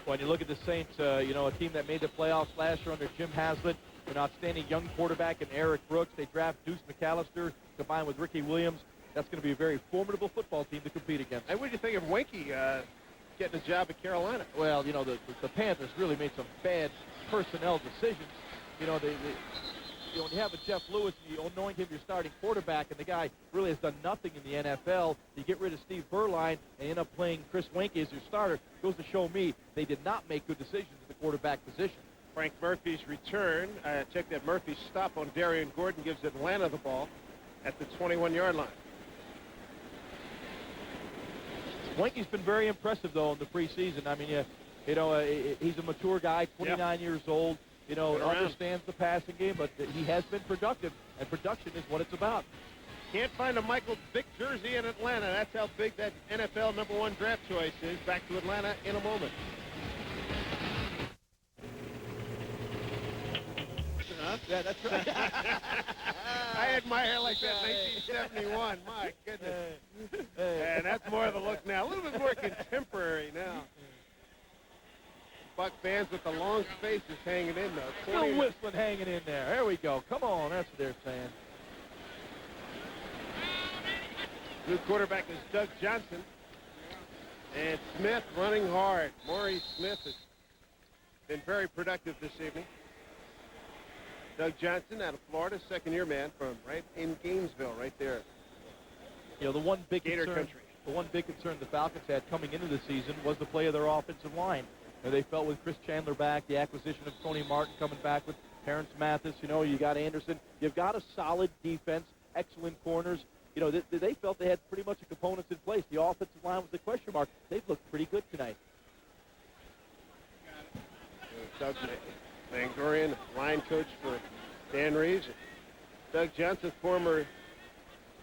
When you look at the Saints, you know, a team that made the playoffs last year under Jim Haslett, an outstanding young quarterback in Eric Brooks. They draft Deuce McAllister combined with Ricky Williams. That's going to be a very formidable football team to compete against. And what do you think of Winkie getting a job at Carolina? Well, you know, the Panthers really made some bad personnel decisions. You know, you know, when you have a Jeff Lewis and you anoint him your starting quarterback, and the guy really has done nothing in the NFL, you get rid of Steve Berline and end up playing Chris Winkie as your starter, goes to show me they did not make good decisions at the quarterback position. Frank Murphy's return. Check that Murphy's stop on Darian Gordon gives Atlanta the ball at the 21-yard line. Winkie's been very impressive, though, in the preseason. I mean, you know, he's a mature guy, 29 years old. You know, understands the passing game, but he has been productive, and production is what it's about. Can't find a Michael Vick jersey in Atlanta. That's how big that NFL #1 draft choice is. Back to Atlanta in a moment. Yeah, that's right. I had my hair like that in 1971. My goodness. And that's more of the look now. A little bit more contemporary now. Buck fans with the long faces hanging in, though. Still whistling hanging in there. There we go. Come on. That's what they're saying. New quarterback is Doug Johnson. And Smith running hard. Maurice Smith has been very productive this evening. Doug Johnson out of Florida, second-year man from right in Gainesville, right there. You know, the one big Gator concern, country. the one big concern the Falcons had coming into the season was the play of their offensive line. And they felt with Chris Chandler back, the acquisition of Tony Martin coming back with Terrence Mathis, you know, you got Anderson. You've got a solid defense, excellent corners. You know, they felt they had pretty much the components in place. The offensive line was the question mark. They've looked pretty good tonight. Doug Van Gurion, line coach for Dan Reeves. Doug Johnson, former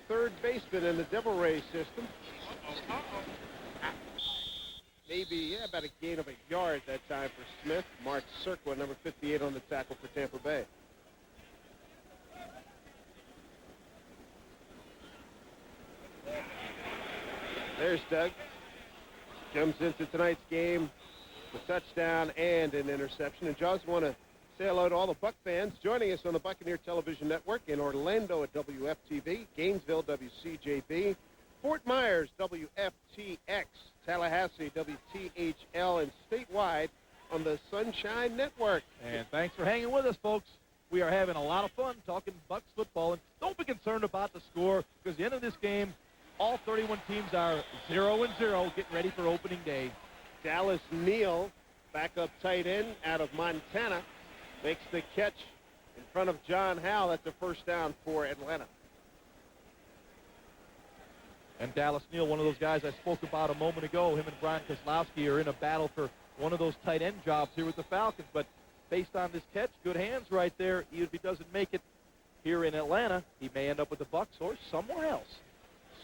third baseman in the Devil Rays system. Maybe about a gain of 1 yard that time for Smith. Mark Cirqua, number 58 on the tackle for Tampa Bay. There's Doug. Comes into tonight's game with a touchdown and an interception. And Jaws want to say hello to all the Buck fans joining us on the Buccaneer Television Network in Orlando at WFTV, Gainesville, WCJB, Fort Myers, WFTX, Tallahassee, WTHL, and statewide on the Sunshine Network. And thanks for hanging with us, folks. We are having a lot of fun talking Bucs football. And don't be concerned about the score, because at the end of this game, all 31 teams are 0-0, getting ready for opening day. Dallas Neal, backup tight end out of Montana, makes the catch in front of John Howell. That's a first down for Atlanta. And Dallas Neal, one of those guys I spoke about a moment ago, him and Brian Kozlowski are in a battle for one of those tight end jobs here with the Falcons. But based on this catch, good hands right there. Even if he doesn't make it here in Atlanta, he may end up with the Bucs or somewhere else.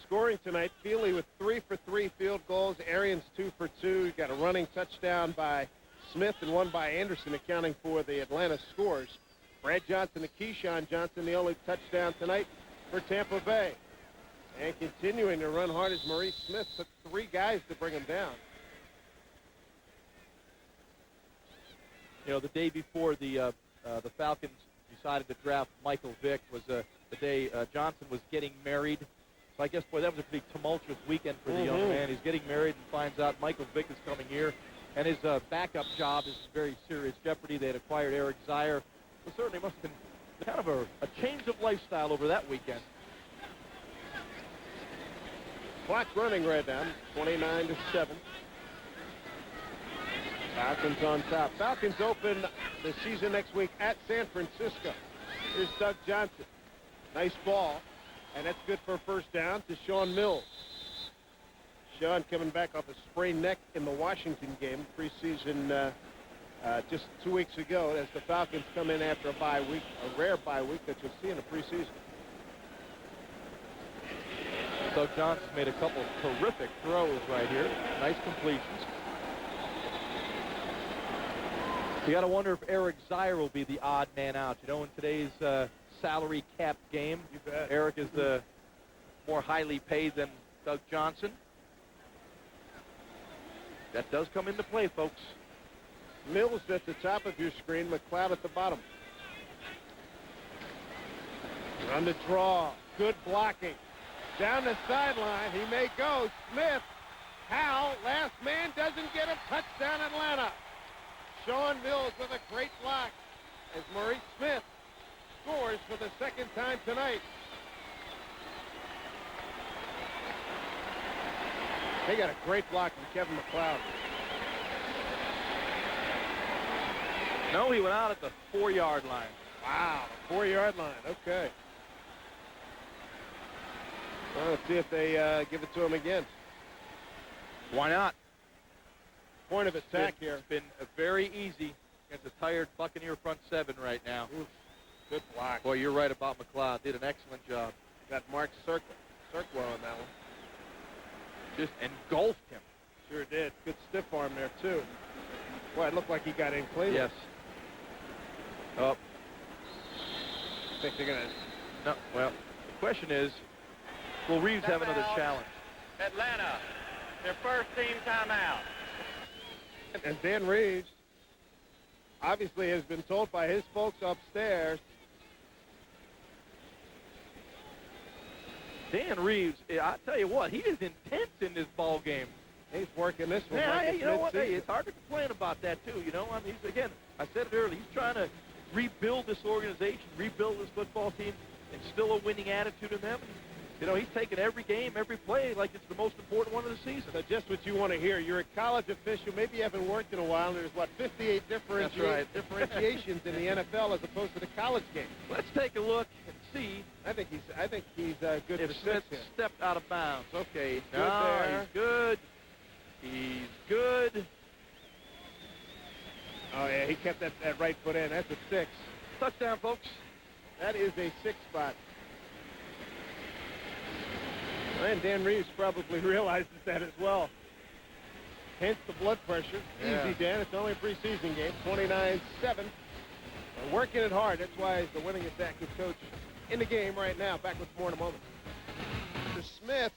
Scoring tonight, Feely with 3 for 3 field goals. Arians 2 for 2. You got a running touchdown by Smith and one by Anderson, accounting for the Atlanta scores. Brad Johnson and Keyshawn Johnson, the only touchdown tonight for Tampa Bay. And continuing to run hard as Maurice Smith took 3 guys to bring him down. You know, the day before the Falcons decided to draft Michael Vick was the day Johnson was getting married. So I guess, boy, that was a pretty tumultuous weekend for the young man. He's getting married and finds out Michael Vick is coming here. And his backup job is very serious jeopardy. They had acquired Eric Zier. So certainly must have been kind of a change of lifestyle over that weekend. Clock running right now, 29-7. Falcons on top. Falcons open the season next week at San Francisco. Here's Doug Johnson. Nice ball. And that's good for a first down to Sean Mills. Sean coming back off a sprained neck in the Washington game, preseason just 2 weeks ago as the Falcons come in after a bye week, a rare bye week that you'll see in the preseason. Doug Johnson's made a couple terrific throws right here. Nice completions. You got to wonder if Eric Zier will be the odd man out. You know, in today's salary cap game, You bet. Eric is the more highly paid than Doug Johnson. That does come into play, folks. Mills at the top of your screen, McLeod at the bottom. On the draw, good blocking. Down the sideline, he may go. Smith, Howell, last man doesn't get a touchdown, Atlanta. Sean Mills with a great block as Maurice Smith scores for the second time tonight. They got a great block from Kevin McLeod. No, he went out at the 4-yard line. Wow, 4-yard line. Okay. Well, let's see if they give it to him again. Why not? Point of attack here. It's been very easy against a tired Buccaneer front seven right now. Oof, good block. Boy, you're right about McLeod. Did an excellent job. Got Mark Circwell on that one. Just engulfed him. Sure did. Good stiff arm there, too. Boy, it looked like he got in clean. Yes. Up. I think they're going to... No, well, the question is, will Reeves have another challenge? Atlanta, their first team timeout. And Dan Reeves obviously has been told by his folks upstairs. Dan Reeves, I tell you what, he is intense in this ball game. He's working this one. Yeah, like you know what? Hey, mid-season. it's hard to complain about that, too. You know, I mean, he's, again, I said it earlier, he's trying to rebuild this organization, rebuild this football team, instill a winning attitude in them. You know, he's taking every game, every play like it's the most important one of the season. So just what you want to hear. You're a college official. Maybe you haven't worked in a while. And there's, 58 differentiations in the NFL as opposed to the college game. Let's take a look and see. I think he's good If for Smith six. stepped out of bounds. Okay. Good No, there. he's good. He's good. Oh, yeah, he kept that right foot in. That's a 6. Touchdown, folks. That is a 6 spot. And Dan Reeves probably realizes that as well. Hence the blood pressure. Yeah. Easy, Dan. It's only a preseason game. 29-7. They're working it hard. That's why he's the winning attacking coach in the game right now. Back with more in a moment. Mr. Smith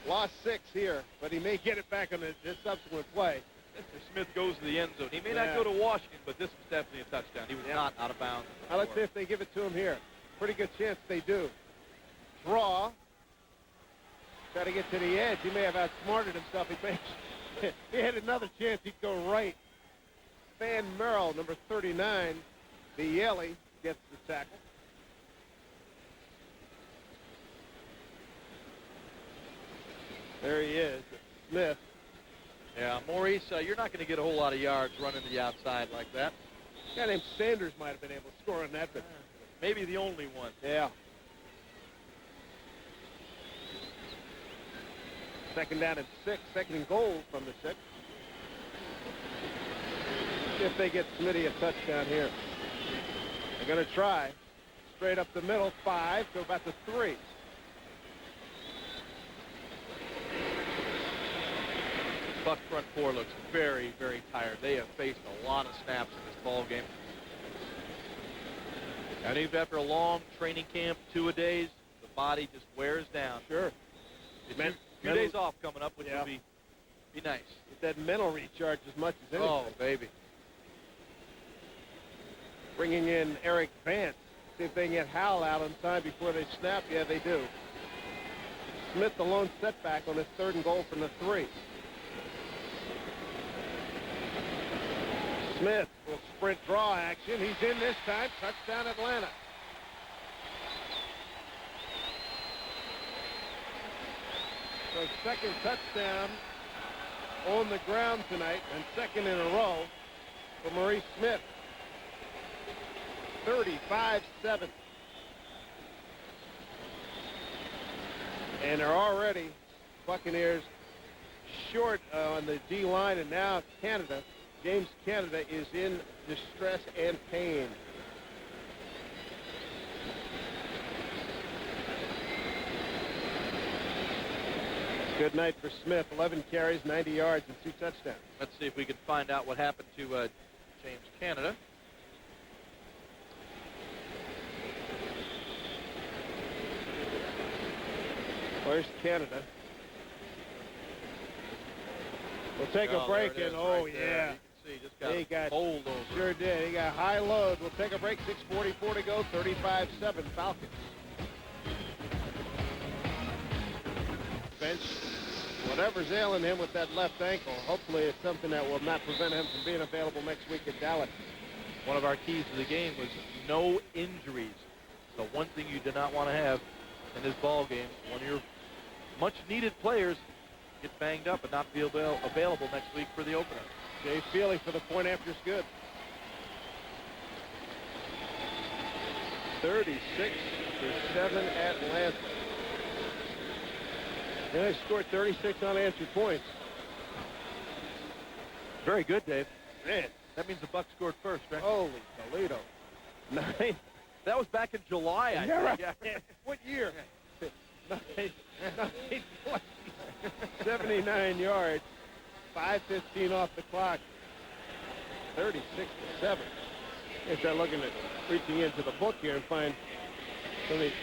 lost 6 here, but he may get it back on this subsequent play. Mr. Smith goes to the end zone. He may not go to Washington, but this was definitely a touchdown. He was not out of bounds. Now let's see if they give it to him here. Pretty good chance they do. Draw. Try to get to the edge. He may have outsmarted himself. He had another chance. He'd go right. Van Merrill, number 39, Bielli, gets the tackle. There he is, Smith. Yeah, Maurice, you're not going to get a whole lot of yards running to the outside like that. A guy named Sanders might have been able to score on that, but maybe the only one. yeah. Second down and 6. Second and goal from the 6. See if they get Smitty a touchdown here. They're going to try. Straight up the middle, 5 to about the 3. Buck front 4 looks very, very tired. They have faced a lot of snaps in this ball game. And even after a long training camp, 2-a-days, the body just wears down. Sure. It's a few days off coming up, which will be nice. Get that mental recharge as much as anything. Oh, baby. Bringing in Eric Vance. See if they can get Howell out on time before they snap. Yeah, they do. Smith, the lone setback on his 3rd and goal from the 3. Smith will sprint draw action. He's in this time. Touchdown, Atlanta. So second touchdown on the ground tonight and second in a row for Maurice Smith. 35-7. And they're already Buccaneers short on the D line, and now Canada James Canada is in distress and pain. Good night for Smith. 11 carries, 90 yards, and 2 touchdowns. Let's see if we can find out what happened to James Canada. Where's Canada? We'll take a break, and right there. yeah. You can see, just got bowled over. Sure did. He got high load. We'll take a break. 6:44 to go. 35-7 Falcons. Bench. Whatever's ailing him with that left ankle, hopefully it's something that will not prevent him from being available next week in Dallas. One of our keys to the game was no injuries. The one thing you did not want to have in this ball game, one of your much-needed players get banged up and not be available next week for the opener. Jay Feely for the point after is good. 36-7 Atlanta. Yeah, they scored 36 unanswered points. Very good, Dave. Man. That means the Bucs scored first, right? Holy Toledo. 9. That was back in July, I think. Right. Yeah. What year? 79 yards. 5:15 off the clock. 36-7. They start looking at reaching into the book here and find some of these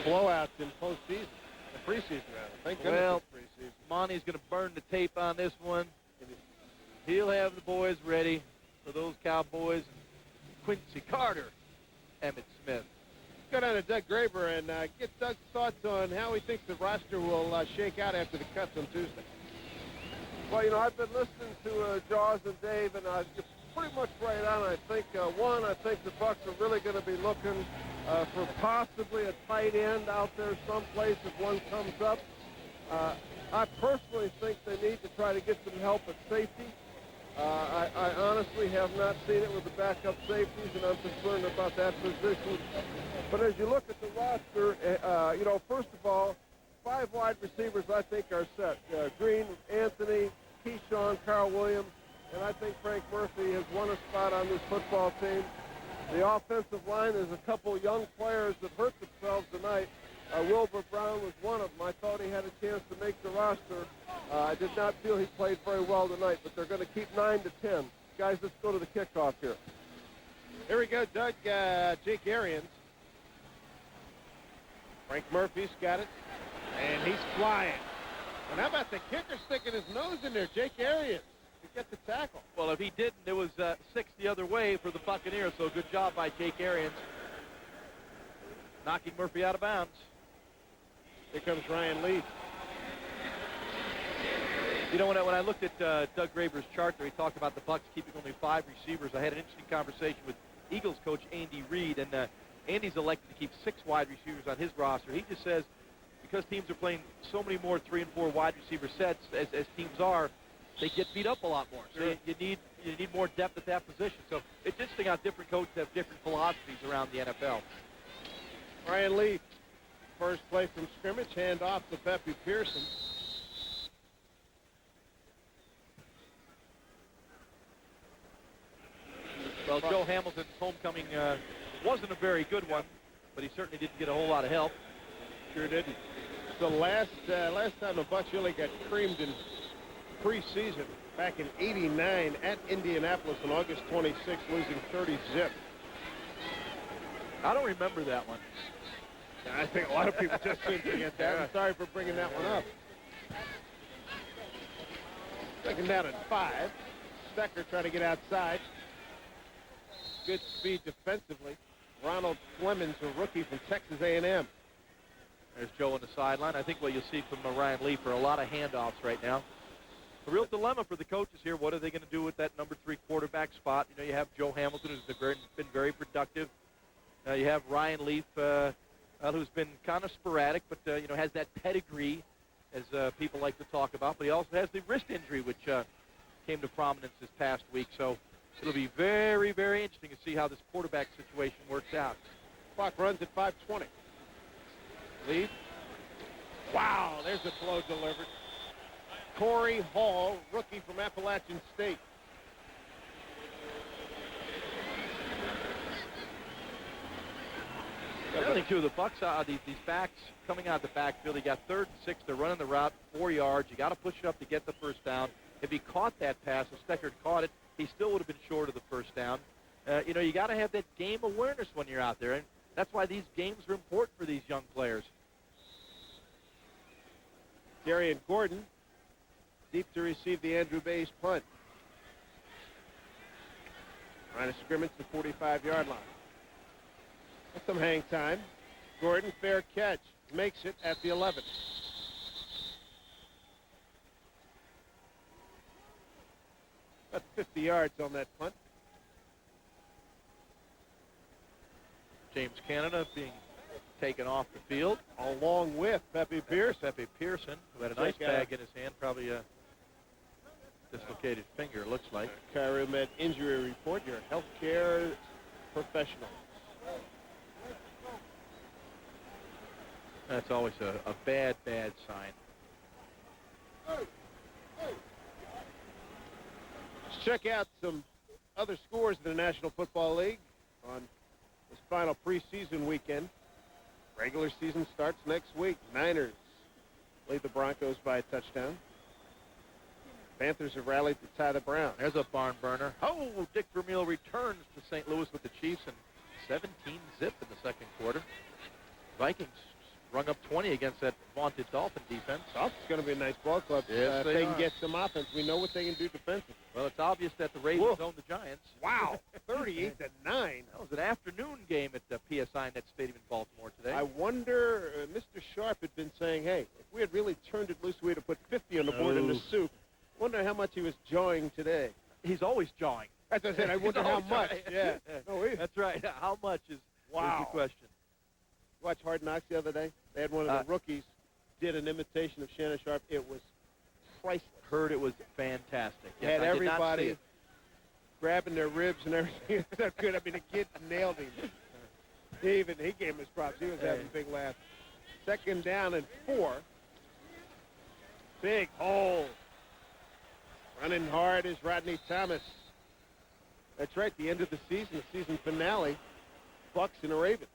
blowouts in postseason. The preseason, rather. Thank goodness Well, it's preseason. Monty's going to burn the tape on this one. He'll have the boys ready for those Cowboys. Quincy Carter, Emmitt Smith. Go down to Doug Graber and get Doug's thoughts on how he thinks the roster will shake out after the cuts on Tuesday. Well, you know, I've been listening to Jaws and Dave, and you're pretty much right on. I think, I think the Bucs are really going to be looking for possibly a tight end out there someplace if one comes up. I personally think they need to try to get some help at safety. I honestly have not seen it with the backup safeties, and I'm concerned about that position. But as you look at the roster, you know, first of all, 5 wide receivers I think are set. Green, Anthony, Keyshawn, Carl Williams, and I think Frank Murphy has won a spot on this football team. The offensive line is a couple young players that hurt themselves tonight. Wilbur Brown was one of them. I thought he had a chance to make the roster. I did not feel he played very well tonight, but they're going to keep 9 to 10. Guys, let's go to the kickoff here. Here we go, Doug. Jake Arians. Frank Murphy's got it, and he's flying. And how about the kicker sticking his nose in there, Jake Arians, to get the tackle? Well, if he didn't, it was 6 the other way for the Buccaneers, so good job by Jake Arians. Knocking Murphy out of bounds. Here comes Ryan Leaf. You know, when I looked at Doug Graber's chart there, he talked about the Bucs keeping only 5 receivers. I had an interesting conversation with Eagles coach Andy Reid, and Andy's elected to keep 6 wide receivers on his roster. He just says because teams are playing so many more 3 and 4 wide receiver sets as teams are, they get beat up a lot more. So you need more depth at that position. So it's interesting how different coaches have different philosophies around the NFL. Ryan Leaf, first play from scrimmage, hand off to Pepe Pearson. Well, Joe Hamilton's homecoming wasn't a very good one, but he certainly didn't get a whole lot of help. Sure didn't. The last time the Bucs really got creamed in preseason, back in '89 at Indianapolis on August 26th, losing 30-zip. I don't remember that one. I think a lot of people just seem to forget that. I'm sorry for bringing that one up. Second down at 5. Stecker trying to get outside. Good speed defensively. Ronald Flemings, a rookie from Texas A&M. There's Joe on the sideline. I think what you'll see from Ryan Leaf are a lot of handoffs right now. The real dilemma for the coaches here, what are they going to do with that number 3 quarterback spot? You know, you have Joe Hamilton, who's been very productive. You have Ryan Leaf, who's been kind of sporadic, but, you know, has that pedigree, as people like to talk about. But he also has the wrist injury, which came to prominence this past week. So it'll be very, very interesting to see how this quarterback situation works out. Clock runs at 5:20. Lead. Wow, there's a throw delivered. Corey Hall, rookie from Appalachian State. The other thing, too, the Bucs, these backs coming out the backfield, he got 3rd and 6. They're running the route 4 yards. You got to push it up to get the first down. If he caught that pass, if Steckert caught it, he still would have been short of the first down. You got to have that game awareness when you're out there, and that's why these games are important for these young players. Darian Gordon, deep to receive the Andrew Bayes punt. Line of scrimmage, the 45-yard line. That's some hang time. Gordon, fair catch. Makes it at the 11. About 50 yards on that punt. James Canada being taken off the field. Along with Pepe Pearson. Pepe Pearson, who had a nice bag in his hand, probably a dislocated finger, it looks like. Chiromed injury report, your healthcare professional. That's always a bad sign. Let's check out some other scores in the National Football League on this final preseason weekend. Regular season starts next week. Niners lead the Broncos by a touchdown. Panthers have rallied to tie the Browns. There's a barn burner. Oh, Dick Vermeil returns to St. Louis with the Chiefs and 17-zip in the second quarter. Vikings rung up 20 against that vaunted Dolphin defense. Dolphins going to be a nice ball club. Yes, they can get some offense. We know what they can do defensively. Well, it's obvious that the Ravens own the Giants. Wow, 38-9. That was an afternoon game at the PSI Net Stadium in Baltimore today. I wonder, Mr. Sharp had been saying, hey, if we had really turned it loose, we would have put 50 on the board in the soup. Wonder how much he was jawing today. He's always jawing. That's what I said. I wonder how much. Yeah. That's right. How much is the question. Watch Hard Knocks the other day. They had one of the rookies did an imitation of Shannon Sharp. It was priceless. Heard it was fantastic. Yes, had everybody grabbing their ribs and everything. It's so good. I mean, the kid nailed him. He gave him his props. He was having a big laugh. 2nd down and 4. Big hole. Running hard is Rodney Thomas. That's right, the end of the season finale, Bucs and the Ravens.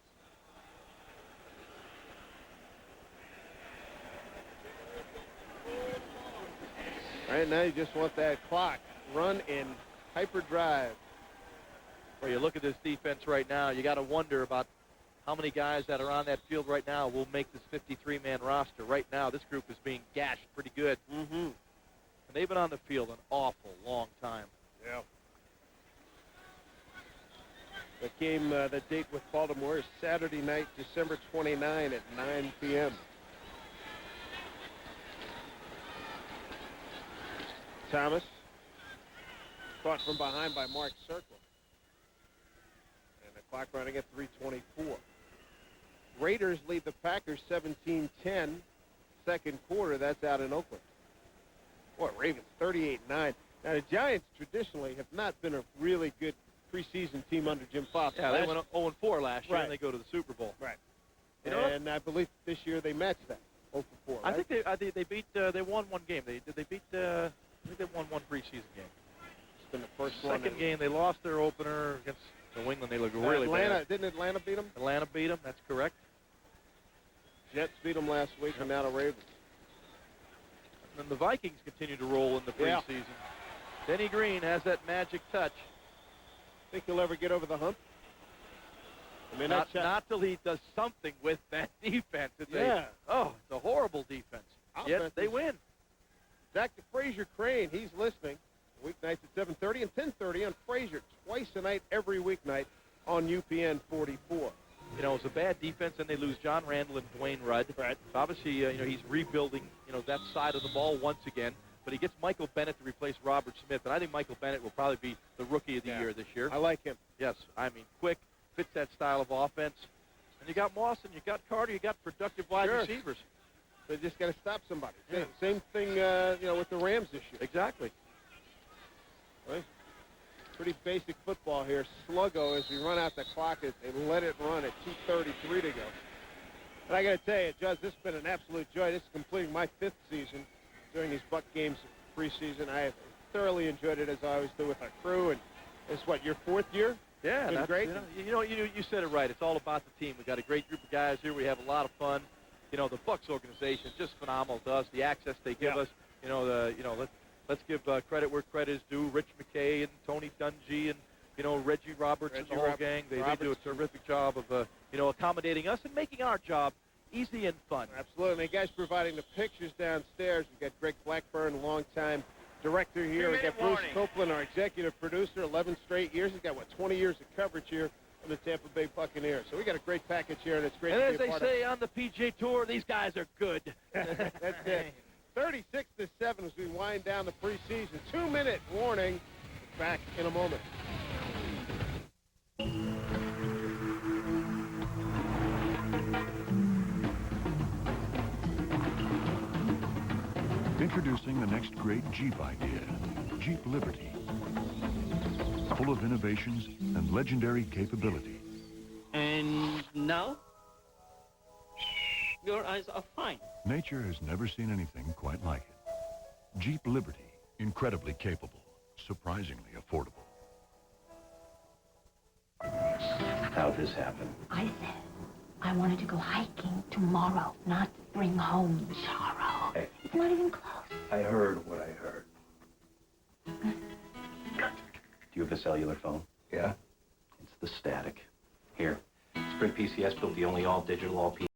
Right now you just want that clock run in hyperdrive. Well, you look at this defense right now, you got to wonder about how many guys that are on that field right now will make this 53-man roster. Right now, this group is being gashed pretty good. Mm-hmm. And they've been on the field an awful long time. Yeah. The game, the date with Baltimore is Saturday night, December 29 at 9 p.m. Thomas, caught from behind by Mark Circle. And the clock running at 3:24. Raiders lead the Packers 17-10. Second quarter, that's out in Oakland. Boy, Ravens 38-9. Now, the Giants traditionally have not been a really good preseason team under Jim Foster. Yeah, they went 0-4 last year, right. And they go to the Super Bowl. Right. And I believe this year they matched that, 0-4. Right? I think they beat. They won one game. They beat. I think they won one preseason game. It's been the first one. Second game, they lost their opener against New England. They looked really bad. Didn't Atlanta beat them? Atlanta beat them. That's correct. Jets beat them last week, and now the Ravens. And the Vikings continue to roll in the preseason. Yeah. Denny Green has that magic touch. Think he'll ever get over the hump? I mean, not till he does something with that defense. It's it's a horrible defense. Yet they win. Dr. Fraser Crane, he's listening. Weeknights at 7:30 and 10:30 on Fraser. Twice a night, every weeknight on UPN 44. You know, it's a bad defense, and they lose John Randall and Dwayne Rudd. Right. So obviously, he's rebuilding, that side of the ball once again. But he gets Michael Bennett to replace Robert Smith, and I think Michael Bennett will probably be the rookie of the year this year. I like him. Yes, I mean, quick, fits that style of offense. And you got Moss, and you got Carter, you got productive wide receivers. They just got to stop somebody. Yeah. Same thing, with the Rams this year. Exactly. Right. Pretty basic football here. Sluggo as we run out the clock and let it run at 2:33 to go. And I got to tell you, Judge, this has been an absolute joy. This is completing my 5th season during these Buck games preseason. I have thoroughly enjoyed it, as I always do with our crew. And it's your 4th year? Yeah, Been that's great. You said it right. It's all about the team. We got a great group of guys here. We have a lot of fun. The Bucs organization is just phenomenal to us. The access they give us. Let's give credit where credit is due. Rich McKay and Tony Dungy and Reggie Roberts and the whole gang. They do a terrific job of accommodating us and making our job easy and fun. Absolutely. Guys providing the pictures downstairs. We've got Greg Blackburn, longtime director here. We've got Bruce Copeland, our executive producer, 11 straight years. He's got, 20 years of coverage here on the Tampa Bay Buccaneers. So we got a great package here, and it's great to be a part of. And as they say on the PGA Tour, these guys are good. That's it. 36-7 as we wind down the preseason. 2-minute warning. Back in a moment. Introducing the next great Jeep idea, Jeep Liberty. Full of innovations and legendary capability. And now? Your eyes are fine. Nature has never seen anything quite like it. Jeep Liberty, incredibly capable, surprisingly affordable. How'd this happen? I said I wanted to go hiking tomorrow, not bring home sorrow. Hey. It's not even close. I heard what I heard. Do you have a cellular phone? Yeah? It's the static. Here, Sprint PCS built the only all-digital, all-PC